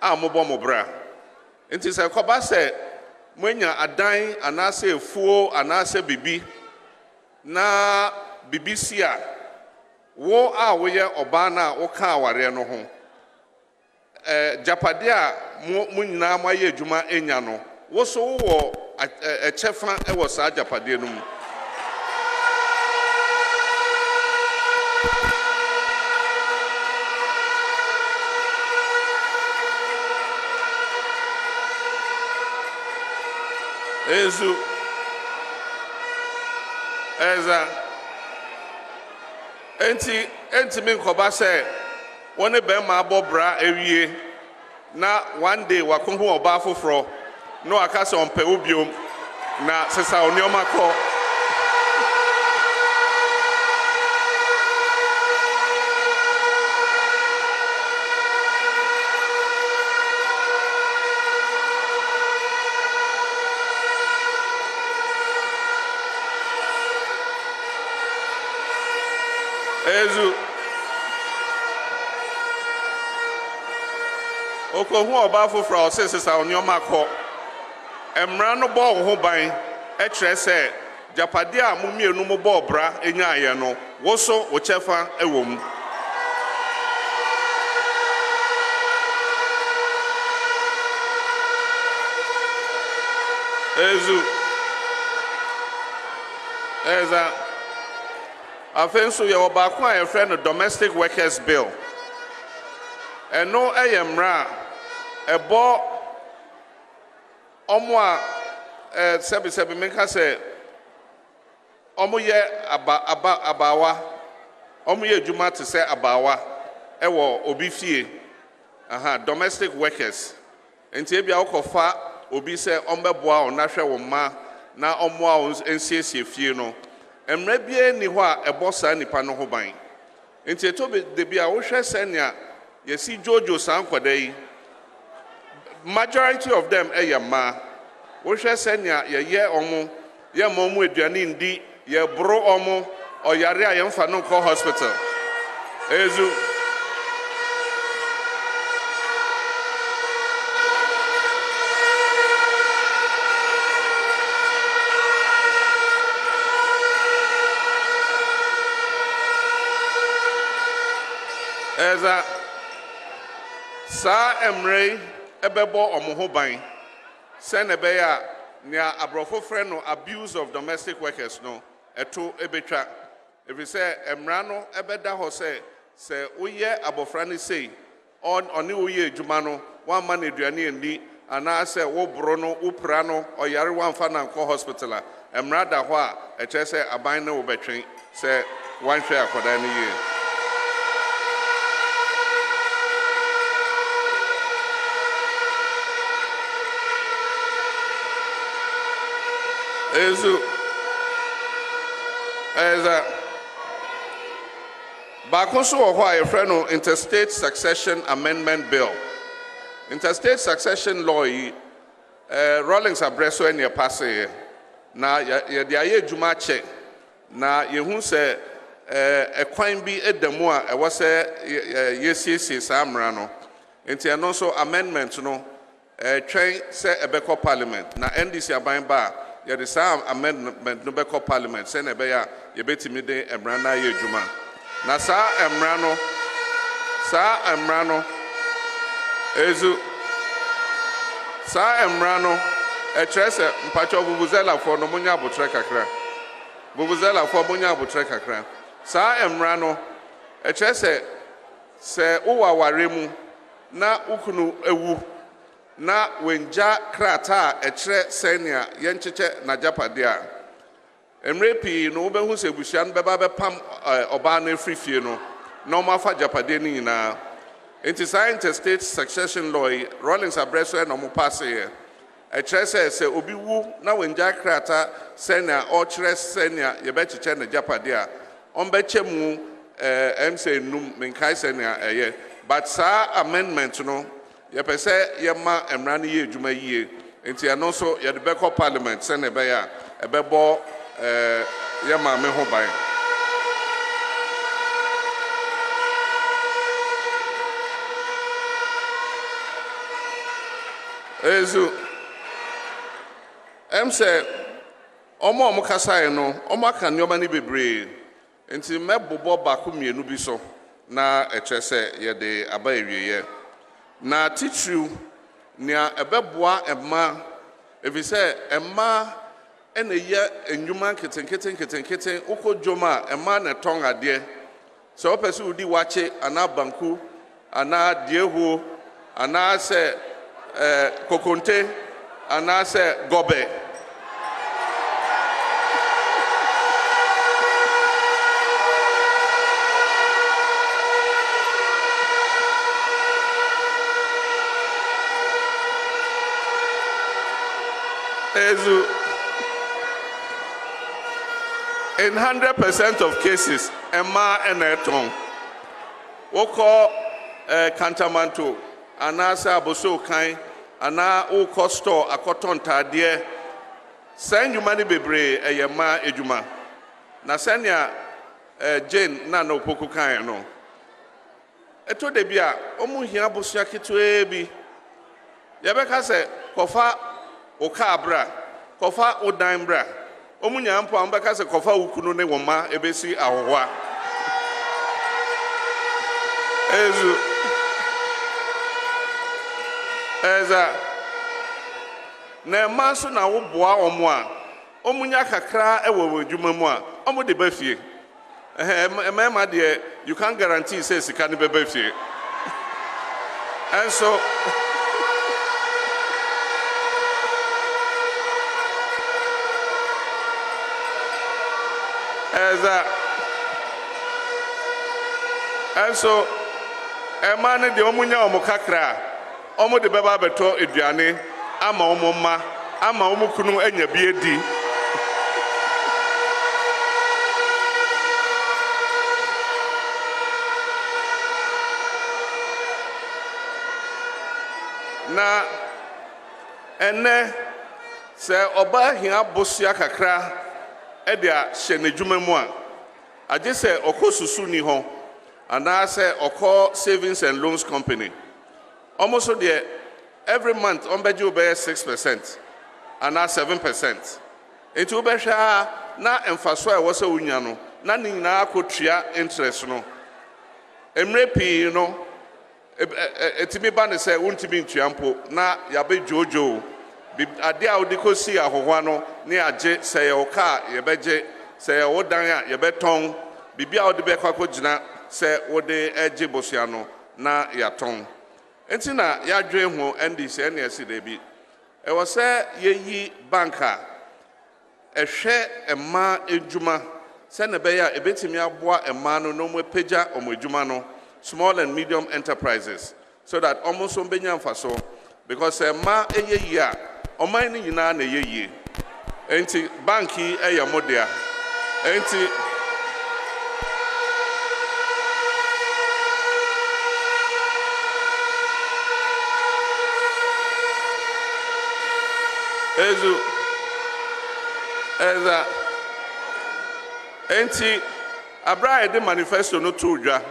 a mobo mobra enti se koba se mwenya adan anase efuo anase bibi na BBC a wo a wo ye oba na wo ka aware no ho japade a mu nyina ma ye adwuma enya no wo so wo echefa e wo sa japade no mu. Ezu eza enti min koba se woni be ma bobra ewie na one day wakonhu oba foforo no aka se onpe obiom na sesa onioma ko Ezu okohu oba foforo osesesa onioma ko emra no bo ho ban e kire se japade a mumienu mo bo bra enya aye no wo so wo chefa ewom. Ezu eza Afenso ye obako a friend Domestic Workers Bill. And no ayemra ebo omo a sebi meka say omo ye abawa omo ye adwuma te say abawa ewo obi fie domestic workers enti e bia okofa obi say ombeboa o na hwe wo ma na omo a ensiesie fie no emra bie ni ho a ebo sa nipa no ho ban enti eto de bia wo hwe senia yesi jojo san kwada yi majority of them ma wo hwe senia ye omo ye momu aduane ndi ye bro omo oyare a ye mfa no ko hospital ezu eza sa emre ebebo omoho ban se ne be ya nia abrofo frɛ no abuse of domestic workers no eto ebetwa efi se emra no ebeda ho se woyɛ abofra ne sei ɔne woyɛ adwuma no wan ma ne aduane ndi ana se wo bro no wo pra no ɔyare wan fa na nkɔ hospital a emra da ho a ɛkyɛ se aban ne wo betwen se wan hwɛ akoda ne yie. Ezu eza baako so wɔ hɔ a yɛfrɛ no Interstate Succession Amendment Bill. Interstate Succession Law yi, Rawlings abrɛ so ɛne ɛpase na yɛde ayɛ adwuma akyɛ na yɛhu sɛ ɛkwan bi ɛda mu a ɛwɔ sɛ yɛsiesie saa mmara no. Nti ɛno nso amendment no twɛn sɛ ɛbɛkɔ parliament na NDC aban ba a yɛde saa amendment no bɛkɔ parliament sɛ na ɛbɛyɛ a yɛbɛtumi de mmara no ayɛ adwuma. Na saa mmara no ezu saa mmara no ɛkyerɛ sɛ mpatwɔ vuvuzelafoɔ no monya abotrɛ kakra vuvuzelafoɔ monya abotrɛ kakra saa mmara no ɛkyerɛ sɛ wowɔ aware mu na ukunu ewu na wenja krata ɛkyerɛ sɛnea yɛnkyekyɛ n'agyapadeɛ a mmerɛ pii no wobɛhu sɛ abusua no bɛba bɛpam ɔbaa no afiri fie no na ɔmafa agyapadeɛ no nyinaa. Nti saa Interstate Succession Law yi Rawlings abrɛ so na ɔmo paseɛ ɛkyerɛ sɛ obi wu na wenja krata sɛnea ɔkyerɛ sɛnea yɛbɛkyekyɛ n'agyapadeɛ a ɔmbɛkyɛ mu ɛmsɛ enum menkae sɛnea ɛyɛ. But saa amendment no yɛpɛ sɛ yɛma mmara no yɛ adwuma yie nti ɛno nso yɛde bɛkɔ parliament sɛ na ɛbɛyɛ a ɛbɛbɔ yɛ maame ho ban. Ezu sɛ ɔmo a ɔmo kasaeɛ no ɔmo aka nneɛma no bebree nti mɛbobɔ baako mmienu bi so na ɛkyerɛ sɛ yɛde aba awieɛ na titiriw nea ɛbɛboa mmaa ɛfiri sɛ mmaa ɛna yɛ nnwuma nketenkete wokɔ dwom a mmaa na ɛtɔn adeɛ sɛ wopɛ sɛ wodi wakye anaa banku anaa deɛhuo anaa sɛ kokonte anaa sɛ gɔbɛ in 100% of cases, Emma and Eton, Woko Cantamanto, Anasa Boso Kain, Ana Oko store, a cotton tadie, send you money bebre, a yama ejuma. Nasanya Jane Nano Poku Kain no. Eto debia, Omu Hiabusiaki to ebi. Yabeka se, Kofa Okabra, Kofa Odaimbra. Omunya ampo ambaka se kofa ukunu ne woma ebesi ahowa. Eza na manso na wo boa omo a omunya kakra ewo adwuma mu a omo de ba fie. Emema de you can't guarantee say sika ne beba fie. And so and so a man in the Omunya Omokakra, Omo de Baba Beto Idiane, Ama Omoma, Ama Omukunu and your BD. Na ene se oba hia bosia kakra edia hyene dwuma mu a agye se okosusu ni ho ana se okọ savings and loans company almost so there every month on beje obey 6% and 7%. Enti obehwa na emfaso a wo se unya no na ni nyina akotua interest no emre pi no etimi ba ne se untimi ntuampo na ya be jojo ade a wode kosi ahohwa no ne agye se ye oka ye beje se ye wodan a ye beton bibia wode be kwakọ gina se wode agye bosia no na yaton enti na ya dwen ho NDC na esi da bi e wo se yeyi banka ehwe emma edwuma se ne be ya ebetimi aboa emma no no mo pagya omo edwuma no small and medium enterprises so that almost on benya mfaso because emma eyeyi a oman ni nyina na eyeyi enti banki eya modea enti Eza enti abra the manifesto no tudwa.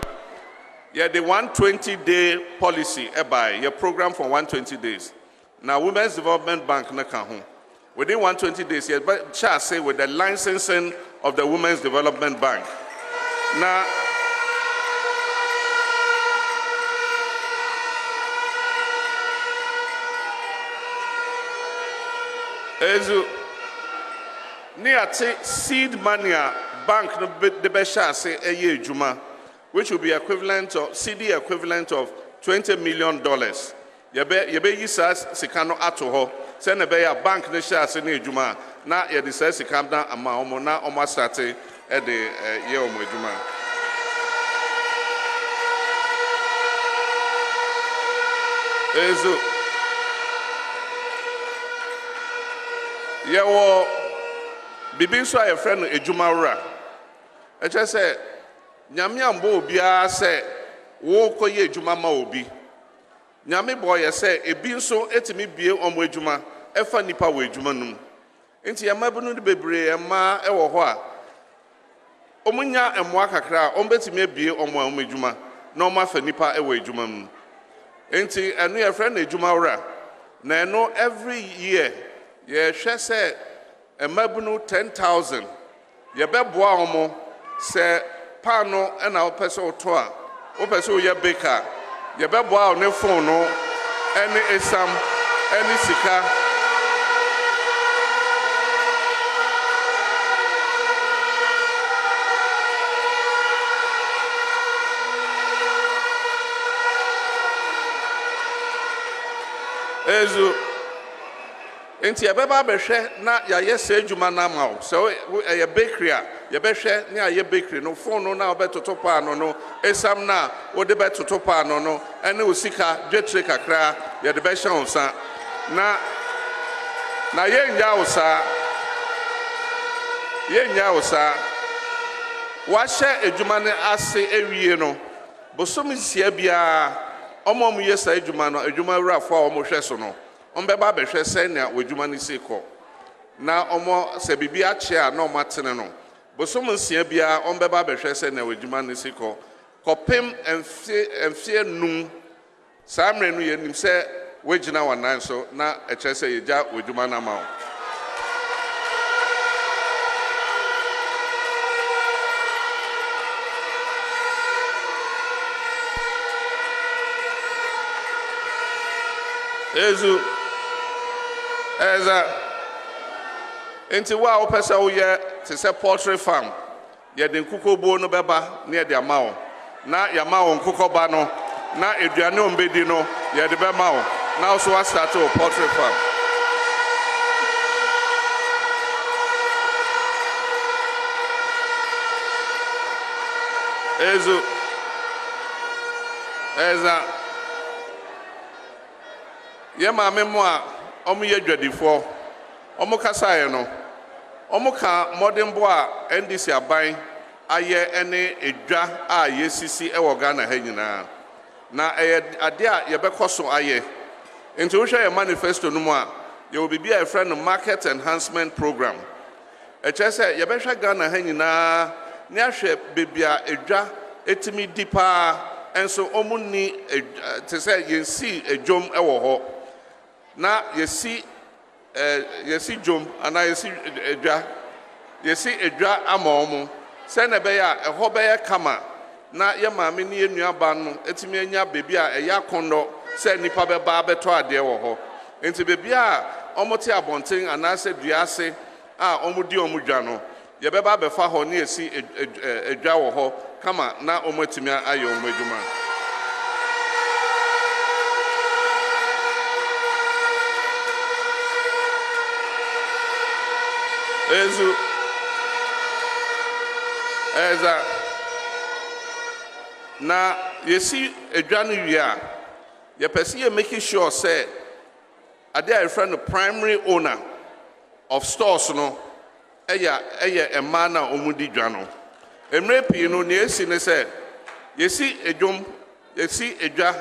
Yeah, the 120-day policy by your program for 120 days. Now, Women's Development Bank na kan ho. Within 120 days, yeah, but shall say with the licensing of the Women's Development Bank. Now, ezu ni ate seed money bank no de be shall say eye ejuma, which will be equivalent of CD equivalent of $20 million. Yebe yisas sikano ato ho. Send a bank ne share se ne ejuma na ye de say sikam na ama omo na omo start e de ye omo ejuma. Ezo ye wo bibi so aye friend ejuma wura. E che say nyame ambo obi a say wo koye ejuma ma obi. Nyame boy say ebi nso etimi bie omo ejuma efa nipa wo ejuma num. Enti ya mabunu de bebre ema ewo ho a omunya emwa kakra ombetimi bie omo ejuma na omo afa nipa ewo ejuma num. Enti enu ye friend ejuma wura na eno every year ye hwe say emabunu 10,000 ye beboa omo say pano na opese oto a opese oya baker ye beboa on phone no any esam any sika ezu enti ye beba behwe na ya yese adwuma na ma o so ye bakery a ye behwe na ye bakery no phone no na obetoto pa no esam na wo de betoto pa no ene osika dwetre kakra ye de behwe onsa na ye nya osa wa hye adwuma ne ase ewie no bosom sia bia omo mu yesa adwuma no adwuma wurafo a omo hwe so no ombeba behwe se na wadwuma ne seko na omo se bibia che a na omo atene no bosom nsia bia ombeba behwe se na wadwuma ne seko kopem emfie num samre no yenim se wagina wanan so na eche se yeja wadwuma na ma ezu eza enti wa opesa wo ye te se poultry farm ye de nkukobo no beba na ye de amawo na ya mawo nkukoba no na eduane ombedi no ye de be mawo na so wa start a poultry farm ezu eza ye ma memo a omo ye dwadifo omo kasaye no omo ka modern bo a NDC aban aye ene edwa a yesisi ewo Ghana ha nyina na ade a ye bekoso aye enti wo hwe ye manifesto no mu a ye obibi a friend market enhancement program e chese ye behwe Ghana ha nyina ne ahwe bebia edwa etimi dipa enso omo ni te se yensi edwom ewo ho na yesi jom ana yesi edwa amomo se na be ya eho be ya kama na ye maame ne enuaba no etimi anya bebi a eya kondo se nipa be ba beto ade wo ho enti bebi a omote abonten ana se duase a omudi omudwa no ye be ba be fa ho ne yesi edwa wo ho kama na omotimi ayo omedwuma ezu eza na yesi edwa no wi a ye pese ye make sure say ade a friend primary owner of stores no eya ema na omudi dwa no emre pi no ne esi ne say yesi edwom yesi edwa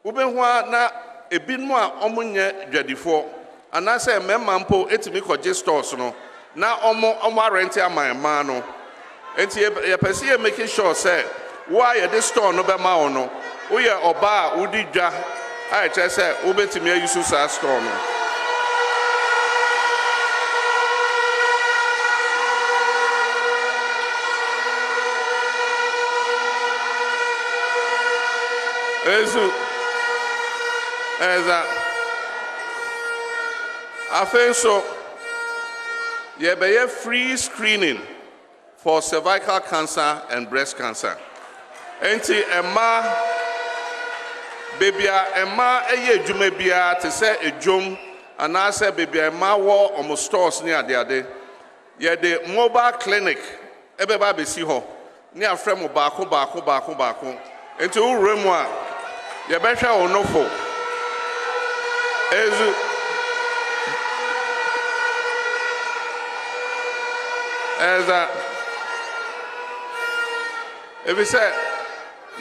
ubenhu na ebinmu a omunye dwadifo and I say memampo etimi koje stores no na omo rent ama ma no enti ye pese ye making sure say why ye this store no be ma ono wo ye oba udi dwa I just say obetimi ayusu sa store no I think so. You be a free screening for cervical cancer and breast cancer. Enti Emma, baby, Emma, eye jume bia to say a jum, and I say baby, Emma war almost stores near the other. Ye the mobile clinic, everybody be see ho near frame bako. Enti u remwa, ye better or no for. As if we say,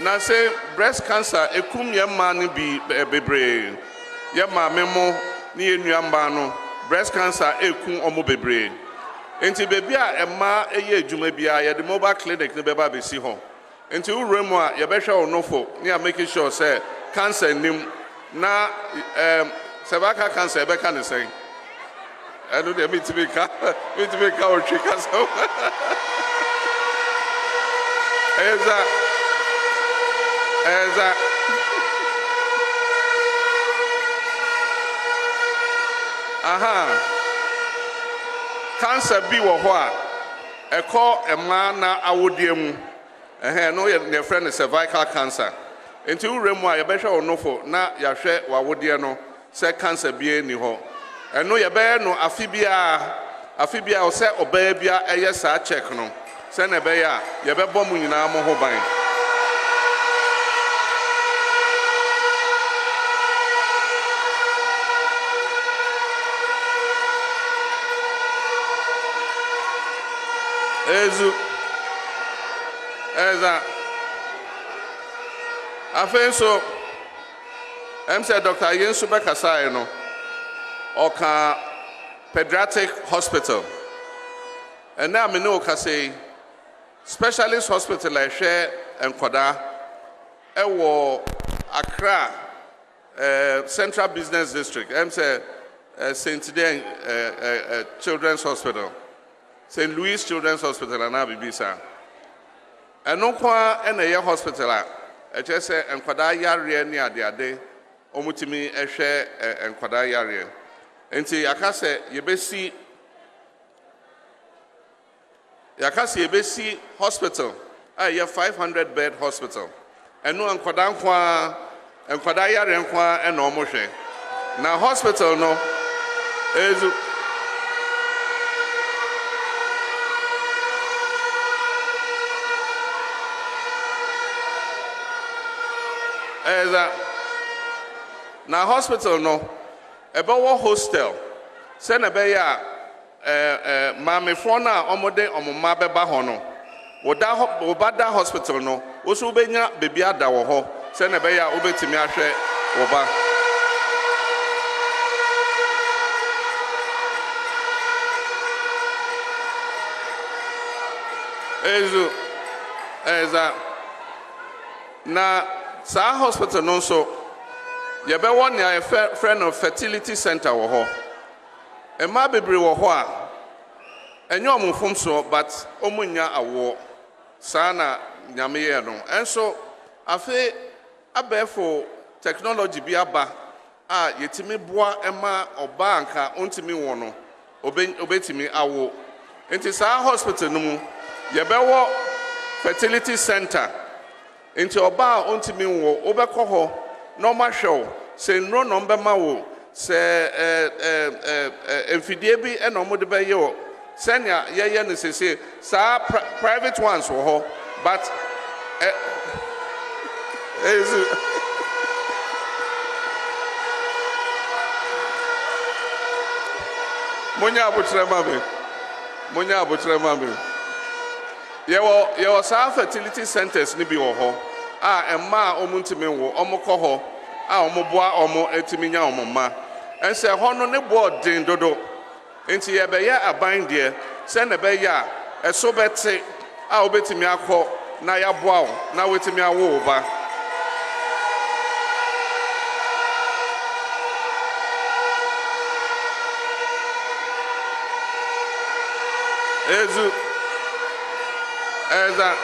now say breast cancer, a kum your man be bebre. Yama memo near Nyambano, breast cancer, a kum omo bebre. Enti bebia, a ma a ye jumebia, the mobile clinic, the baby see home. Enti u remwa, ye better or no for, near making sure, say, cancer nim na cervical cancer, be can say. I don't need to make our trick as well. Cancer be what? A call a man na awodium. No, your friend is cervical cancer. Until remwa, you better or no for na ya share wawodiano, say cancer be any ho. And no, you bear no Afibia or say obebia a yes, I check no. Send a bear, you bear bomb in our mohobine. I think so. I'm saying Dr. Yensu Bekasai no. Oka Pediatric Hospital. And now I know say specialist hospital I share and Kwada Ewo Accra Central Business District. I'm say St. Dean Children's Hospital. St. Louis Children's Hospital and Abibisa. And no kwa and hospital I just say and Kwada Yari near the day Omutimi share and Kwada Yari. Enti yakase yebesi hospital a 500 bed hospital eno ankwada yare nkwa eno omohwe na hospital no ezu na hospital no Ebawo hostel. Send a beya mammy fona omode omoma beba hono. Wobada hospital no. Osu benya bebia da wo. Send a beya obetimi ahwe oba. Eza na sa hospital no so you be one a friend of fertility center wo ho. E ma bebre wo ho a enyo omfom so but omunya awo sana nyame ye no. Enso afi abefo technology bi aba a yetimi boa ema oba anka ontimi wo no obetimi awo. Enti sa hospital no mu ye be wo fertility center. Enti oba ontimi wo obekọ ho normal show say no number ma wo say enfidie bi e no mo de be ye wo senya ye no say sa private ones wo ho but monya abotre ma be ye wo sa fertility centers ni bi wo ho a emma omuntimi wo omukọ ho a omuboa omo etimi nya omoma and say hono ne board din dodo enti ye be ya aban de se na be ya eso bete a obetimi akọ na ya boa na wetimi awo ba ezu eza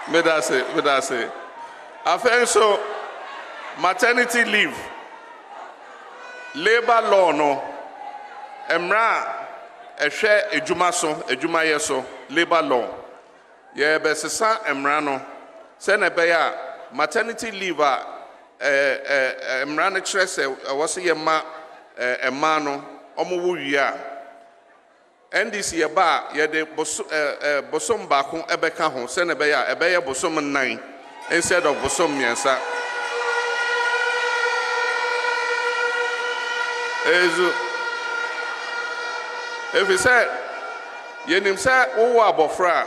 medase afenso maternity leave labor law no emra ehwe ejuma so ejuma yeso labor law ye besesa emra no se na be ya maternity leave a emra no kire se wo ye ma ema no omo wo wi a NDC ye ba ye de bosom ba ko ebeka ho se na be ya ebe ye bosom 9 instead of bosom miensa ezu if he said yenim say wo abofra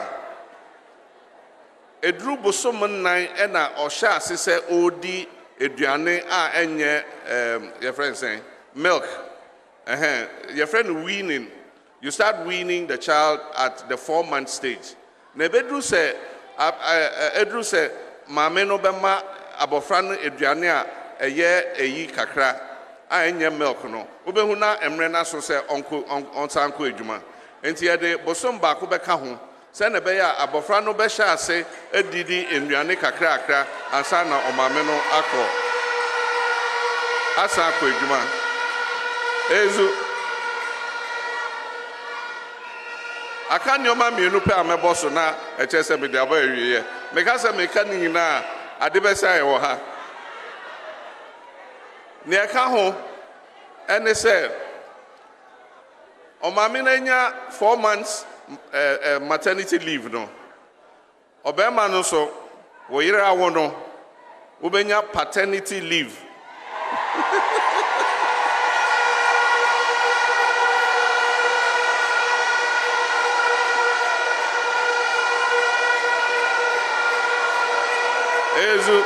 edru bosom 9 na ohya ase se odi eduane a enye your friend saying milk your friend weaning. You start weaning the child at the 4-month stage. Nebedru se edru se mame no bema abofra no eduane a eye eyi kakra a enye milk no. Obehu na emre na so se onsan ko edwuma. Enti ye de bosom ba ko beka ho. Se na be ya abofra no be sha ase edidi eduane kakra akra ansa na omame no akọ. Asa ko edwuma. Ezu aka nyoma mienu pe amebo so na eche se me de aba ewiye meka se meka ni nyina ade be sai wo ha ne aka ho ene se o mame na nya 4 months maternity leave no obema no so wo yire awo no wo benya paternity leave Ezu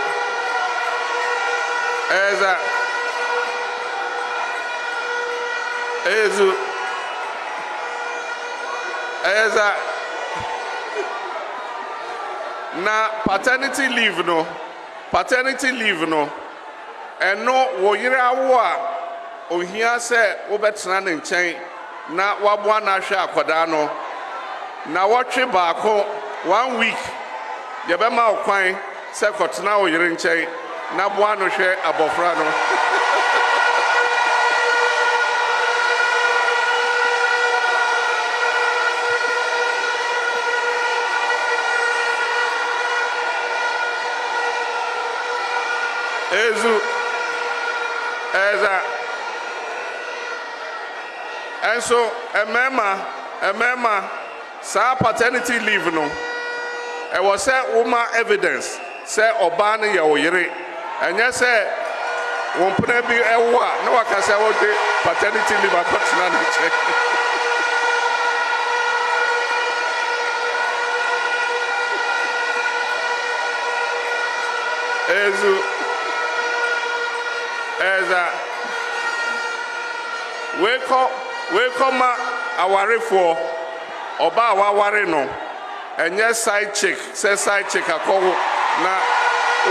na paternity leave no eno wo yire awo a ohia se wo betena ne nchen na waboa na hwe akoda no na wotwe baako 1 week ye be ma okwan se kotena wo yire nchen na boa no hwe abofra no ezu eza enso emema sa paternity leave no e was say woman evidence say oba ne ye oyire enye say won pena bi ewo a na waka say wo de paternity leave akotena na che ezu eza we come aware for oba aware no enye side chick say side chick akowo na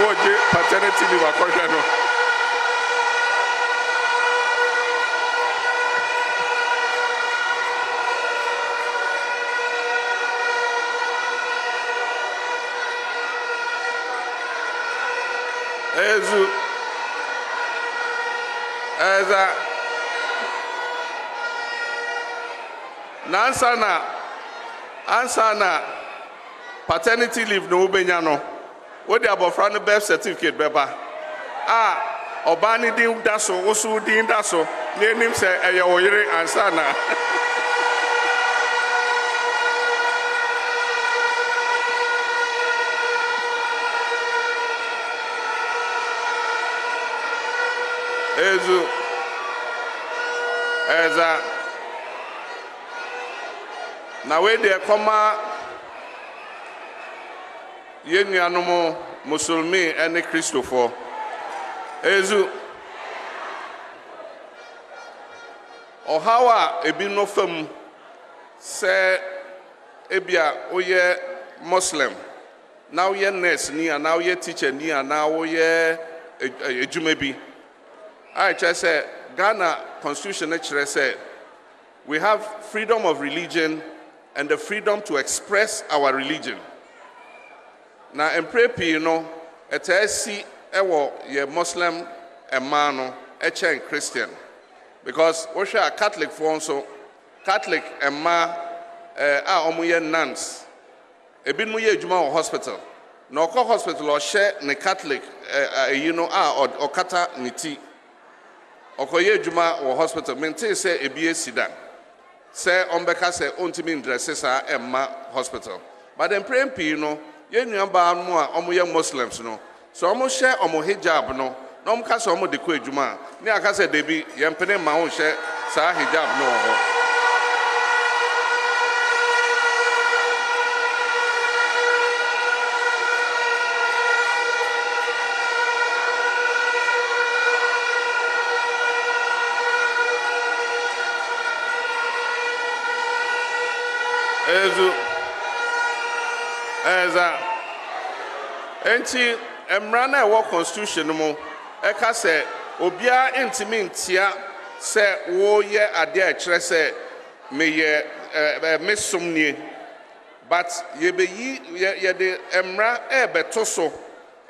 oje paternity leave akohwe no ezu eza na answer na paternity leave no obenya no wo de abofra no birth certificate beba oba ni din daso osu din daso na enim se eye oyire answer na ezu eza na we de koma yenuanom Musulmi ene Christopher. Ezu Ohawa ebi no fam se ebia oye Muslim. Now ye nurse ni and now ye teacher ni and now ye ejumebi. I just say Ghana Constitution actually said we have freedom of religion and the freedom to express our religion. Now in prepi you know etesi ewo ye Muslim emano echen Christian because we are Catholic for also Catholic emma omuye nuns ebi mu ye adwuma wɔ hospital na ɔkɔ hospital ɔhyɛ ne Catholic you know ɔkata ne ti ɔkɔyɛ adwuma wɔ hospital mente sɛ ebi esida sɛ ɔmbɛka sɛ ontimi ndresse saa emma hospital but then praying pii no ye nuaba no a ɔmo Muslims no so ɔmo hyɛ ɔmo hijab no na ɔmo ka sɛ ɔmo de kɔ adwuma ne aka sɛ debi yɛmpene ma wo hyɛ saa hijab no wɔ hɔ Enti emrana ewo constitution mu eka se obia intimi ntia se wo ye ade a kire se me ye mesomnie but ye be ye de emra beto so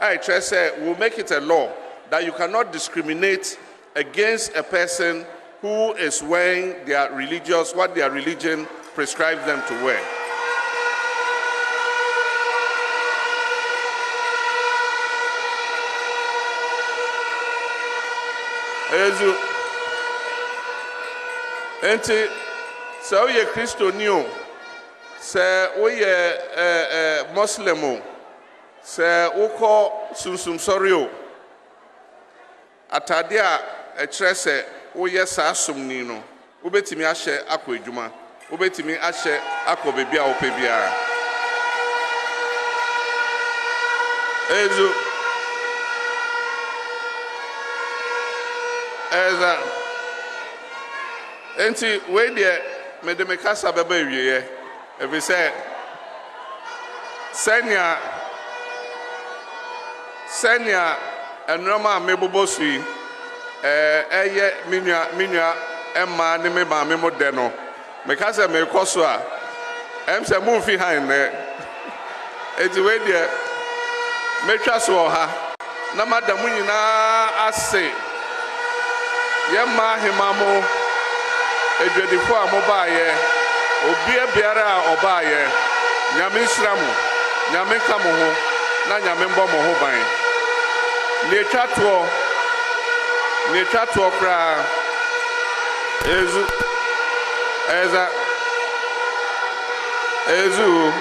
I kire se will make it a law that you cannot discriminate against a person who is wearing their religious what their religion prescribes them to wear. Ezu enti sɛ woyɛ Kristoni o sɛ woyɛ Muslim o sɛ wokɔ sunsumsɔre o atade a ɛkyerɛ sɛ woyɛ saa somni no wobɛtumi ahyɛ akɔ adwuma wobɛtumi ahyɛ akɔ baabi a wopɛ biara ezu Eza enti we de me de mekasa beba wieye ebi say senya enroma mebobo sui eye minua emma ne me ba me mo de no mekasa me koso a em se mu fi han ne enti we de metwa so ha na madamu nyina ase Yemma himamo edwedifo a mobaye obia biara a obaye nyame nhyiramu nyame ka mo ho na nyame mbɔ mo ho ban ne twato kra ezu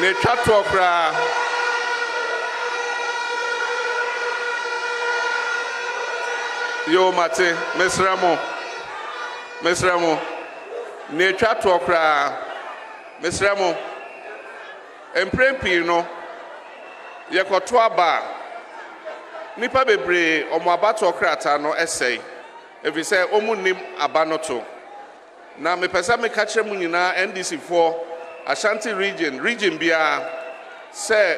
ne twato kra Yo mate mesramo ne twato okra mesramo emprempi no yekoto aba nipa bebre omo abato okrata no esei efi se omunim aba no to na me pesa me ka kire mu nyina NDC for Ashanti region bia se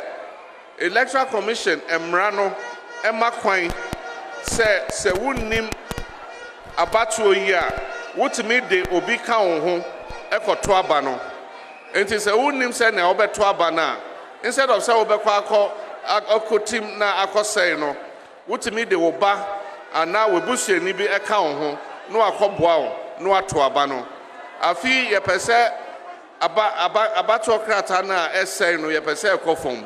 electoral commission emra no ema kwan se wunnim abatuo yi a wotimi de obi ka wo ho ekoto aba no enti se wunnim se na obeto aba na instead of se obekọ akotim na akosei no wotimi de wo ba ana webusuani bi eka wo ho no akọboa wo no ato aba no afi ye pese abato krata na esei no ye pese ekofom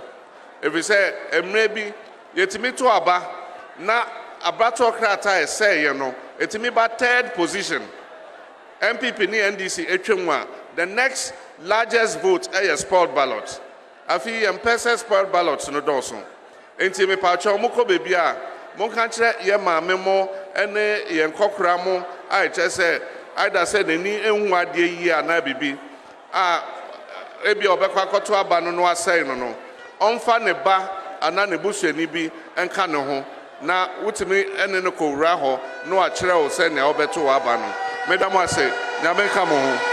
ebi se emre bi yetimi to aba na abato krata esei no etimi ba third position MPP ni NDC etwemwa the next largest vote is spoiled ballot afi empese spoiled ballot no doso enti me pacho moko bebi a monka kire ye maame mo ene ye nkokora mo a chese either say ni enhu ade yi ana bibi a ebi obekwa koto aba no no asai no ɔmfa ne ba ana ne busuani bi enka ne ho na wutimi ene no kowura ho na wakyerɛ wo sɛ nea wobɛto waba no medam ase nyame ka mo ho